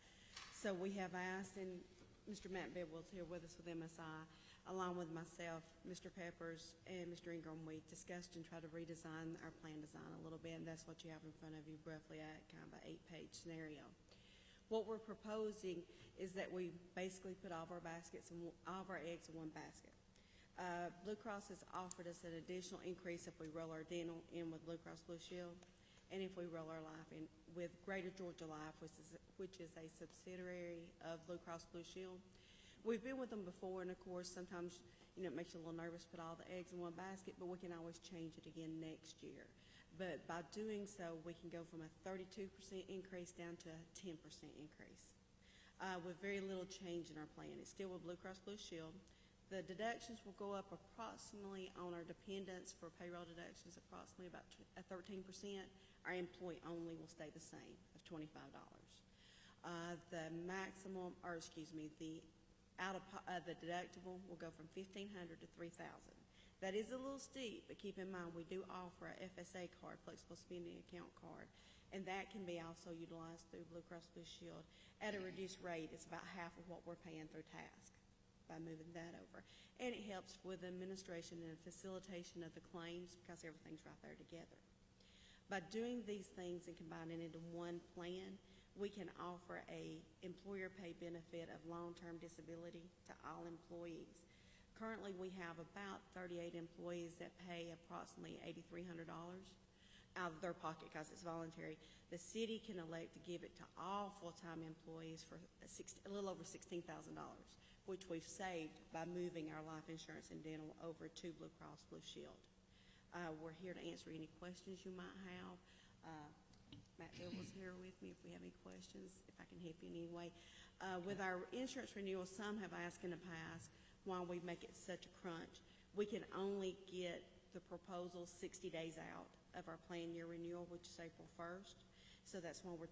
So we have asked, and Mr. Matt Bidwell's here with us with MSI, along with myself, Mr. Peppers, and Mr. Ingram. We discussed and tried to redesign our plan design a little bit, and that's what you have in front of you, roughly at kind of an 8-page scenario. What we're proposing is that we basically put all of our eggs in one basket. Blue Cross has offered us an additional increase if we roll our dental in with Blue Cross Blue Shield, and if we roll our life in with Greater Georgia Life, which is a subsidiary of Blue Cross Blue Shield. We've been with them before, and of course, sometimes it makes you a little nervous to put all the eggs in one basket, but we can always change it again next year. But by doing so, we can go from a 32% increase down to a 10% increase with very little change in our plan. It's still with Blue Cross Blue Shield. The deductions will go up approximately on our dependents for payroll deductions, approximately about 13%. Our employee only will stay the same of $25. The maximum, or excuse me, the deductible will go from $1,500 to $3,000. That is a little steep, but keep in mind we do offer a FSA card, flexible spending account card, and that can be also utilized through Blue Cross Blue Shield at a reduced rate. It's about half of what we're paying through TASC by moving that over. And it helps with administration and facilitation of the claims because everything's right there together. By doing these things and combining it into one plan, we can offer a employer pay benefit of long-term disability to all employees. Currently, we have about 38 employees that pay approximately $8,300 out of their pocket because it's voluntary. The city can elect to give it to all full-time employees for a little over $16,000, which we've saved by moving our life insurance and dental over to Blue Cross Blue Shield. We're here to answer any questions you might have. Matt Bill was here with me if we have any questions, if I can help you in any way. With our insurance renewal, some have asked in the past why we make it such a crunch. We can only get the proposal 60 days out of our plan year renewal, which is April 1st. So that's why we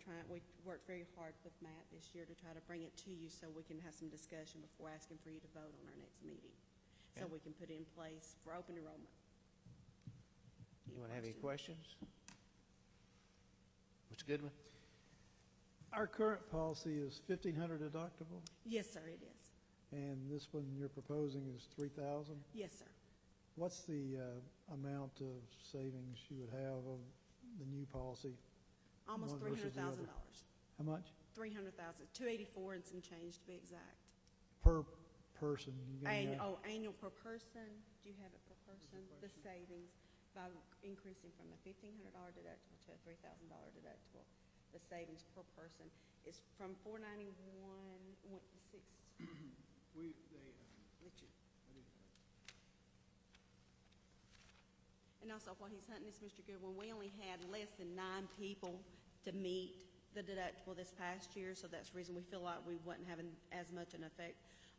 worked very hard with Matt this year to try to bring it to you so we can have some discussion before asking for you to vote on our next meeting. So we can put it in place for open enrollment. Anyone have any questions? Mr. Goodwin? Our current policy is $1,500 deductible, Yes, sir, it is. and this one you're proposing is $3,000. Yes, sir. What's the amount of savings you would have of the new policy? Almost one versus the $300,000. other? How much? 300,000, 284 and some change to be exact. Per person? You got any idea? Annual per person. Do you have it per person? The savings by increasing from a $1,500 deductible to a $3,000 deductible. The savings per person is from $491 went to $6. And also, while he's hunting this, Mr. Goodwin, we only had less than 9 people to meet the deductible this past year, so that's the reason we feel like we wasn't having as much an effect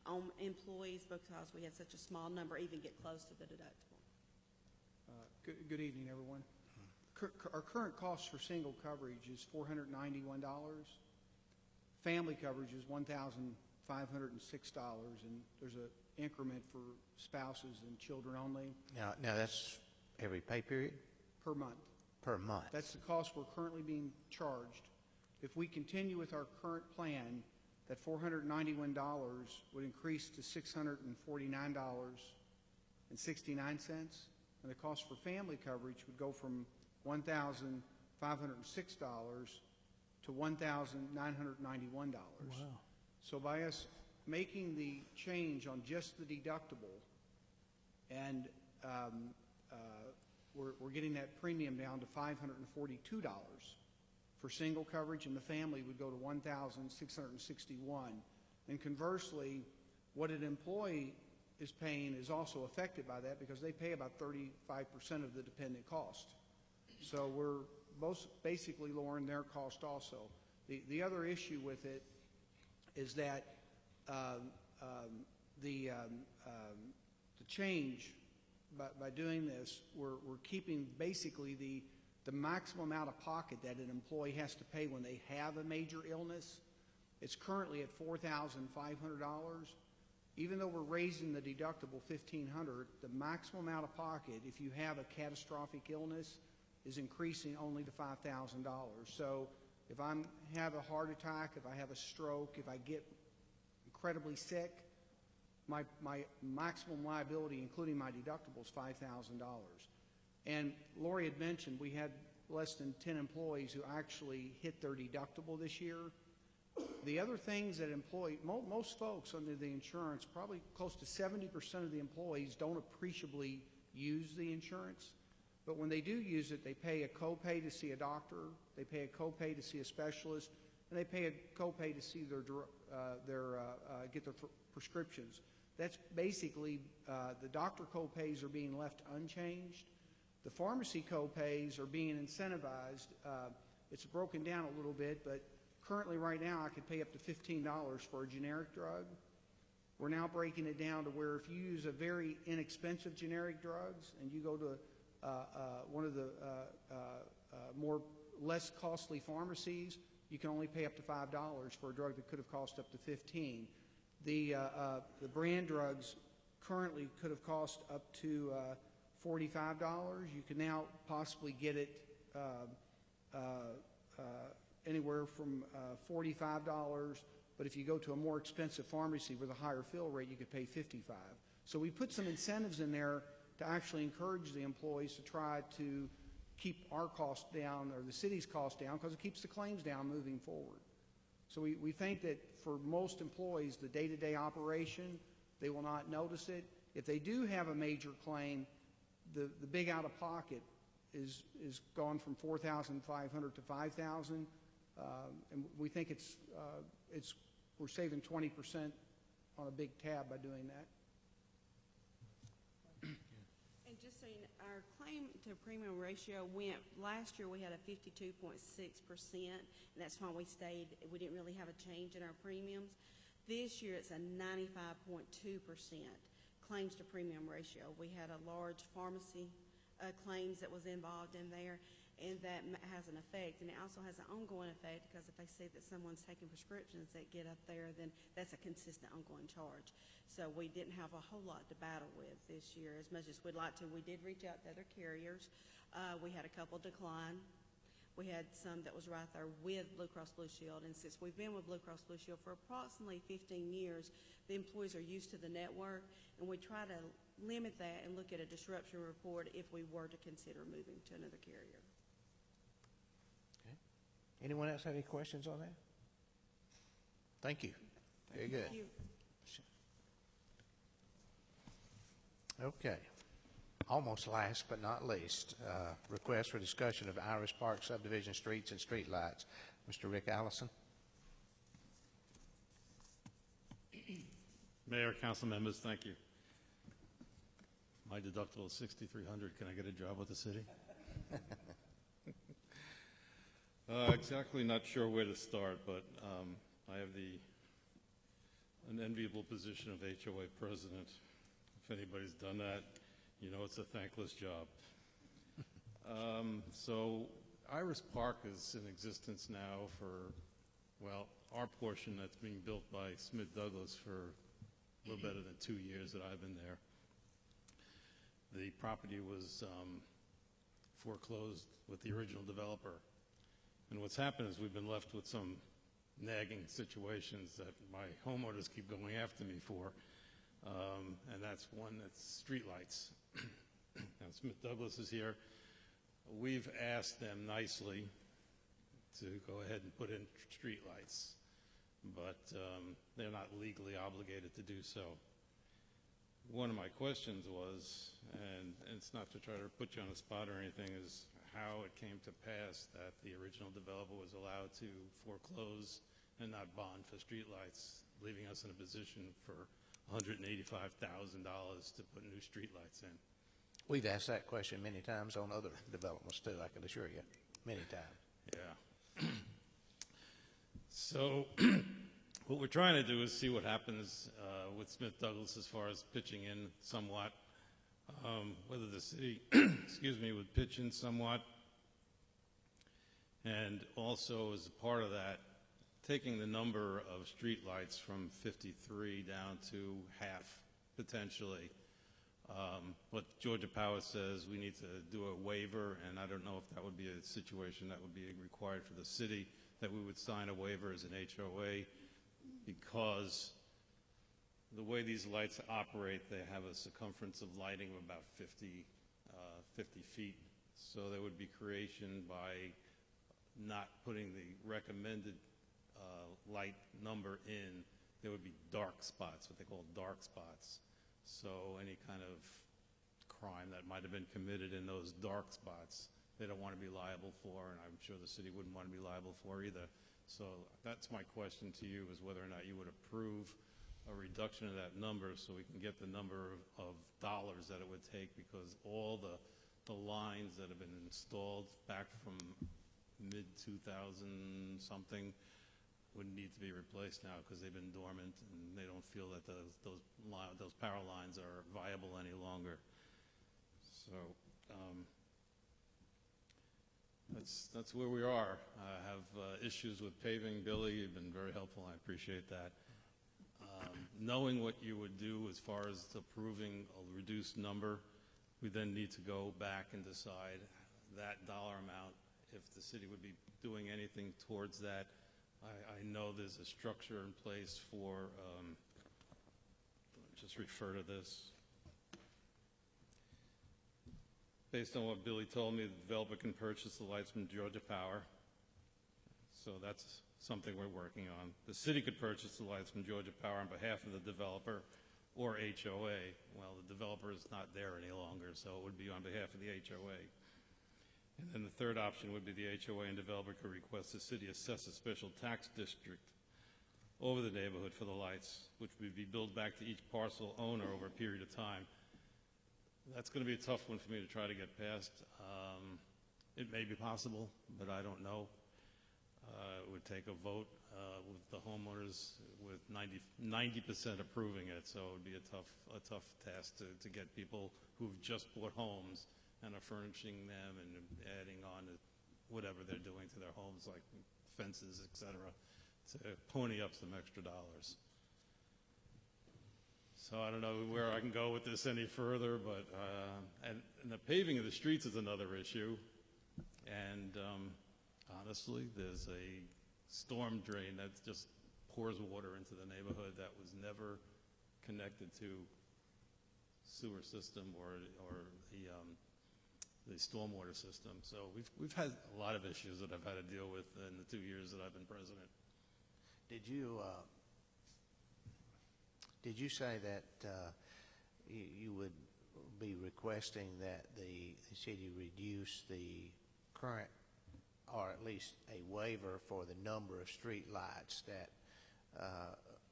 on employees because we had such a small number even get close to the deductible. Good evening, everyone. Our current cost for single coverage is $491. Family coverage is $1,506, and there's an increment for spouses and children only. Now that's every pay period? Per month. Per month. That's the cost we're currently being charged. If we continue with our current plan, that $491 would increase to $649.69, and the cost for family coverage would go from $1,506 to $1,991. Wow. So by us making the change on just the deductible, and we're getting that premium down to $542 for single coverage, and the family would go to $1,661. And conversely, what an employee is paying is also affected by that because they pay about 35% of the dependent cost. So we're both basically lowering their cost also. The other issue with it is that the change by doing this, we're keeping basically the maximum out of pocket that an employee has to pay when they have a major illness. It's currently at $4,500. Even though we're raising the deductible $1,500, the maximum out of pocket if you have a catastrophic illness is increasing only to $5,000. So if I have a heart attack, if I have a stroke, if I get incredibly sick, my maximum liability, including my deductible, is $5,000. And Lori had mentioned we had less than 10 employees who actually hit their deductible this year. The other things that most folks under the insurance, probably close to 70% of the employees don't appreciably use the insurance. But when they do use it, they pay a copay to see a doctor, they pay a copay to see a specialist, and they pay a copay to see get their prescriptions. That's basically the doctor copays are being left unchanged. The pharmacy copays are being incentivized. It's broken down a little bit, but currently right now I could pay up to $15 for a generic drug. We're now breaking it down to where if you use a very inexpensive generic drugs and you go to one of the less costly pharmacies, you can only pay up to $5 for a drug that could have cost up to $15. The brand drugs currently could have cost up to $45. You can now possibly get it anywhere from $45, but if you go to a more expensive pharmacy with a higher fill rate, you could pay $55. So we put some incentives in there to actually encourage the employees to try to keep our costs down or the city's costs down because it keeps the claims down moving forward. So we think that for most employees, the day-to-day operation, they will not notice it. If they do have a major claim, the big out-of-pocket is gone from $4,500 to $5,000, and we think we're saving 20% on a big tab by doing that. And just so So our claim to premium ratio went, last year we had a 52.6%, and that's why we didn't really have a change in our premiums. This year it's a 95.2% claims to premium ratio. We had a large pharmacy claims that was involved in there, and that has an effect, and it also has an ongoing effect because if they see that someone's taking prescriptions that get up there, then that's a consistent ongoing charge. So we didn't have a whole lot to battle with this year as much as we'd like to. We did reach out to other carriers. We had a couple decline. We had some that was right there with Blue Cross Blue Shield, and since we've been with Blue Cross Blue Shield for approximately 15 years, the employees are used to the network, and we try to limit that and look at a disruption report if we were to consider moving to another carrier. Anyone else have any questions on that? Thank you. Very good. Thank you. Okay. Almost last but not least, request for discussion of Iris Park subdivision streets and streetlights. Mr. Rick Allison. Mayor, council members, thank you. My deductible is $6,300. Can I get a job with the city? Exactly not sure where to start, but I have an enviable position of HOA president. If anybody's done that, you know it's a thankless job. So Iris Park is in existence now for, well, our portion that's being built by Smith Douglas for a little better than 2 years that I've been there. The property was foreclosed with the original developer. And what's happened is we've been left with some nagging situations that my homeowners keep going after me for. And that's one that's streetlights. Now, Smith Douglas is here. We've asked them nicely to go ahead and put in streetlights, but they're not legally obligated to do so. One of my questions was, and it's not to try to put you on the spot or anything, is how it came to pass that the original developer was allowed to foreclose and not bond for streetlights, leaving us in a position for $185,000 to put new streetlights in. We've asked that question many times on other developments too, I can assure you, many times. Yeah. So what we're trying to do is see what happens with Smith Douglas as far as pitching in somewhat, whether the city, excuse me, would pitch in somewhat, and also as a part of that, taking the number of streetlights from 53 down to half, potentially. But Georgia Power says we need to do a waiver, and I don't know if that would be a situation that would be required for the city, that we would sign a waiver as an HOA, because the way these lights operate, they have a circumference of lighting of about 50 feet. So there would be creation by not putting the recommended light number in. There would be dark spots, what they call dark spots. So any kind of crime that might have been committed in those dark spots, they don't want to be liable for, and I'm sure the city wouldn't want to be liable for either. So that's my question to you, is whether or not you would approve a reduction of that number so we can get the number of dollars that it would take, because all the lines that have been installed back from mid-2000 something would need to be replaced now because they've been dormant and they don't feel that those power lines are viable any longer. So that's where we are. I have issues with paving. Billy, you've been very helpful. I appreciate that. Knowing what you would do as far as approving a reduced number, we then need to go back and decide that dollar amount, if the city would be doing anything towards that. I know there's a structure in place for, just refer to this. Based on what Billy told me, the developer can purchase the lights from Georgia Power. So that's something we're working on. The city could purchase the lights from Georgia Power on behalf of the developer or HOA. Well, the developer is not there any longer, so it would be on behalf of the HOA. And then the third option would be the HOA and developer could request the city assess a special tax district over the neighborhood for the lights, which would be billed back to each parcel owner over a period of time. That's going to be a tough one for me to try to get past. It may be possible, but I don't know. It would take a vote with the homeowners with 90% approving it, so it would be a tough task to get people who've just bought homes and are furnishing them and adding on to whatever they're doing to their homes, like fences, et cetera, to pony up some extra dollars. So I don't know where I can go with this any further, but and the paving of the streets is another issue. And honestly, there's a storm drain that just pours water into the neighborhood that was never connected to sewer system or the stormwater system. So we've had a lot of issues that I've had to deal with in the 2 years that I've been president. Did you say that you would be requesting that the city reduce the current, or at least a waiver for the number of street lights that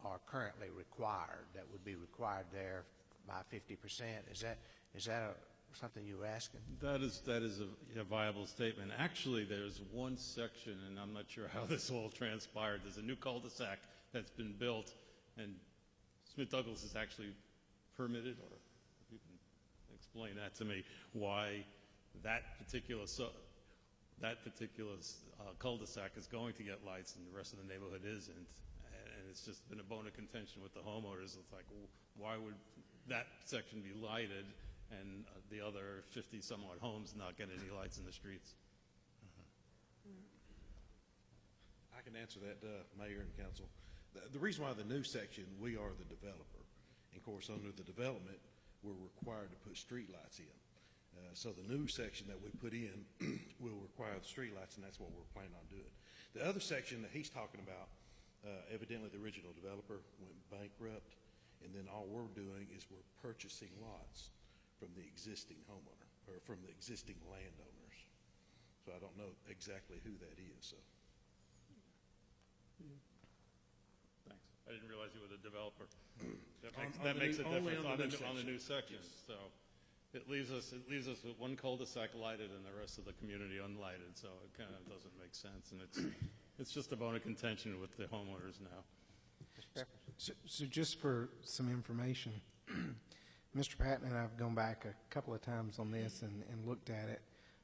are currently required, that would be required there by 50%? Is that something you were asking? That is a viable statement. Actually, there's one section, and I'm not sure how this all transpired. There's a new cul-de-sac that's been built, and Smith Douglas is actually permitted, or if you can explain that to me, why that particular cul-de-sac is going to get lights and the rest of the neighborhood isn't. And it's just been a bone of contention with the homeowners. It's like, well, why would that section be lighted and the other 50-some-odd homes not get any lights in the streets? I can answer that, Mayor and Council. The reason why the new section, we are the developer. And of course, under the development, we're required to put street lights in. So the new section that we put in will require the street lights, and that's what we're planning on doing. The other section that he's talking about, evidently the original developer went bankrupt, and then all we're doing is we're purchasing lots from the existing homeowner, or from the existing landowners. So I don't know exactly who that is. So. Thanks. I didn't realize you were the developer. That makes a difference on the new section. Yes. So it leaves us with one cul-de-sac lighted and the rest of the community unlighted. So it kind of doesn't make sense, and it's just a bone of contention with the homeowners now. So just for some information, Mr. Patton and I have gone back a couple of times on this and looked at it.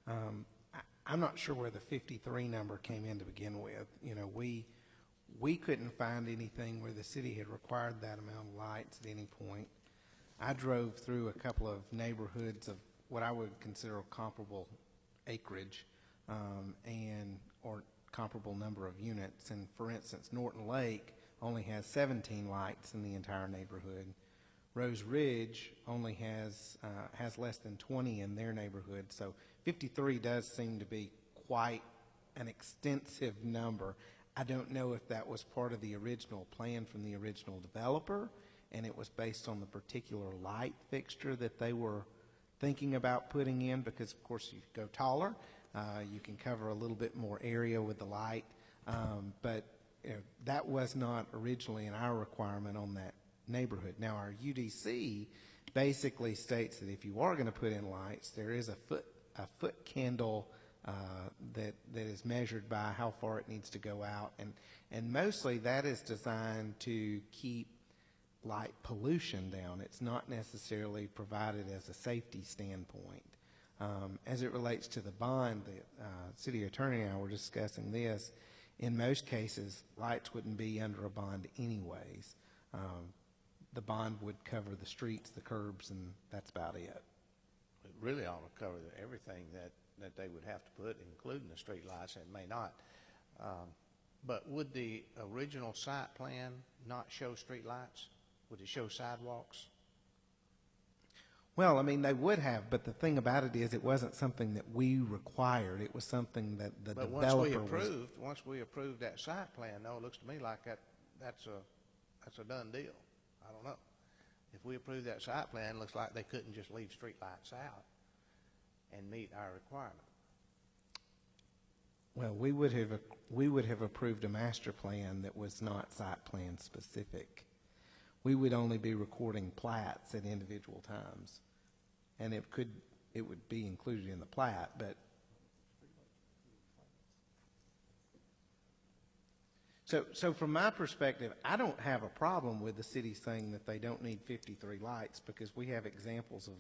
I'm not sure where the 53 number came in to begin with. You know, we couldn't find anything where the city had required that amount of lights at any point. I drove through a couple of neighborhoods of what I would consider comparable acreage or comparable number of units. And for instance, Norton Lake only has 17 lights in the entire neighborhood. Rose Ridge only has less than 20 in their neighborhood. So 53 does seem to be quite an extensive number. I don't know if that was part of the original plan from the original developer, and it was based on the particular light fixture that they were thinking about putting in, because of course you go taller, you can cover a little bit more area with the light, but you know, that was not originally in our requirement on that neighborhood. Now our UDC basically states that if you are going to put in lights, there is a foot candle that is measured by how far it needs to go out, and mostly that is designed to keep light pollution down. It's not necessarily provided as a safety standpoint. As it relates to the bond, the city attorney and I were discussing this. In most cases, lights wouldn't be under a bond anyways. The bond would cover the streets, the curbs, and that's about it. It really ought to cover everything that they would have to put, including the street lights, and it may not. But would the original site plan not show street lights? Would it show sidewalks? Well, I mean, they would have, but the thing about it is it wasn't something that we required. It was something that the developer once we approved that site plan, though, it looks to me like that's a done deal. I don't know. If we approve that site plan, it looks like they couldn't just leave street lights out and meet our requirement. Well, we would have approved a master plan that was not site plan specific. We would only be recording plats at individual times. and it would be included in the plat, but so from my perspective, I don't have a problem with the city saying that they don't need 53 lights, because we have examples of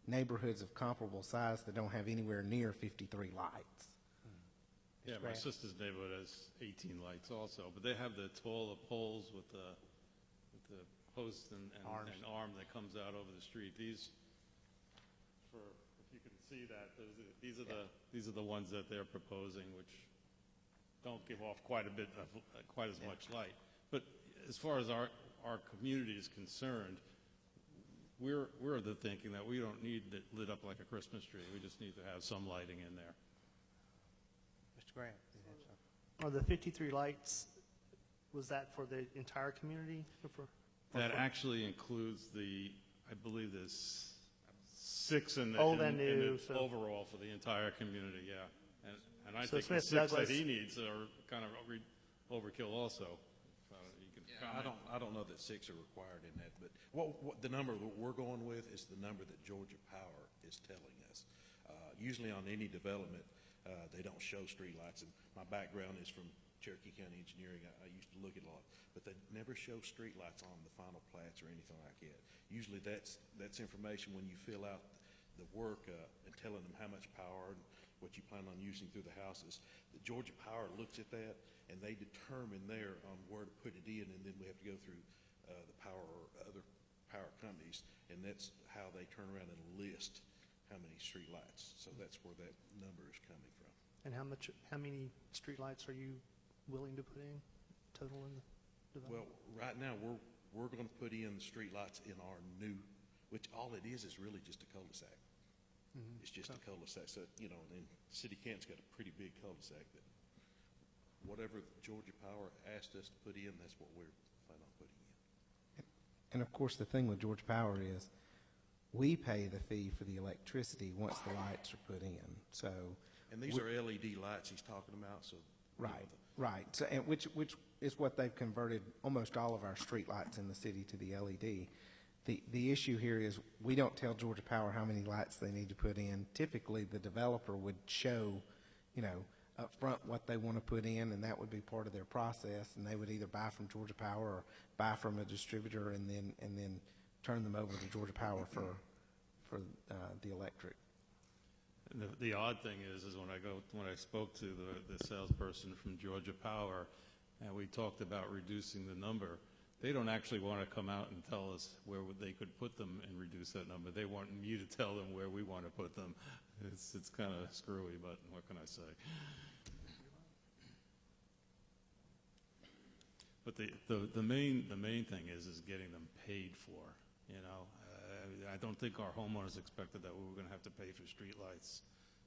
neighborhoods of comparable size that don't have anywhere near 53 lights. Yeah, my sister's neighborhood has 18 lights also, but they have the taller poles with the post and arm that comes out over the street. These, if you can see that, these are the ones that they're proposing, which don't give off quite as much light. But as far as our community is concerned, we're of the thinking that we don't need it lit up like a Christmas tree. We just need to have some lighting in there. Mr. Grant. Are the 53 lights, was that for the entire community? That actually includes I believe there's 6 in the old and new, overall for the entire community, yeah. And I so think Smith the 6 Douglas, that he needs are kind of overkill also. I don't know that 6 are required in that, but what the number that we're going with is the number that Georgia Power is telling us. Usually on any development, they don't show streetlights, and my background is from Cherokee County Engineering. I used to look at a lot, but they never show streetlights on the final plats or anything like that. Usually that's information when you fill out the work and telling them how much power and what you plan on using through the houses. The Georgia Power looks at that, and they determine there on where to put it in, and then we have to go through the power or other power companies, and that's how they turn around and list how many street lights. So that's where that number is coming from. And how many street lights are you willing to put in total in the development? Well, right now we're going to put in the street lights in our new, which all it is really just a cul-de-sac. Mm-hmm. It's just a cul-de-sac. So, and City Canton's got a pretty big cul-de-sac that whatever Georgia Power asked us to put in, that's what we're planning on putting in. And of course, the thing with Georgia Power is we pay the fee for the electricity once the lights are put in. So, and these are LED lights he's talking about. So right. So, and which is what they've converted almost all of our street lights in the city to the LED. The issue here is we don't tell Georgia Power how many lights they need to put in. Typically, the developer would show, up front what they want to put in, and that would be part of their process. And they would either buy from Georgia Power or buy from a distributor, and then turn them over to Georgia Power for the electric. And the odd thing is when I spoke to the salesperson from Georgia Power, and we talked about reducing the number. They don't actually want to come out and tell us where they could put them and reduce that number. They want me to tell them where we want to put them. It's kind of screwy, but what can I say? But the main thing is getting them paid for. I don't think our homeowners expected that we were going to have to pay for streetlights.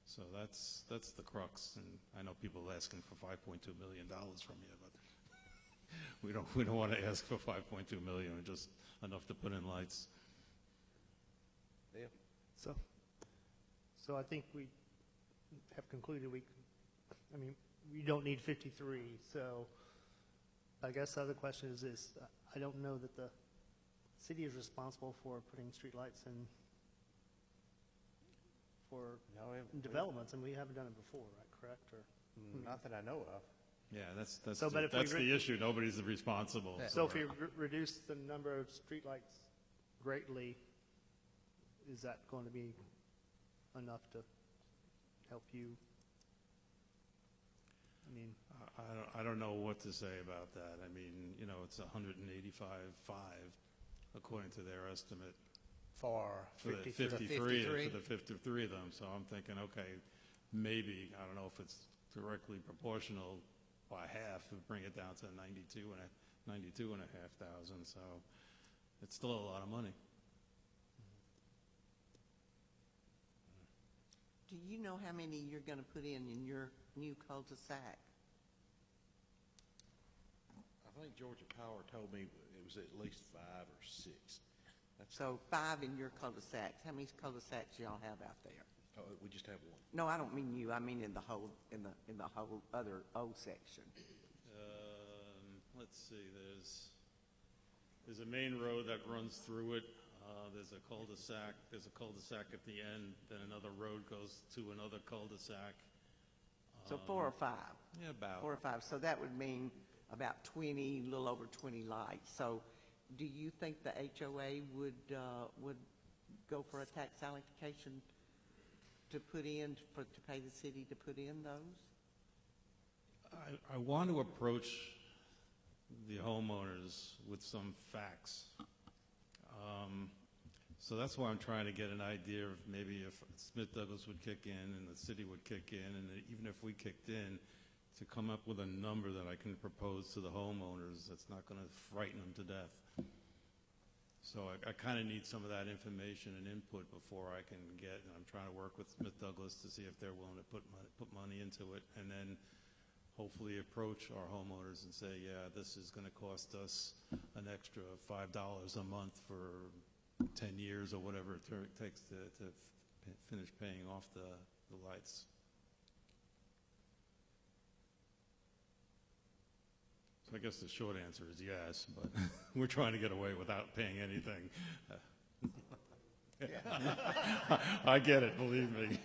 So that's the crux. And I know people are asking for $5.2 million from you, but we don't want to ask for $5.2 million, just enough to put in lights. Yeah. So I think we have concluded we don't need 53. So I guess the other question is this: I don't know that the city is responsible for putting streetlights in for developments, and we haven't done it before, right? Correct? Or not that I know of. Yeah, that's the issue. Nobody's responsible. So if you reduce the number of streetlights greatly, is that going to be enough to help you? I don't know what to say about that. It's 185.5 according to their estimate for the 53 of them. So I'm thinking, okay, maybe, I don't know if it's directly proportional by half to bring it down to 92.5 thousand. So it's still a lot of money. Do you know how many you're going to put in your new cul-de-sac? I think Georgia Power told me it was at least 5 or 6. So 5 in your cul-de-sacs. How many cul-de-sacs y'all have out there? Oh, we just have one. No, I don't mean you. I mean in the whole other old section. Let's see. There's a main road that runs through it. There's a cul-de-sac. There's a cul-de-sac at the end. Then another road goes to another cul-de-sac. So 4 or 5? Yeah, about. 4 or 5. So that would mean about 20, a little over 20 lights. So do you think the HOA would go for a tax allocation to put in, to pay the city to put in those? I want to approach the homeowners with some facts. So that's why I'm trying to get an idea of maybe if Smith Douglas would kick in and the city would kick in, and even if we kicked in, to come up with a number that I can propose to the homeowners that's not going to frighten them to death. So I kind of need some of that information and input before I can get, and I'm trying to work with Smith Douglas to see if they're willing to put money into it, and then hopefully approach our homeowners and say, yeah, this is going to cost us an extra $5 a month for 10 years or whatever it takes to finish paying off the lights. So I guess the short answer is yes, but we're trying to get away without paying anything. I get it, believe me.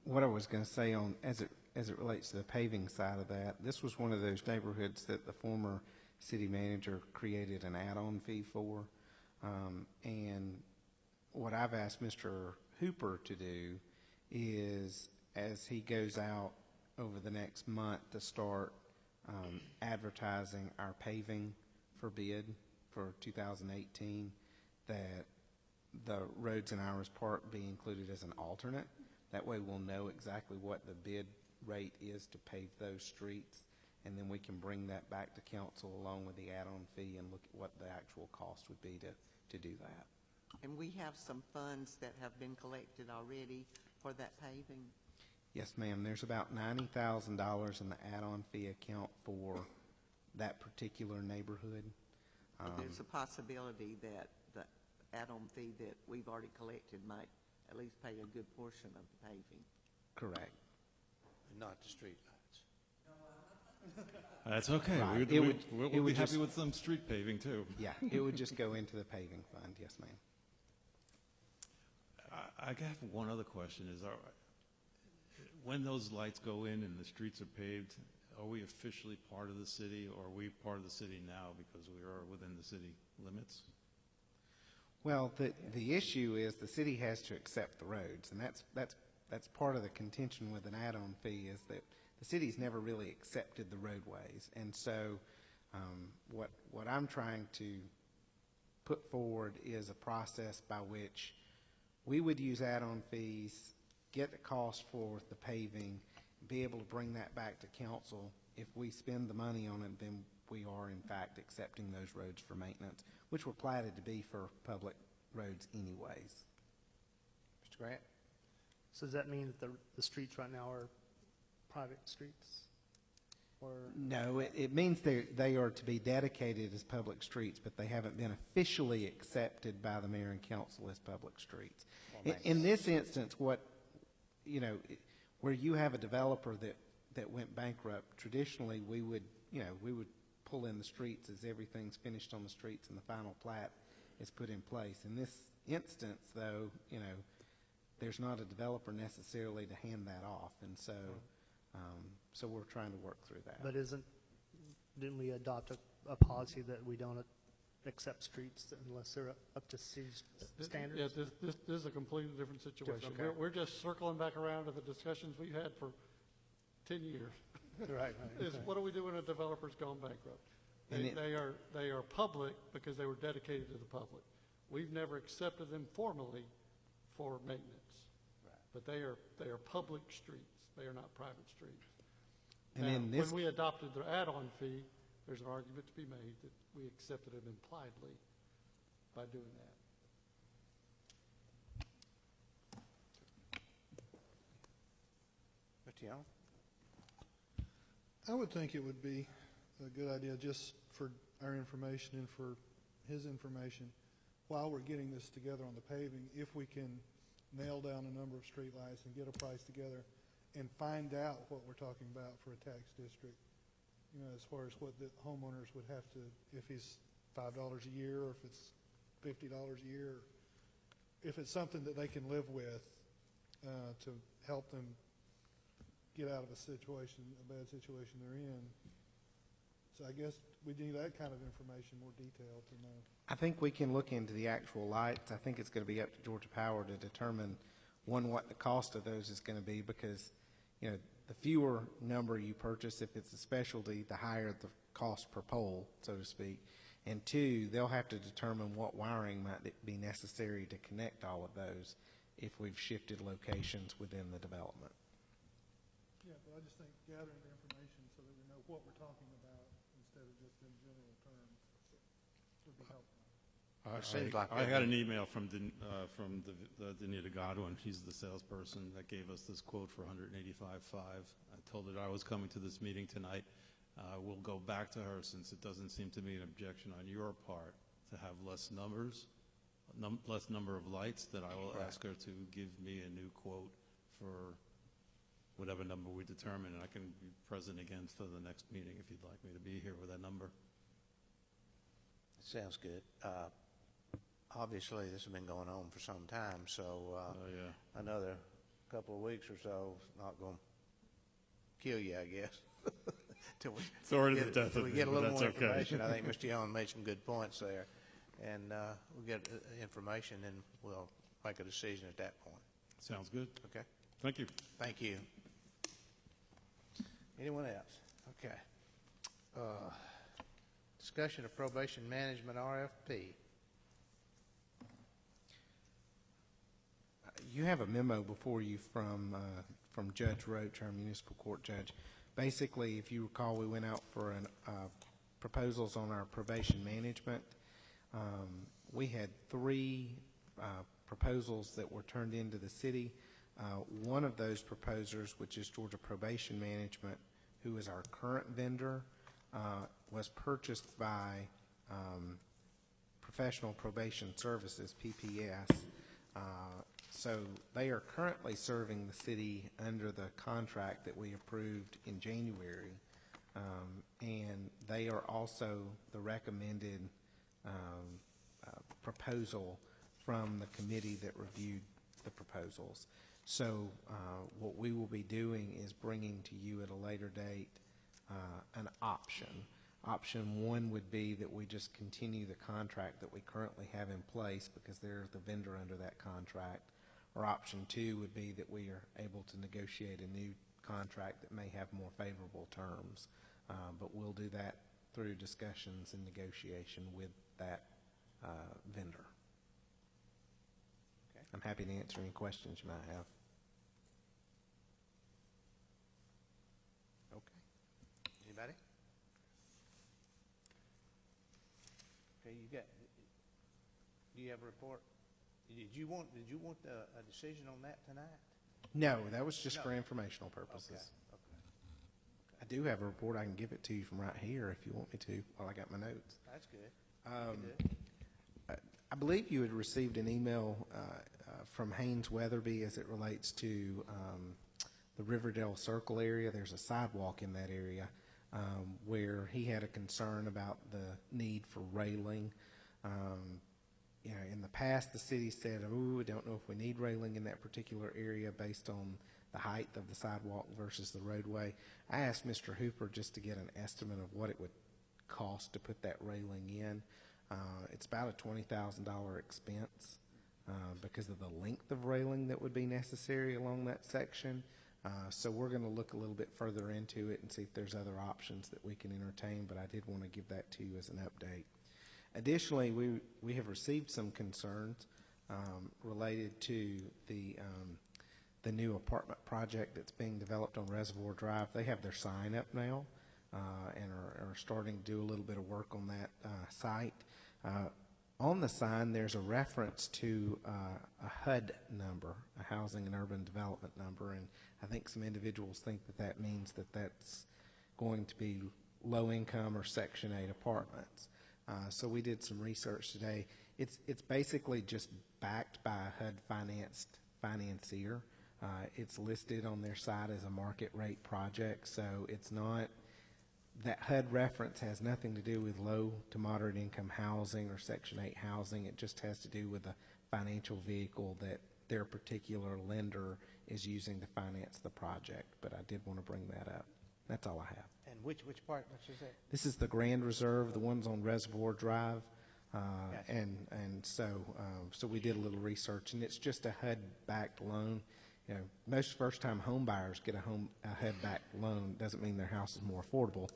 What I was going to say on as it relates to the paving side of that, this was one of those neighborhoods that the former city manager created an add-on fee for, and what I've asked Mr. Hooper to do is, as he goes out over the next month, to start advertising our paving for bid for 2018, that the roads in Iris Park be included as an alternate. That way we'll know exactly what the bid rate is to pave those streets, and then we can bring that back to council along with the add-on fee and look at what the actual cost would be to do that. And we have some funds that have been collected already for that paving? Yes, ma'am. There's about $90,000 in the add-on fee account for that particular neighborhood. But there's a possibility that the add-on fee that we've already collected might at least pay a good portion of the paving. Correct. And not the street lights. That's okay. Right. We'll be happy with some street paving too. Yeah, it would just go into the paving fund. Yes, ma'am. I have one other question. When those lights go in and the streets are paved, are we officially part of the city, or are we part of the city now because we are within the city limits? Well, the issue is the city has to accept the roads, and that's part of the contention with an add-on fee, is that the city's never really accepted the roadways. And so what I'm trying to put forward is a process by which we would use add-on fees, get the cost for the paving, be able to bring that back to council. If we spend the money on it, then we are in fact accepting those roads for maintenance, which were platted to be for public roads anyways. Mr. Grant? So does that mean that the streets right now are private streets? Or no, it means they are to be dedicated as public streets, but they haven't been officially accepted by the mayor and council as public streets. In this instance, where you have a developer that went bankrupt, traditionally we would pull in the streets as everything's finished on the streets and the final plat is put in place. In this instance, though, there's not a developer necessarily to hand that off, and so so we're trying to work through that. But didn't we adopt a policy that we don't accept streets unless they're up to city standards? Yeah, this is a completely different situation. Okay. We're just circling back around to the discussions we've had for 10 years. Right. Is what do we do when a developer's gone bankrupt? They are public because they were dedicated to the public. We've never accepted them formally for maintenance, but they are public streets. They are not private streets. And now, when we adopted the add-on fee, there's an argument to be made that we accepted it impliedly by doing that. Mr. Young? I would think it would be a good idea, just for our information and for his information, while we're getting this together on the paving, if we can nail down a number of streetlights and get a price together and find out what we're talking about for a tax district, as far as what the homeowners would have to, if it's $5 a year, or if it's $50 a year, if it's something that they can live with to help them get out of a bad situation they're in. So I guess we need that kind of information, more detail to know. I think we can look into the actual lights. I think it's going to be up to Georgia Power to determine, one, what the cost of those is going to be, because, the fewer number you purchase, if it's a specialty, the higher the cost per pole, so to speak. And two, they'll have to determine what wiring might be necessary to connect all of those if we've shifted locations within the development. Yeah, but I just think gathering the information so that we know what we're talking about instead of just in general terms would be helpful. I had an email from Danita Godwin. She's the salesperson that gave us this quote for $185,500. I told her I was coming to this meeting tonight. We'll go back to her, since it doesn't seem to be an objection on your part to have less number of lights, that I will ask her to give me a new quote for whatever number we determine, and I can be present again for the next meeting if you'd like me to be here with that number. Sounds good. Obviously, this has been going on for some time, so another couple of weeks or so is not going to kill you, I guess. Till we get a little more information. I think Mr. Young made some good points there, and we'll get information, and we'll make a decision at that point. Sounds good. Okay. Thank you. Thank you. Anyone else? Okay. Discussion of probation management RFP. You have a memo before you from Judge Roach, our municipal court judge. Basically, if you recall, we went out for proposals on our probation management. We had 3 proposals that were turned into the city. One of those proposers, which is Georgia Probation Management, who is our current vendor, was purchased by Professional Probation Services, PPS. So they are currently serving the city under the contract that we approved in January, and they are also the recommended proposal from the committee that reviewed the proposals. So what we will be doing is bringing to you at a later date an option. Option 1 would be that we just continue the contract that we currently have in place because they're the vendor under that contract. Or option 2 would be that we are able to negotiate a new contract that may have more favorable terms. But we'll do that through discussions and negotiation with that vendor. Okay. I'm happy to answer any questions you might have. Okay. Anybody? Okay, do you have a report? Did you want a decision on that tonight? No, that was just for informational purposes. Okay. I do have a report. I can give it to you from right here if you want me to while I got my notes. That's good. I believe you had received an email from Haynes Weatherby as it relates to the Riverdale Circle area. There's a sidewalk in that area where he had a concern about the need for railing. In the past, the city said, we don't know if we need railing in that particular area based on the height of the sidewalk versus the roadway. I asked Mr. Hooper just to get an estimate of what it would cost to put that railing in. It's about a $20,000 expense because of the length of railing that would be necessary along that section. So we're going to look a little bit further into it and see if there's other options that we can entertain, but I did want to give that to you as an update. Additionally, we have received some concerns related to the new apartment project that's being developed on Reservoir Drive. They have their sign up now and are starting to do a little bit of work on that site. On the sign, there's a reference to a HUD number, a Housing and Urban Development number, and I think some individuals think that means that that's going to be low-income or Section 8 apartments. So we did some research today. It's basically just backed by a HUD financier. It's listed on their site as a market rate project, so it's not that HUD reference has nothing to do with low to moderate income housing or Section 8 housing. It just has to do with the financial vehicle that their particular lender is using to finance the project. But I did want to bring that up. That's all I have. And which partners is that? This is the Grand Reserve, the ones on Reservoir Drive. Gotcha. And so we did a little research, and it's just a HUD-backed loan. You know, most first-time home buyers get a HUD-backed loan. Doesn't mean their house is more affordable.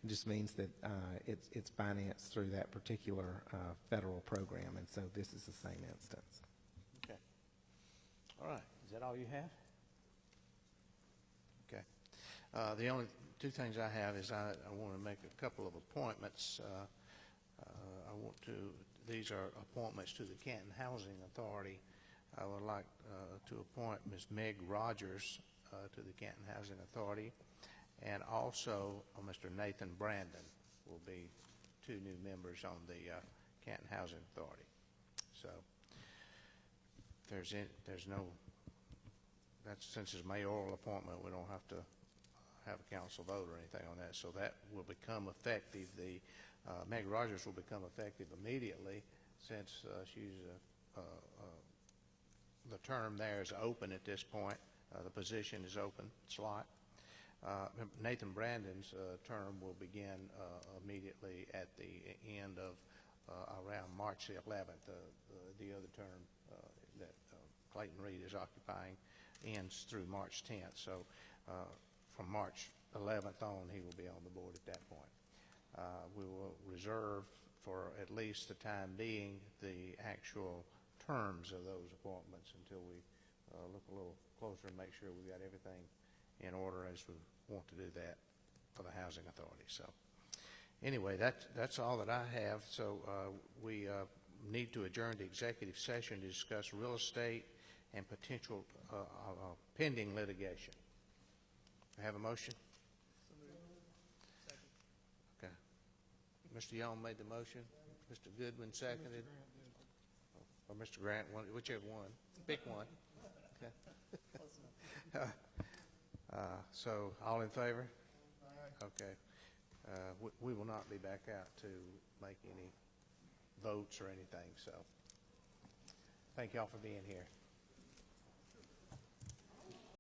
It just means that it's financed through that particular federal program, and so this is the same instance. Okay. All right. Is that all you have? Okay. The only two things I have is I want to make a couple of appointments. These are appointments to the Canton Housing Authority. I would like to appoint Ms. Meg Rogers to the Canton Housing Authority, and also Mr. Nathan Brandon will be two new members on the Canton Housing Authority. So since it's a mayoral appointment, we don't have to have a council vote or anything on that. So that will become effective. Meg Rogers will become effective immediately, since the term there is open at this point. The position is open slot. Nathan Brandon's term will begin immediately at the end of around March the 11th. The other term that Clayton Reed is occupying ends through March 10th. So from March 11th on, he will be on the board at that point. We will reserve for at least the time being the actual terms of those appointments until we look a little closer and make sure we've got everything in order as we want to do that for the Housing Authority. So anyway, that's all that I have. So we need to adjourn to executive session to discuss real estate and potential pending litigation. I have a motion? Okay. Mr. Young made the motion. Mr. Goodwin seconded. Or Mr. Grant, whichever one. Pick one. Okay. So all in favor? Okay. We will not be back out to make any votes or anything. So thank y'all for being here.